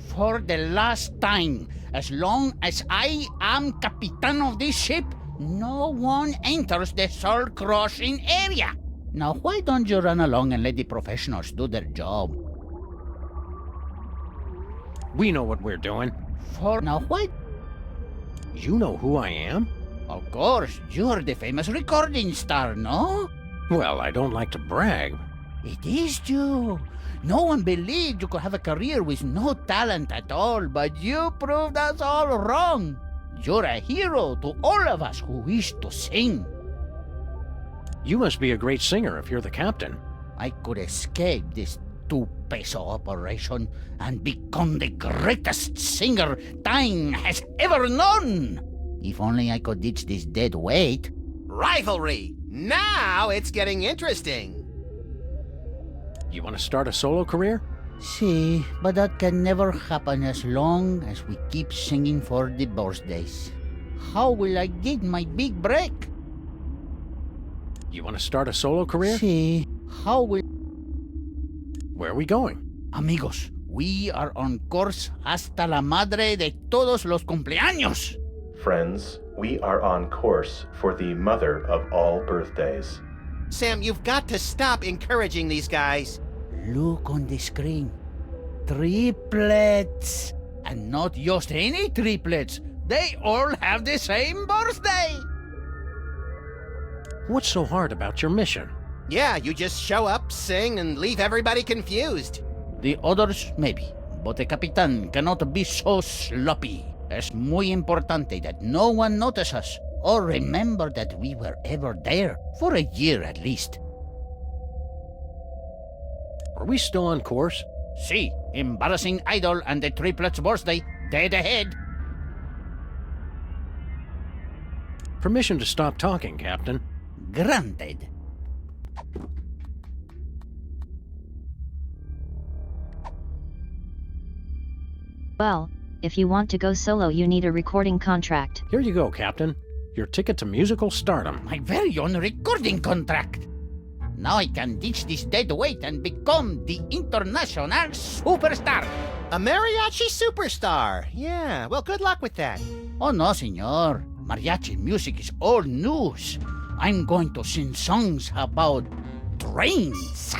For the last time, as long as I am captain of this ship, no one enters the soul-crushing area. Now, why don't you run along and let the professionals do their job? We know what we're doing. For now, why? You know who I am? Of course, you're the famous recording star, no? Well, I don't like to brag. It is you. No one believed you could have a career with no talent at all, but you proved us all wrong. You're a hero to all of us who wish to sing. You must be a great singer if you're the captain. I could escape this two-peso operation and become the greatest singer time has ever known. If only I could ditch this dead weight. Rivalry! Now it's getting interesting. You want to start a solo career? See, but that can never happen as long as we keep singing for the birthdays. How will I get my big break? You want to start a solo career? See, how will... Where are we going? Amigos, we are on course hasta la madre de todos los cumpleaños. Friends, we are on course for the mother of all birthdays. Sam, you've got to stop encouraging these guys. Look on the screen. Triplets. And not just any triplets. They all have the same birthday. What's so hard about your mission? Yeah, you just show up, sing, and leave everybody confused. The others, maybe. But the Capitan cannot be so sloppy. Es muy importante that no one notice us or remember that we were ever there, for a year at least. Are we still on course? See, embarrassing idol and the triplets' birthday, dead ahead. Permission to stop talking, Captain. Granted. Well, if you want to go solo, you need a recording contract. Here you go, Captain. Your ticket to musical stardom. My very own recording contract. Now I can ditch this dead weight and become the international superstar. A mariachi superstar. Yeah, well, good luck with that. Oh no, senor. Mariachi music is old news. I'm going to sing songs about trains.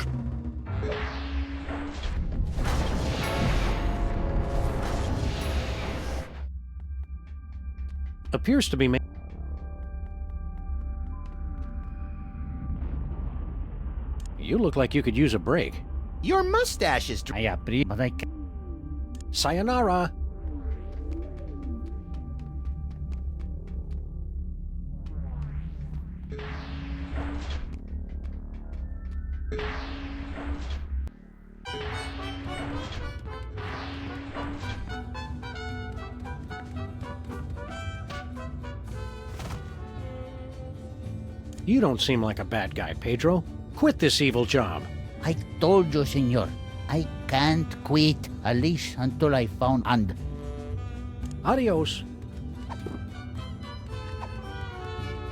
Appears to be made. You look like you could use a break. Your mustache is I agree, but I can... Sayonara. You don't seem like a bad guy, Pedro. Quit this evil job. I told you, senor. I can't quit, at least until I found and... Adios.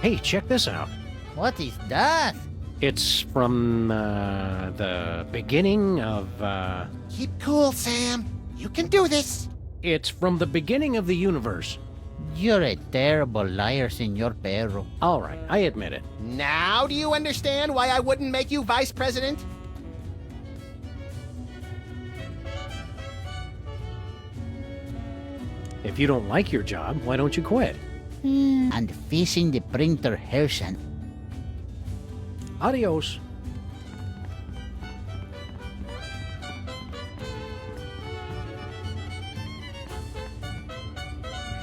Hey, check this out. What is that? It's from, the beginning of, Keep cool, Sam. You can do this. It's from the beginning of the universe. You're a terrible liar, Senor Perro. All right, I admit it. Now do you understand why I wouldn't make you vice president? If you don't like your job, why don't you quit? And fixing the printer hurts and... Adios.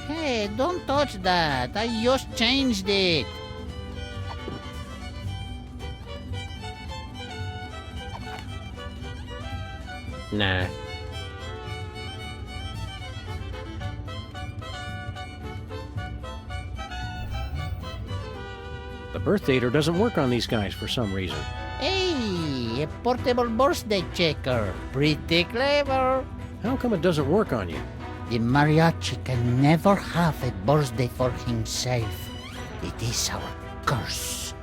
Hey, don't touch that. I just changed it. Nah. The birth dater doesn't work on these guys for some reason. Hey, a portable birthday checker. Pretty clever. How come it doesn't work on you? The mariachi can never have a birthday for himself. It is our curse.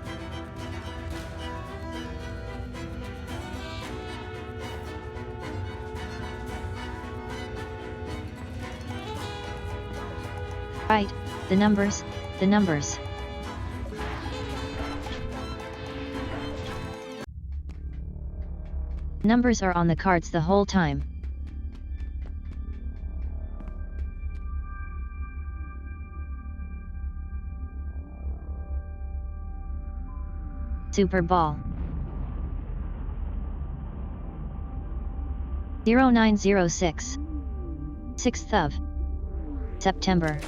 Right, the numbers, the numbers. Numbers are on the cards the whole time. Super Ball 0906 6th of September.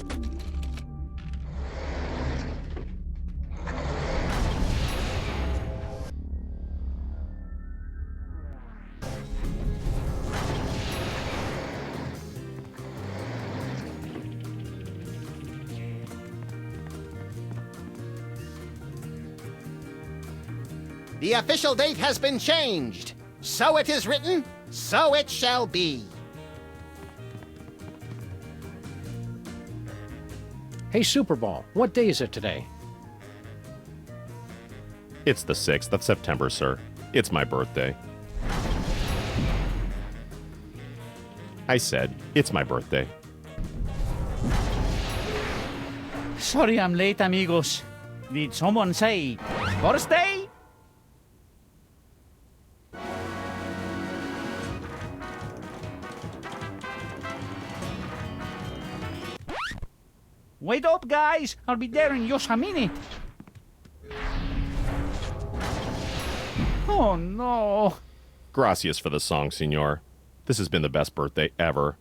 The official date has been changed. So it is written, so it shall be. Hey, Super Ball, what day is it today? It's the 6th of September, sir. It's my birthday. I said, it's my birthday. Sorry I'm late, amigos. Did someone say birthday? Wait up, guys! I'll be there in just a minute. Oh, no. Gracias for the song, senor. This has been the best birthday ever.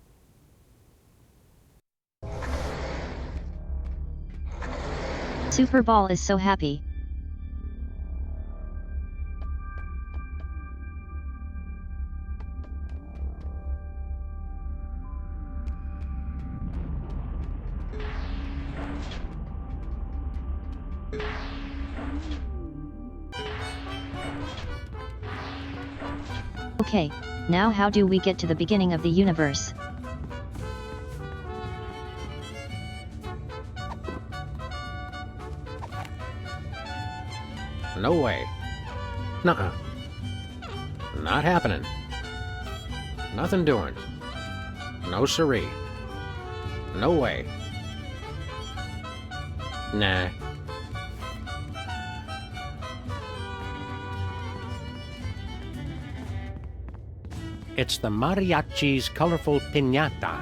Super Ball is so happy. Okay, now how do we get to the beginning of the universe? No way. Nuh-uh. Not happening. Nothing doing. No siree. No way. Nah. It's the mariachi's colorful piñata.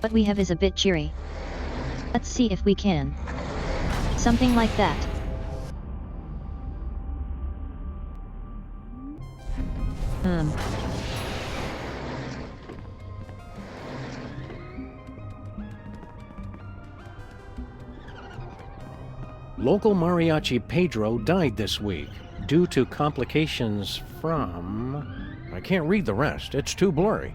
What we have is a bit cheery. Let's see if we can. Something like that. Local mariachi Pedro died this week due to complications from... I can't read the rest. It's too blurry.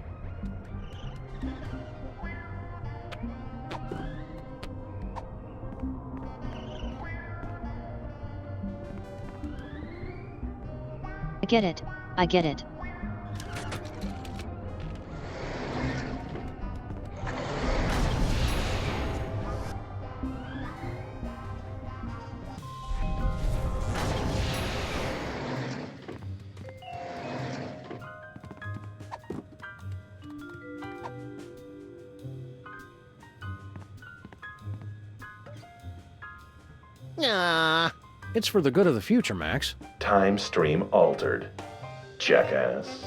I get it. I get it. Ah. It's for the good of the future, Max. Time stream altered. Jackass.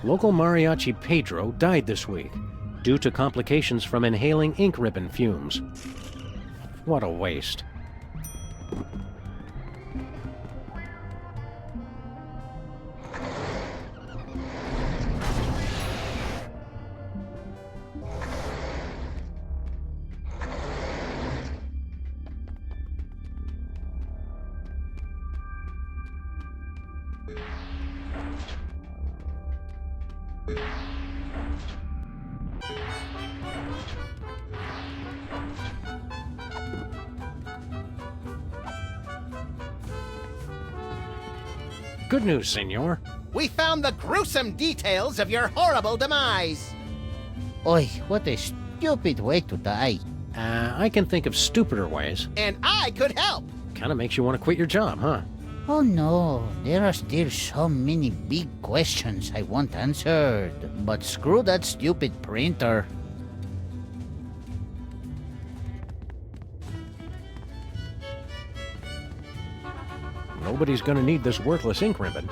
Local mariachi Pedro died this week due to complications from inhaling ink ribbon fumes. What a waste. Good news, senor. We found the gruesome details of your horrible demise. Oi, what a stupid way to die. I can think of stupider ways. And I could help. Kinda makes you want to quit your job, huh? Oh no, there are still so many big questions I want answered. But screw that stupid printer. Nobody's gonna need this worthless ink ribbon.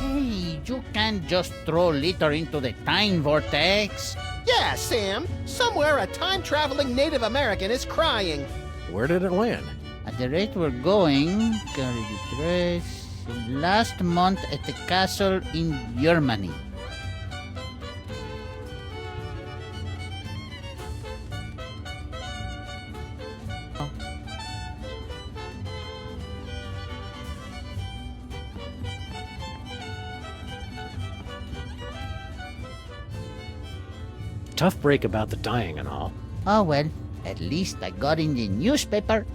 Hey, you can't just throw litter into the time vortex. Yeah, Sam. Somewhere a time-traveling Native American is crying. Where did it land? At the rate we're going, carry the dress. Last month at the castle in Germany. Tough break about the dying and all. Oh well, at least I got in the newspaper.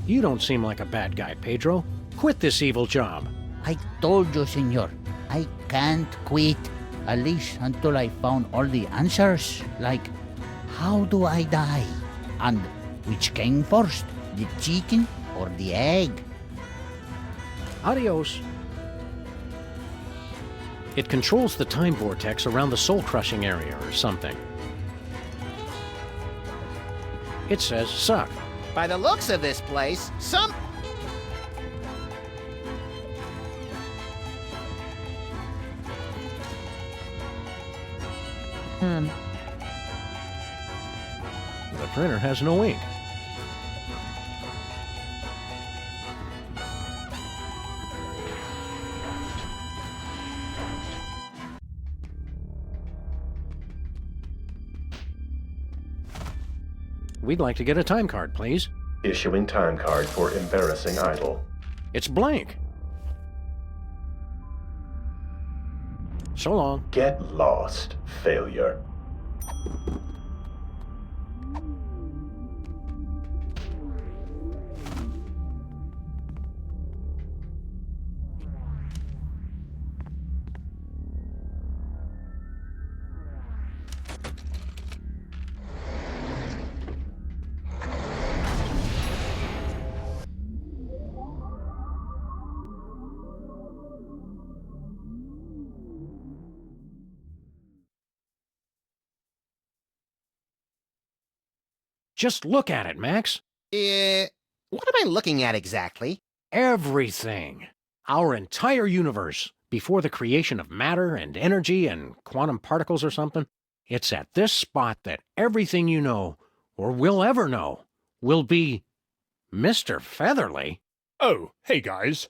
You don't seem like a bad guy, Pedro. Quit this evil job. I told you, senor, I can't quit. At least until I found all the answers. Like, how do I die? And which came first, the chicken or the egg? Adios. It controls the time vortex around the soul-crushing area or something. It says suck. By the looks of this place, The printer has no ink. We'd like to get a time card, please. Issuing time card for embarrassing idol. It's blank. So long. Get lost, failure. Just look at it, Max. What am I looking at exactly? Everything. Our entire universe, before the creation of matter and energy and quantum particles or something. It's at this spot that everything you know, or will ever know, will be Mr. Featherly. Oh, hey guys.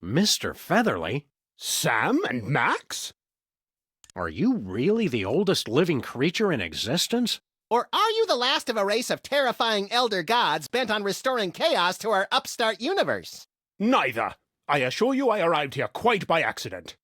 Mr. Featherly? Sam and Max? Are you really the oldest living creature in existence? Or are you the last of a race of terrifying elder gods bent on restoring chaos to our upstart universe? Neither. I assure you I arrived here quite by accident.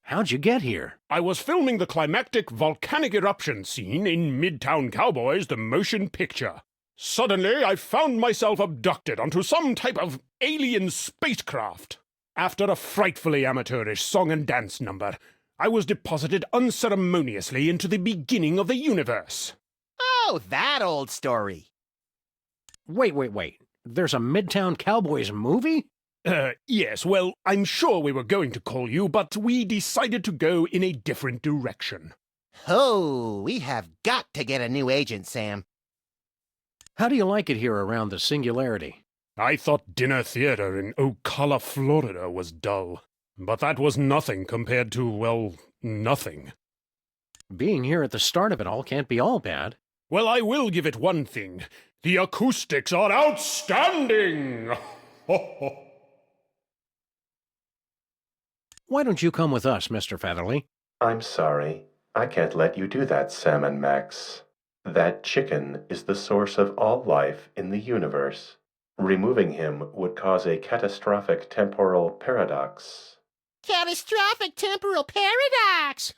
How'd you get here? I was filming the climactic volcanic eruption scene in Midtown Cowboys, the motion picture. Suddenly, I found myself abducted onto some type of alien spacecraft. After a frightfully amateurish song and dance number, I was deposited unceremoniously into the beginning of the universe. Oh, that old story. Wait. There's a Midtown Cowboys movie? Yes, well, I'm sure we were going to call you, but we decided to go in a different direction. Oh, we have got to get a new agent, Sam. How do you like it here around the Singularity? I thought dinner theater in Ocala, Florida was dull. But that was nothing compared to, well, nothing. Being here at the start of it all can't be all bad. Well, I will give it one thing. The acoustics are outstanding! Why don't you come with us, Mr. Featherly? I'm sorry. I can't let you do that, Sam and Max. That chicken is the source of all life in the universe. Removing him would cause a catastrophic temporal paradox. Catastrophic temporal paradox!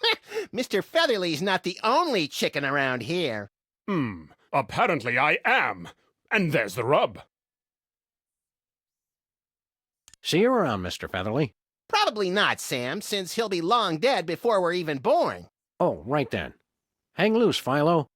Mr. Featherly's not the only chicken around here. Apparently I am. And there's the rub. See you around, Mr. Featherly. Probably not, Sam, since he'll be long dead before we're even born. Oh, right then. Hang loose, Philo.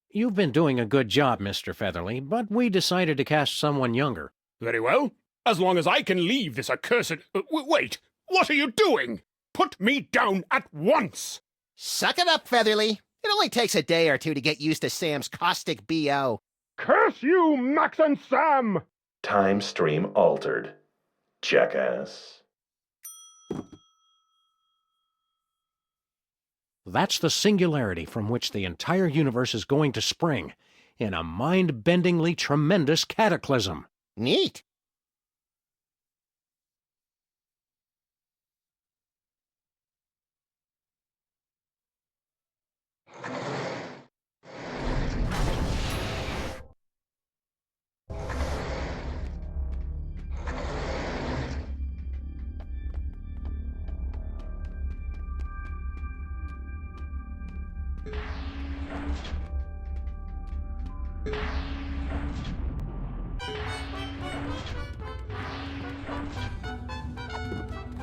You've been doing a good job, Mr. Featherly, but we decided to cast someone younger. Very well. As long as I can leave this accursed... wait! What are you doing? Put me down at once! Suck it up, Featherly. It only takes a day or two to get used to Sam's caustic B.O. Curse you, Max and Sam! Time stream altered. Jackass. That's the singularity from which the entire universe is going to spring, in a mind-bendingly tremendous cataclysm. Neat.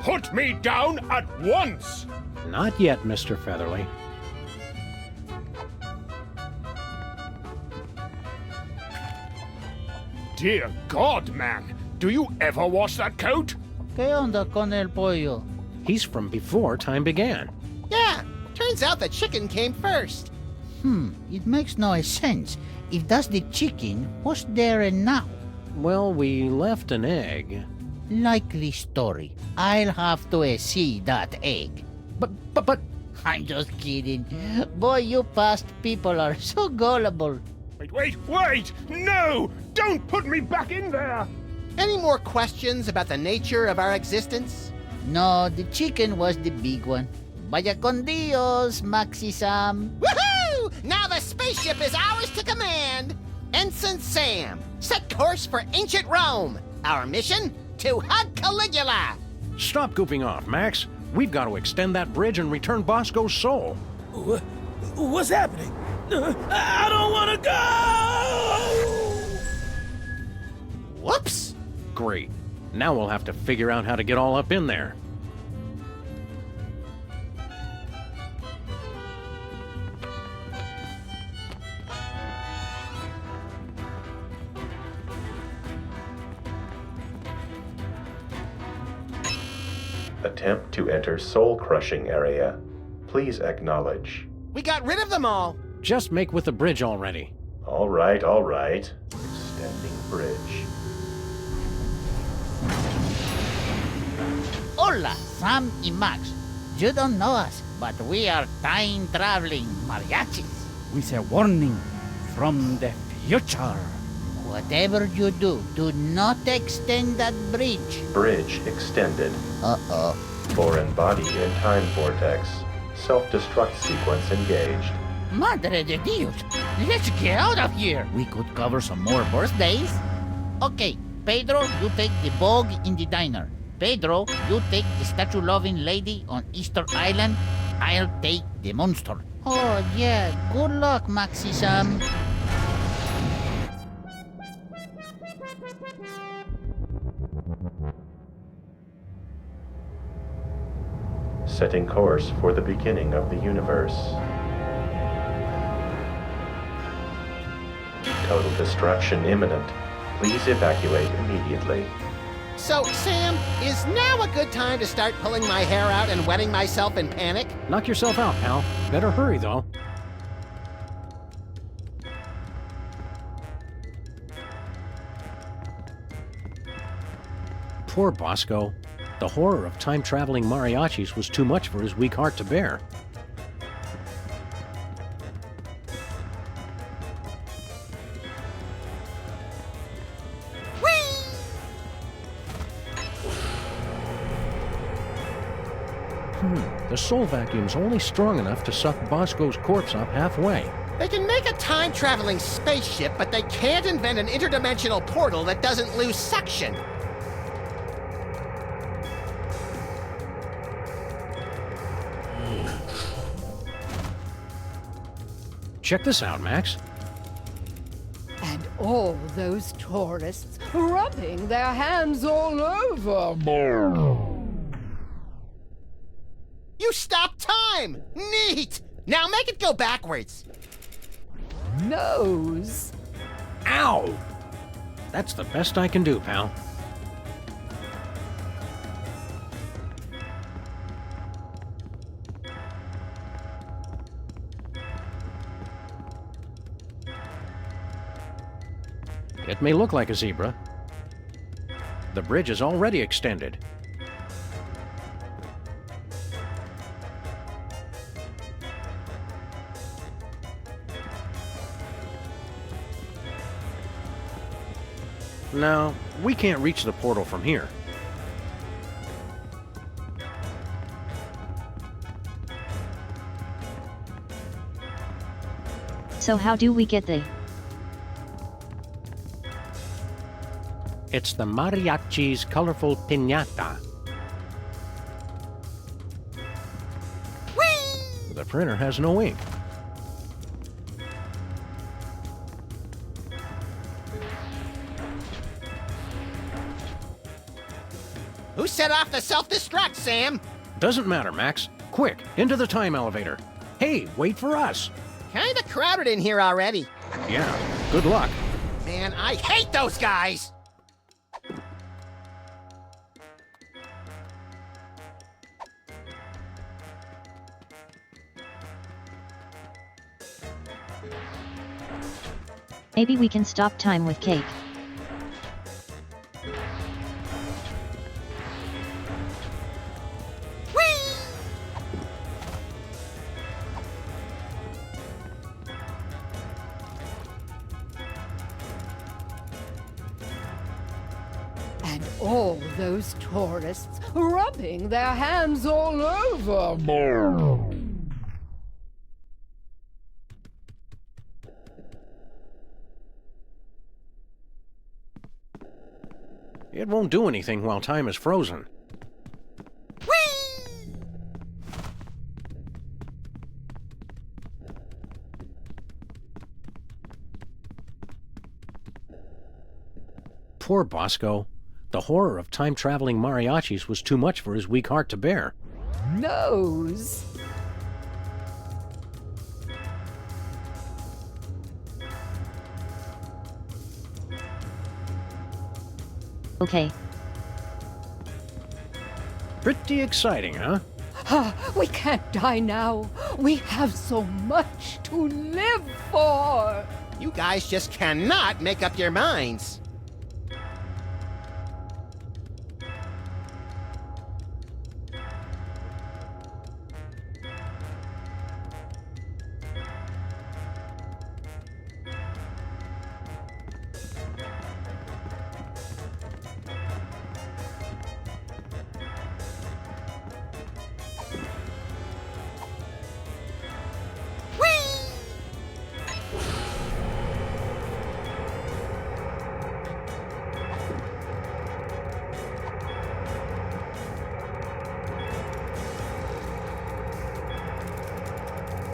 Put me down at once! Not yet, Mr. Featherly. Dear God, man! Do you ever wash that coat? ¿Qué onda con el pollo? He's from before time began. Yeah, turns out the chicken came first. It makes no sense. If that's the chicken, what's there and now? Well, we left an egg. Likely story. I'll have to see that egg. But... I'm just kidding. Boy, you past people are so gullible. Wait! No! Don't put me back in there! Any more questions about the nature of our existence? No, the chicken was the big one. Vaya con Dios, Maxi Sam. Woohoo! Now the spaceship is ours to command. Ensign Sam, set course for ancient Rome. Our mission? To hug Caligula. Stop goofing off, Max. We've got to extend that bridge and return Bosco's soul. What's happening? I don't want to go! Whoops! Great. Now we'll have to figure out how to get all up in there. Attempt to enter Soul Crushing area. Please acknowledge. We got rid of them all. Just make with the bridge already. All right, all right. Extending bridge. Hola, Sam and Max. You don't know us, but we are time-traveling mariachis. With a warning from the future. Whatever you do, do not extend that bridge. Bridge extended. Uh-oh. Foreign body in time vortex. Self-destruct sequence engaged. Madre de Dios! Let's get out of here! We could cover some more birthdays. Okay, Pedro, you take the bog in the diner. Pedro, you take the statue-loving lady on Easter Island. I'll take the monster. Oh, yeah. Good luck, Maxi Sam. Setting course for the beginning of the universe. Total destruction imminent. Please evacuate immediately. So, Sam, is now a good time to start pulling my hair out and wetting myself in panic? Knock yourself out, pal. Better hurry, though. Poor Bosco. The horror of time-traveling mariachis was too much for his weak heart to bear. The soul vacuum's only strong enough to suck Bosco's corpse up halfway. They can make a time-traveling spaceship, but they can't invent an interdimensional portal that doesn't lose suction. Check this out, Max. And all those tourists rubbing their hands all over. You stopped time! Neat! Now make it go backwards. Nose. Ow! That's the best I can do, pal. It may look like a zebra. The bridge is already extended. No, we can't reach the portal from here. So how do we get the... It's the mariachi's colorful piñata. Whee! The printer has no ink. Who set off the self-destruct, Sam? Doesn't matter, Max. Quick, into the time elevator. Hey, wait for us. Kinda crowded in here already. Yeah, good luck. Man, I hate those guys! Maybe we can stop time with cake. And all those tourists rubbing their hands all over. It won't do anything while time is frozen. Poor Bosco. The horror of time-traveling mariachis was too much for his weak heart to bear. Nose. Okay. Pretty exciting, huh? We can't die now. We have so much to live for. You guys just cannot make up your minds.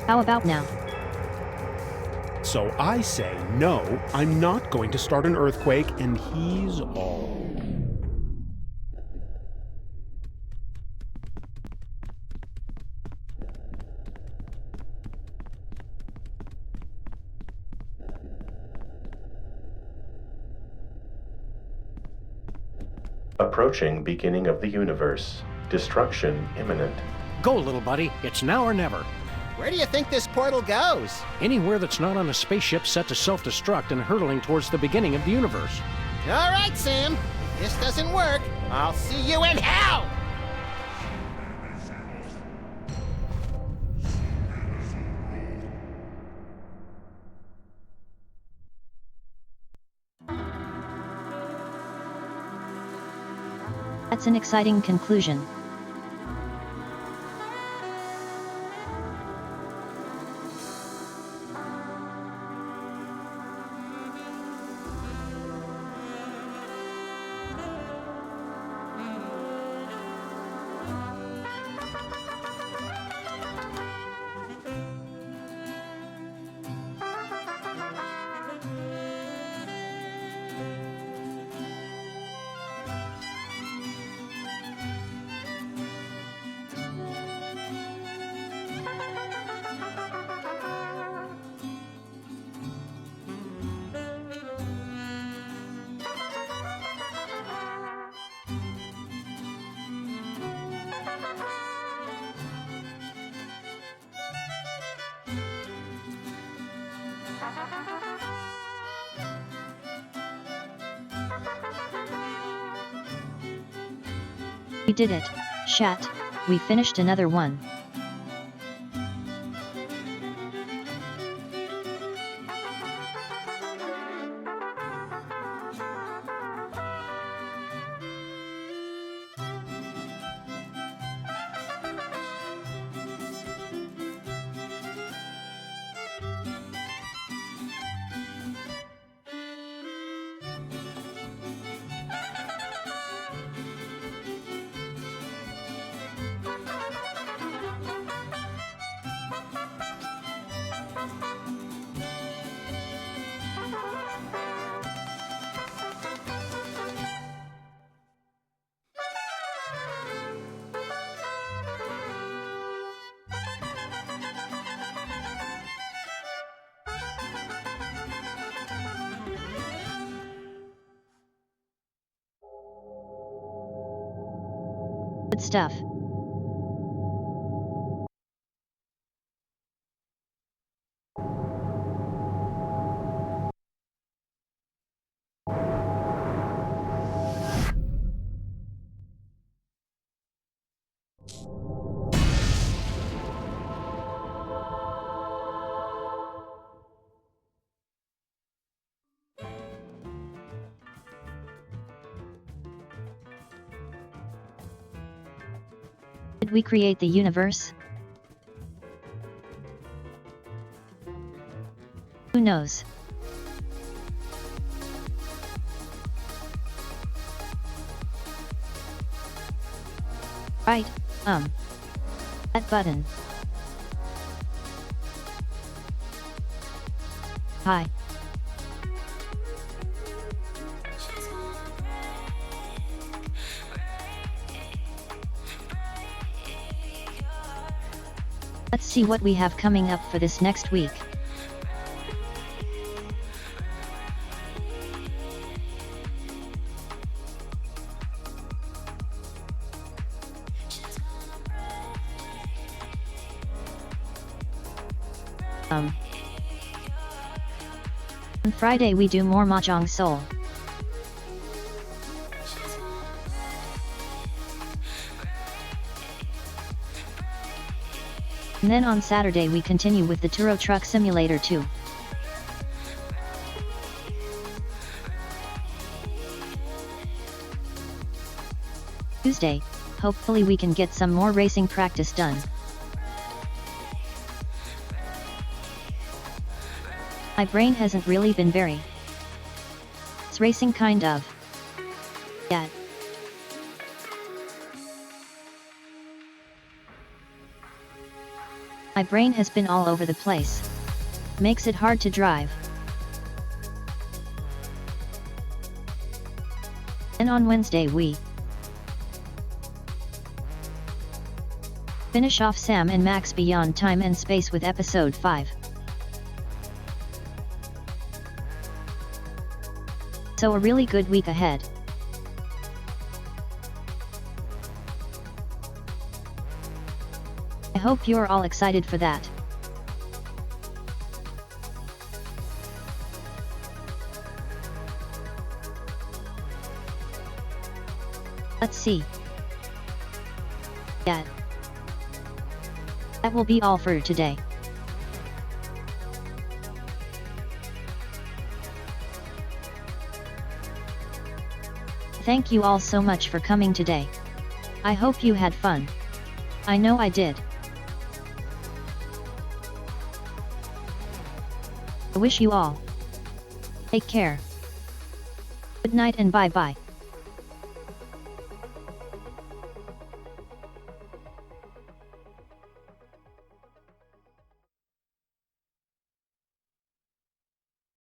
How about now? So I say, no, I'm not going to start an earthquake, and he's all. Approaching beginning of the universe. Destruction imminent. Go, little buddy. It's now or never. Where do you think this portal goes? Anywhere that's not on a spaceship set to self-destruct and hurtling towards the beginning of the universe. All right, Sam. If this doesn't work, I'll see you in hell! That's an exciting conclusion. We did it, Shat. We finished another one. Good stuff. Did we create the universe? Who knows? Right, that button. Hi. Let's see what we have coming up for this next week. On Friday we do more Mahjong Soul. And then on Saturday we continue with the Turo Truck Simulator 2. Tuesday, hopefully we can get some more racing practice done. My brain hasn't really been very... It's racing kind of... yet. My brain has been all over the place. Makes it hard to drive. And on Wednesday we finish off Sam and Max Beyond Time and Space with episode 5. So a really good week ahead. I hope you're all excited for that. Let's see. Yeah. That will be all for today. Thank you all so much for coming today. I hope you had fun. I know I did. I wish you all take care. Good night and bye-bye.